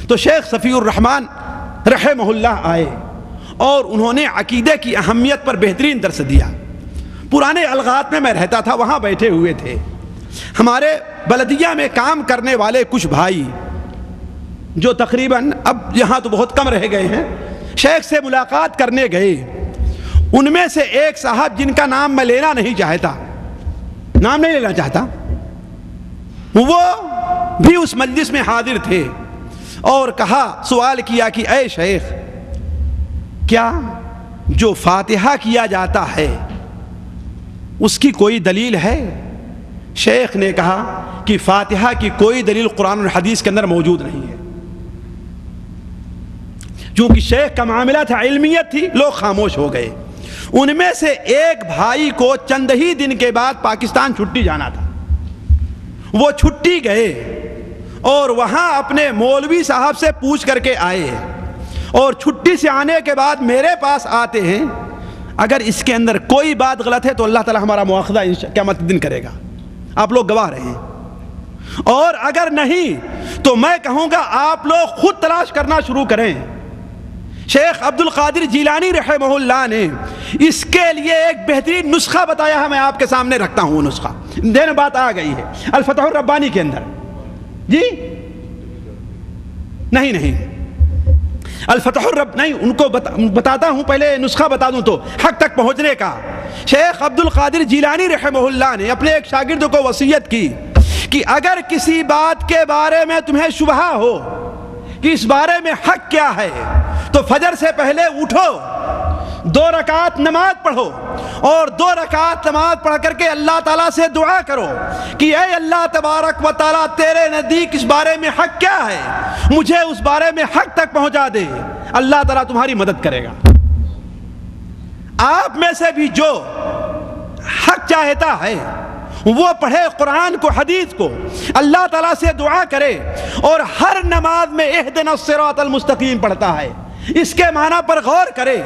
تو شیخ صفی الرحمن رحمہ اللہ آئے اور انہوں نے عقیدے کی اہمیت پر بہترین درس دیا۔ پرانے الغات میں رہتا تھا، وہاں بیٹھے ہوئے تھے ہمارے بلدیہ میں کام کرنے والے کچھ بھائی جو تقریباً اب یہاں تو بہت کم رہ گئے ہیں، شیخ سے ملاقات کرنے گئے۔ ان میں سے ایک صاحب جن کا نام میں لینا نہیں چاہتا، نام نہیں لینا چاہتا، وہ بھی اس مجلس میں حاضر تھے اور کہا، سوال کیا کہ اے شیخ، کیا جو فاتحہ کیا جاتا ہے اس کی کوئی دلیل ہے؟ شیخ نے کہا کہ فاتحہ کی کوئی دلیل قرآن اور حدیث کے اندر موجود نہیں ہے۔ چونکہ شیخ کا معاملہ تھا، علمیت تھی، لوگ خاموش ہو گئے۔ ان میں سے ایک بھائی کو چند ہی دن کے بعد پاکستان چھٹی جانا تھا، وہ چھٹی گئے اور وہاں اپنے مولوی صاحب سے پوچھ کر کے آئے، اور چھٹی سے آنے کے بعد میرے پاس آتے ہیں، اگر اس کے اندر کوئی بات غلط ہے تو اللہ تعالی ہمارا مواخذہ قیامت کے دن کرے گا، آپ لوگ گواہ رہے ہیں، اور اگر نہیں تو میں کہوں گا آپ لوگ خود تلاش کرنا شروع کریں۔ شیخ عبد القادر جیلانی رحمہ اللہ نے اس کے لیے ایک بہترین نسخہ بتایا ہے، میں آپ کے سامنے رکھتا ہوں وہ نسخہ، دین بات آ گئی ہے الفتح الربانی کے اندر۔ جی نہیں الفتح الرب نہیں، ان کو بتاتا ہوں، پہلے نسخہ بتا دوں تو حق تک پہنچنے کا۔ شیخ عبد القادر جیلانی رحمہ اللہ نے اپنے ایک شاگرد کو وصیت کی کہ اگر کسی بات کے بارے میں تمہیں شبہ ہو کہ اس بارے میں حق کیا ہے تو فجر سے پہلے اٹھو، 2 رکعت نماز پڑھو، اور 2 رکعت نماز پڑھ کر کے اللہ تعالیٰ سے دعا کرو کہ اے اللہ تبارک و تعالیٰ، تیرے نزدیک اس بارے میں حق کیا ہے، مجھے اس بارے میں حق تک پہنچا دے، اللہ تعالیٰ تمہاری مدد کرے گا۔ آپ میں سے بھی جو حق چاہتا ہے وہ پڑھے قرآن کو، حدیث کو، اللہ تعالیٰ سے دعا کرے، اور ہر نماز میں اہدنا الصراط المستقیم پڑھتا ہے، اس کے معنی پر غور کرے،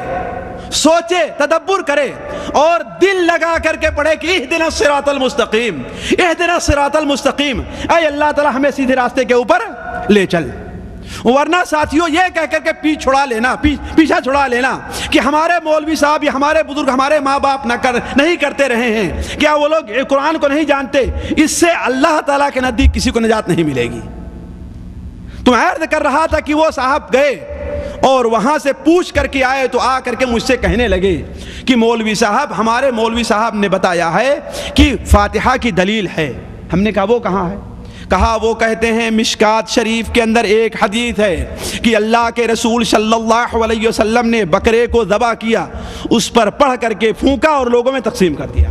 سوچے، تدبر کرے، اور دل لگا کر کے پڑھے کہ اہدنا الصراط المستقیم، اہدنا الصراط المستقیم، اے اللہ تعالیٰ ہمیں سیدھے راستے کے اوپر لے چل۔ ورنہ ساتھیوں یہ کہہ کر کے پیچھا چھڑا لینا کہ ہمارے مولوی صاحب یا ہمارے بزرگ، ہمارے ماں باپ نہیں کرتے رہے ہیں، کیا وہ لوگ قرآن کو نہیں جانتے، اس سے اللہ تعالیٰ کے نزدیک کسی کو نجات نہیں ملے گی۔ تو میں عرض کر رہا تھا کہ وہ صاحب گئے اور وہاں سے پوچھ کر کے آئے تو آ کر کے مجھ سے کہنے لگے کہ مولوی صاحب، ہمارے مولوی صاحب نے بتایا ہے کہ فاتحہ کی دلیل ہے۔ ہم نے کہا وہ کہاں ہے؟ کہا وہ کہتے ہیں مشکات شریف کے اندر ایک حدیث ہے کہ اللہ کے رسول صلی اللہ علیہ وسلم نے بکرے کو ذبح کیا، اس پر پڑھ کر کے پھونکا اور لوگوں میں تقسیم کر دیا۔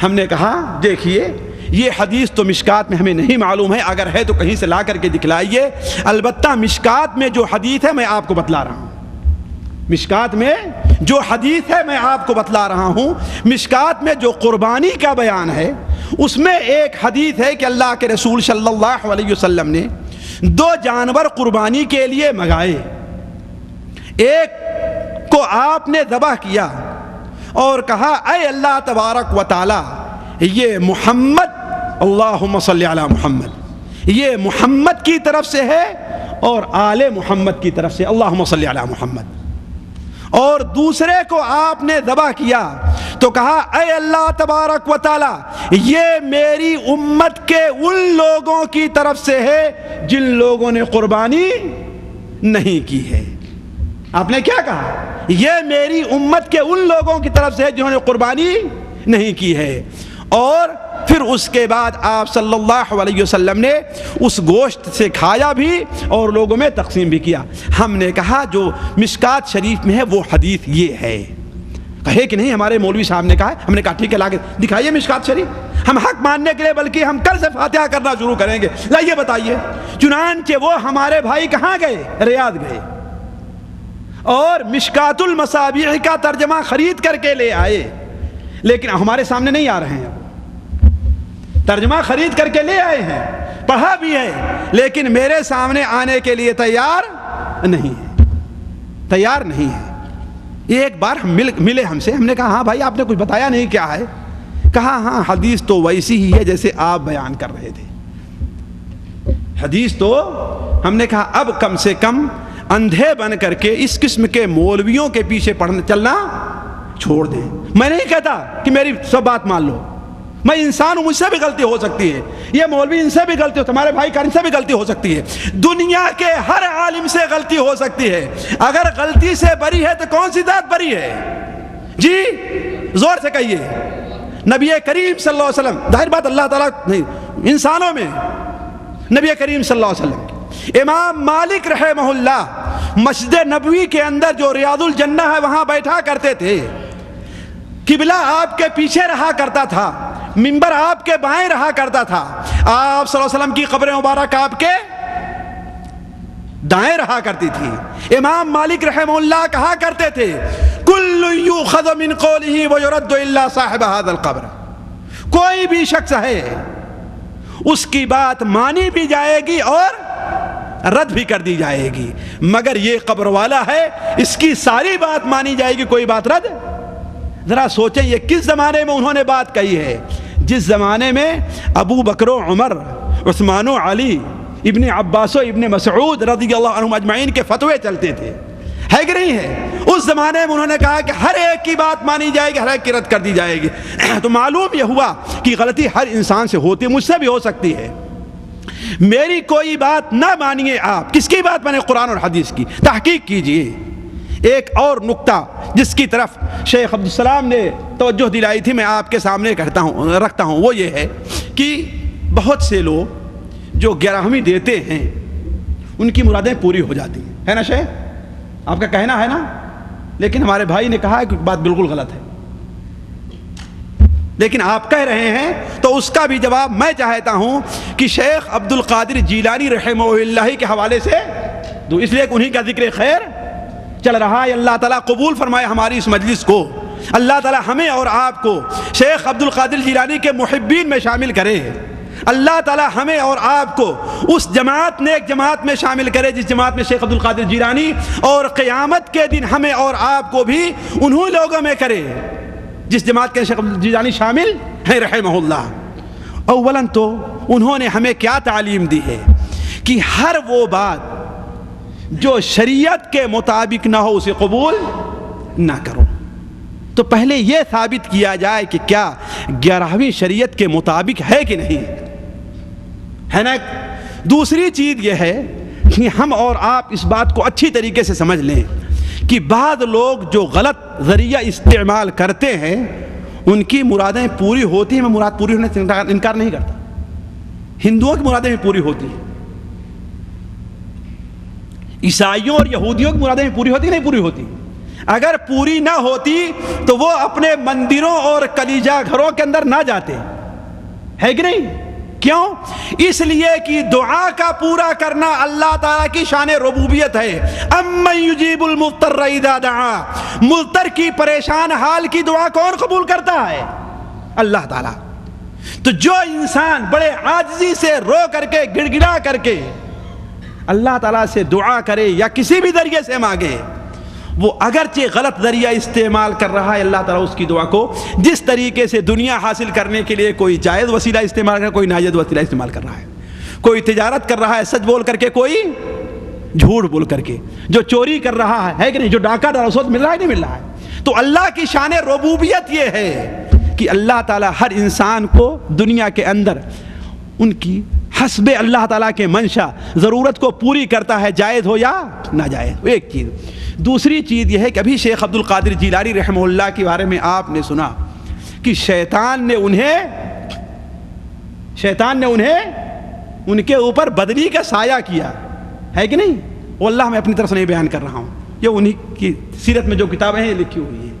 ہم نے کہا دیکھیے یہ حدیث تو مشکات میں ہمیں نہیں معلوم ہے، اگر ہے تو کہیں سے لا کر کے دکھلائیے۔ البتہ مشکات میں جو حدیث ہے میں آپ کو بتلا رہا ہوں، مشکات میں جو حدیث ہے میں آپ کو بتلا رہا ہوں۔ مشکات میں جو قربانی کا بیان ہے اس میں ایک حدیث ہے کہ اللہ کے رسول صلی اللہ علیہ وسلم نے 2 جانور قربانی کے لیے منگائے، ایک کو آپ نے ذبح کیا اور کہا اے اللہ تبارک و تعالی یہ محمد، اللہم صلی علی محمد، یہ محمد کی طرف سے ہے اور آل محمد کی طرف سے، اللہم صلی علی محمد۔ اور دوسرے کو آپ نے ذبح کیا تو کہا اے اللہ تبارک و تعالی یہ میری امت کے ان لوگوں کی طرف سے ہے جن لوگوں نے قربانی نہیں کی ہے۔ آپ نے کیا کہا؟ یہ میری امت کے ان لوگوں کی طرف سے ہے جنہوں نے قربانی نہیں کی ہے۔ اور پھر اس کے بعد آپ صلی اللہ علیہ وسلم نے اس گوشت سے کھایا بھی اور لوگوں میں تقسیم بھی کیا۔ ہم نے کہا جو مشکات شریف میں ہے وہ حدیث یہ ہے، کہے کہ نہیں ہمارے مولوی صاحب نے کہا ہے۔ ہم نے کہا ٹھیک ہے، لا کے دکھائیے مشکات شریف، ہم حق ماننے کے لیے بلکہ ہم کل سے فاتحہ کرنا شروع کریں گے، لائیے بتائیے۔ چنانچہ وہ ہمارے بھائی کہاں گئے؟ ریاض گئے، اور مشکات المصابیح کا ترجمہ خرید کر کے لے آئے، لیکن ہمارے سامنے نہیں آ رہے ہیں۔ ترجمہ خرید کر کے لے آئے ہیں، پڑھا بھی ہے، لیکن میرے سامنے آنے کے لیے تیار نہیں ہے، تیار نہیں ہے۔ ایک بار ہم ملے ہم سے، ہم نے کہا ہاں بھائی آپ نے کچھ بتایا نہیں، کیا ہے؟ کہا ہاں حدیث تو ویسی ہی ہے جیسے آپ بیان کر رہے تھے، حدیث تو۔ ہم نے کہا اب کم سے کم اندھے بن کر کے اس قسم کے مولویوں کے پیچھے چلنا چھوڑ دیں۔ میں نہیں کہتا کہ میری سب بات مان لو، میں انسان ہوں، مجھ سے بھی غلطی ہو سکتی ہے، یہ مولوی ان سے بھی غلطی ہو، تمہارے بھائی کارن سے بھی غلطی ہو سکتی ہے، دنیا کے ہر عالم سے غلطی ہو سکتی ہے۔ اگر غلطی سے بری ہے تو کون سی ذات بری ہے؟ جی زور سے کہیے۔ نبی کریم صلی اللہ علیہ وسلم، ظاہر بات اللہ تعالیٰ نہیں، انسانوں میں نبی کریم صلی اللہ علیہ وسلم، امام مالک رحمہ اللہ مسجد نبوی کے اندر جو ریاض الجنہ ہے وہاں بیٹھا کرتے تھے، قبلہ آپ کے پیچھے رہا کرتا تھا، منبر آپ کے بائیں رہا کرتا تھا، آپ صلی اللہ علیہ وسلم کی قبر مبارک آپ کے دائیں رہا کرتی تھی۔ امام مالک رحمہ اللہ کہا کرتے تھے کل یؤخذ من قولہ ویرد الا صاحب ھذا القبر، کوئی بھی شخص ہے اس کی بات مانی بھی جائے گی اور رد بھی کر دی جائے گی، مگر یہ قبر والا ہے اس کی ساری بات مانی جائے گی، کوئی بات رد۔ ذرا سوچیں یہ کس زمانے میں انہوں نے بات کہی ہے؟ جس زمانے میں ابو بکر و عمر، عثمان و علی، ابن عباس و ابن مسعود رضی اللہ عنہم اجمعین کے فتوے چلتے تھے، ہے کہ نہیں ہے؟ اس زمانے میں انہوں نے کہا کہ ہر ایک کی بات مانی جائے گی، ہر ایک کی رد کر دی جائے گی۔ تو معلوم یہ ہوا کہ غلطی ہر انسان سے ہوتی ہے، مجھ سے بھی ہو سکتی ہے۔ میری کوئی بات نہ مانیے، آپ کس کی بات مانیں؟ قرآن اور حدیث کی تحقیق کیجئے۔ ایک اور نقطہ جس کی طرف شیخ عبدالسلام نے توجہ دلائی تھی، میں آپ کے سامنے رکھتا ہوں، وہ یہ ہے کہ بہت سے لوگ جو 11ویں دیتے ہیں ان کی مرادیں پوری ہو جاتی ہیں، ہے نا شیخ؟ آپ کا کہنا ہے نا، لیکن ہمارے بھائی نے کہا کہ بات بالکل غلط ہے، لیکن آپ کہہ رہے ہیں تو اس کا بھی جواب میں چاہتا ہوں کہ شیخ عبد القادر جیلانی رحمہ اللہ کے حوالے سے دو، اس لیے کہ انہی کا ذکر خیر چل رہا ہے۔ اللہ تعالیٰ قبول فرمائے ہماری اس مجلس کو، اللہ تعالیٰ ہمیں اور آپ کو شیخ عبد القادر جیلانی کے محبین میں شامل کرے، اللہ تعالیٰ ہمیں اور آپ کو اس جماعت نیک جماعت میں شامل کرے جس جماعت میں شیخ عبد القادر جیلانی، اور قیامت کے دن ہمیں اور آپ کو بھی انہی لوگوں میں کرے جس جماعت کے شیخ عبد القادر جیلانی شامل ہیں رحمہ اللہ۔ اولاً تو انہوں نے ہمیں کیا تعلیم دی ہے کہ ہر وہ بات جو شریعت کے مطابق نہ ہو اسے قبول نہ کرو۔ تو پہلے یہ ثابت کیا جائے کہ کیا 11ویں شریعت کے مطابق ہے کہ نہیں، ہے نا؟ دوسری چیز یہ ہے کہ ہم اور آپ اس بات کو اچھی طریقے سے سمجھ لیں کہ بعض لوگ جو غلط ذریعہ استعمال کرتے ہیں ان کی مرادیں پوری ہوتی ہیں، میں مراد پوری ہونے سے انکار نہیں کرتا، ہندوؤں کی مرادیں بھی پوری ہوتی ہیں، عیسائیوں اور یہودیوں کی مرادیں بھی پوری ہوتی نہیں پوری ہوتی؟ اگر پوری نہ ہوتی تو وہ اپنے مندروں اور کلیجہ گھروں کے اندر نہ جاتے، ہے کہ نہیں؟ کیوں؟ اس لیے کہ دعا کا پورا کرنا اللہ تعالیٰ کی شان ربوبیت ہے۔ امن یجیب المضطر اذا دعا، مضطر کی پریشان حال کی دعا کون قبول کرتا ہے؟ اللہ تعالیٰ۔ تو جو انسان بڑے عاجزی سے رو کر کے گڑ گڑا کر کے اللہ تعالیٰ سے دعا کرے یا کسی بھی ذریعے سے مانگے، وہ اگرچہ غلط ذریعہ استعمال کر رہا ہے، اللہ تعالیٰ اس کی دعا کو جس طریقے سے دنیا حاصل کرنے کے لیے کوئی جائز وسیلہ استعمال کر رہا ہے، کوئی ناجائز وسیلہ استعمال کر رہا ہے، کوئی تجارت کر رہا ہے سچ بول کر کے، کوئی جھوٹ بول کر کے، جو چوری کر رہا ہے کہ نہیں، جو ڈاکہ ڈال رہا ہے مل رہا ہے نہیں مل رہا ہے۔ تو اللہ کی شان ربوبیت یہ ہے کہ اللہ تعالیٰ ہر انسان کو دنیا کے اندر ان کی حسب اللہ تعالیٰ کے منشا ضرورت کو پوری کرتا ہے، جائز ہو یا ناجائز۔ ایک چیز۔ دوسری چیز یہ ہے کہ ابھی شیخ عبد القادر جیلانی رحمہ اللہ کے بارے میں آپ نے سنا کہ شیطان نے انہیں شیطان نے انہیں ان کے اوپر بدنی کا سایہ کیا ہے کہ نہیں؟ وہ اللہ میں اپنی طرف سے نہیں بیان کر رہا ہوں، یہ انہی کی سیرت میں جو کتابیں ہیں لکھی ہوئی ہیں.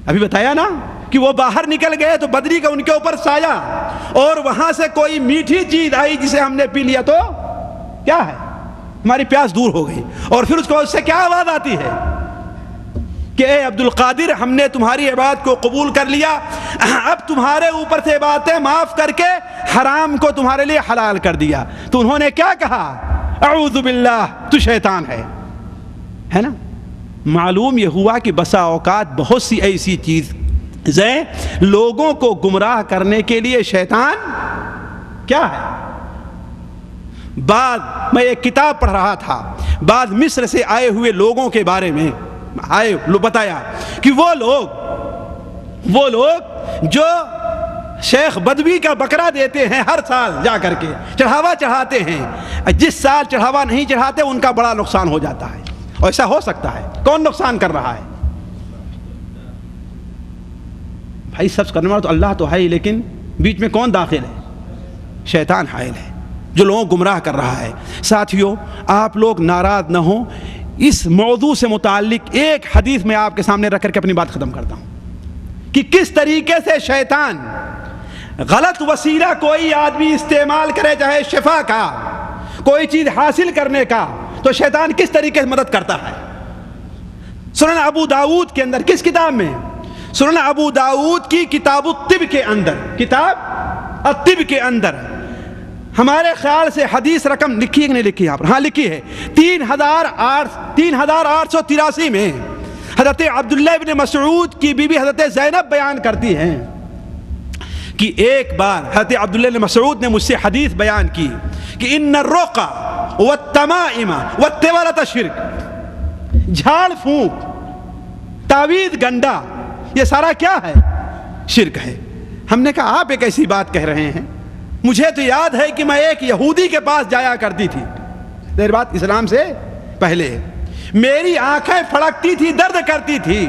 ابھی بتایا نا کہ وہ باہر نکل گئے تو بدری کا ان کے اوپر سایہ، اور وہاں سے کوئی میٹھی چیز آئی جسے ہم نے پی لیا تو کیا ہے، ہماری پیاس دور ہو گئی. اور پھر اس کو اس سے کیا آواز آتی ہے کہ اے عبد القادر، ہم نے تمہاری عبادت کو قبول کر لیا، اب تمہارے اوپر سے باتیں معاف کر کے حرام کو تمہارے لیے حلال کر دیا. تو انہوں نے کیا کہا؟ اعوذ باللہ، تو شیطان ہے نا. معلوم یہ ہوا کہ بسا اوقات بہت سی ایسی چیزیں لوگوں کو گمراہ کرنے کے لیے شیطان کیا ہے. بعد میں ایک کتاب پڑھ رہا تھا، بعد مصر سے آئے ہوئے لوگوں کے بارے میں بتایا کہ وہ لوگ جو شیخ بدوی کا بکرا دیتے ہیں ہر سال جا کر کے چڑھاوا چڑھاتے ہیں، جس سال چڑھاوا نہیں چڑھاتے ان کا بڑا نقصان ہو جاتا ہے. اور ایسا ہو سکتا ہے. کون نقصان کر رہا ہے بھائی؟ سب کرنے والا تو اللہ تو ہے ہی، لیکن بیچ میں کون داخل ہے؟ شیطان حائل ہے جو لوگوں کو گمراہ کر رہا ہے. ساتھیوں، آپ لوگ ناراض نہ ہوں، اس موضوع سے متعلق ایک حدیث میں آپ کے سامنے رکھ کر کے اپنی بات ختم کرتا ہوں کہ کس طریقے سے شیطان غلط وسیلہ کوئی آدمی استعمال کرے، چاہے شفا کا، کوئی چیز حاصل کرنے کا، تو شیطان کس طریقے سے مدد کرتا ہے. سنن ابو داؤد کے اندر، کس کتاب میں؟ سنن ابو داؤد کی کتاب الطب کے اندر، کتاب الطب کے اندر ہمارے خیال سے حدیث رقم لکھی ہے کہ نہیں لکھی یہاں پر؟ ہاں لکھی ہے. 3883 میں حضرت عبداللہ ابن مسعود کی بیوی حضرت زینب بیان کرتی ہیں کہ ایک بار حضرت عبداللہ ابن مسعود نے مجھ سے حدیث بیان کی کہ ان الرقى والتمائم والتولة شرک. جھاڑ پھونک، تعویذ گنڈا، یہ سارا کیا ہے؟ شرک ہے. ہم نے کہا آپ ایک ایسی بات کہہ رہے ہیں، مجھے تو یاد ہے کہ میں ایک یہودی کے پاس جایا کرتی تھی، دیر بات اسلام سے پہلے، میری آنکھیں پھڑکتی تھی، درد کرتی تھی.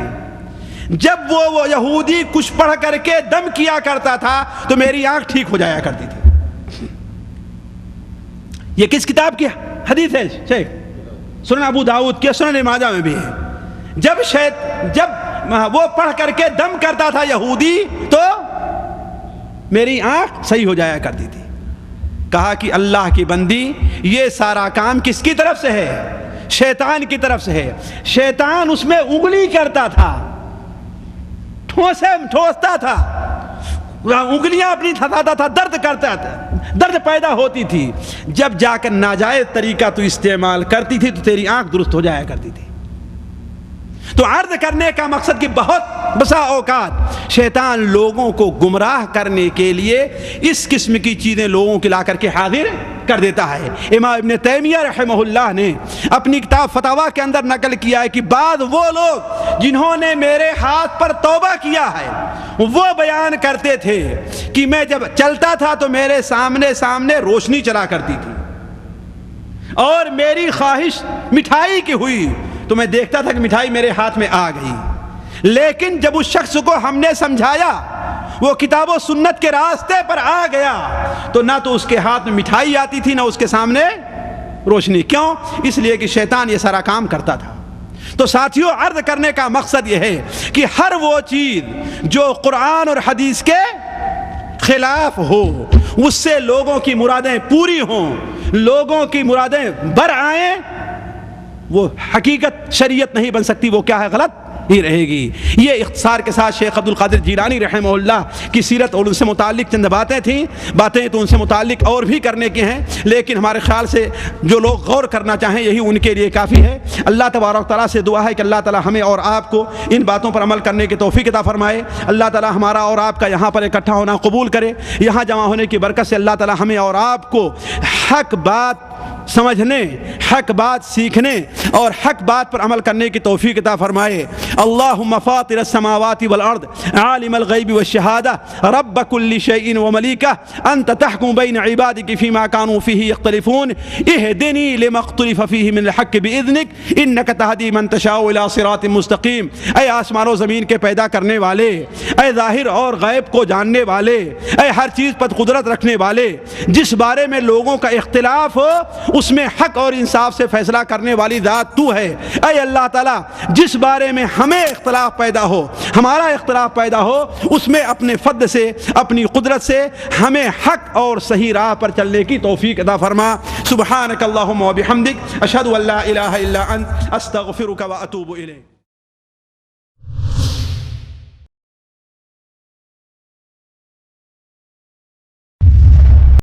جب وہ یہودی کچھ پڑھ کر کے دم کیا کرتا تھا تو میری آنکھ ٹھیک ہو جایا کرتی تھی. یہ کس کتاب کی حدیث ہے شیخ؟ سنن ابو داؤد کے، سنن ماجہ میں بھی ہے. جب وہ پڑھ کر کے دم کرتا تھا یہودی تو میری آنکھ صحیح ہو جایا کرتی تھی. کہا کہ اللہ کی بندی، یہ سارا کام کس کی طرف سے ہے؟ شیطان کی طرف سے ہے. شیطان اس میں انگلی کرتا تھا، ٹھوستا تھا، انگلیاں اپنی تھاتا تھا، درد کرتا تھا، درد پیدا ہوتی تھی. جب جا کر ناجائز طریقہ تو استعمال کرتی تھی تو تیری آنکھ درست ہو جایا کرتی تھی. تو عرض کرنے کا مقصد کہ بہت بسا اوقات شیطان لوگوں کو گمراہ کرنے کے لیے اس قسم کی چیزیں لوگوں کے لا کر کے حاضر کر دیتا ہے. امام ابن تیمیہ رحمہ اللہ نے اپنی کتاب فتاویٰ کے اندر نقل کیا ہے کہ بعض وہ لوگ جنہوں نے میرے ہاتھ پر توبہ کیا ہے وہ بیان کرتے تھے کہ میں جب چلتا تھا تو میرے سامنے روشنی چلا کرتی تھی، اور میری خواہش مٹھائی کی ہوئی تو میں دیکھتا تھا کہ مٹھائی میرے ہاتھ میں آ گئی. لیکن جب اس شخص کو ہم نے سمجھایا، وہ کتاب و سنت کے راستے پر آ گیا، تو نہ تو اس کے ہاتھ میں مٹھائی آتی تھی نہ اس کے سامنے روشنی. کیوں؟ اس لیے کہ شیطان یہ سارا کام کرتا تھا. تو ساتھیوں، عرض کرنے کا مقصد یہ ہے کہ ہر وہ چیز جو قرآن اور حدیث کے خلاف ہو، اس سے لوگوں کی مرادیں پوری ہوں، لوگوں کی مرادیں بر آئیں، وہ حقیقت شریعت نہیں بن سکتی، وہ کیا ہے؟ غلط ہی رہے گی. یہ اختصار کے ساتھ شیخ عبد القادر جیلانی رحمہ اللہ کی سیرت اور ان سے متعلق چند باتیں تھیں. باتیں تو ان سے متعلق اور بھی کرنے کی ہیں، لیکن ہمارے خیال سے جو لوگ غور کرنا چاہیں یہی ان کے لیے کافی ہے. اللہ تبارک تعالیٰ سے دعا ہے کہ اللہ تعالیٰ ہمیں اور آپ کو ان باتوں پر عمل کرنے کی توفیق عطا فرمائے. اللہ تعالیٰ ہمارا اور آپ کا یہاں پر اکٹھا ہونا قبول کرے. یہاں جمع ہونے کی برکت سے اللہ تعالیٰ ہمیں اور آپ کو حق بات سمجھنے، حق بات سیکھنے اور حق بات پر عمل کرنے کی توفیق عطا فرمائے۔ اللہم فاطر السماوات والارض عالم الغیب والشہادہ رب کل شیء وملیکہ انت تحکم بین عبادک فیما کانوا فیہ یختلفون اہدنی لما اختلف فیہ من الحق باذنک انک تہدی من تشاء الی صراط مستقیم۔ اے آسمان و زمین کے پیدا کرنے والے، اے ظاہر اور غیب کو جاننے والے، اے ہر چیز پر قدرت رکھنے والے، جس بارے میں لوگوں کا اختلاف ہو اس میں حق اور انصاف سے فیصلہ کرنے والی ذات تو ہے۔ اے اللہ تعالیٰ، جس بارے میں ہمیں اختلاف پیدا ہو، ہمارا اختلاف پیدا ہو، اس میں اپنے فضل سے، اپنی قدرت سے ہمیں حق اور صحیح راہ پر چلنے کی توفیق عطا فرما۔ سبحانک اللہم و بحمدک اشہد ان لا الہ الا انت استغفرک و اتوب الیک۔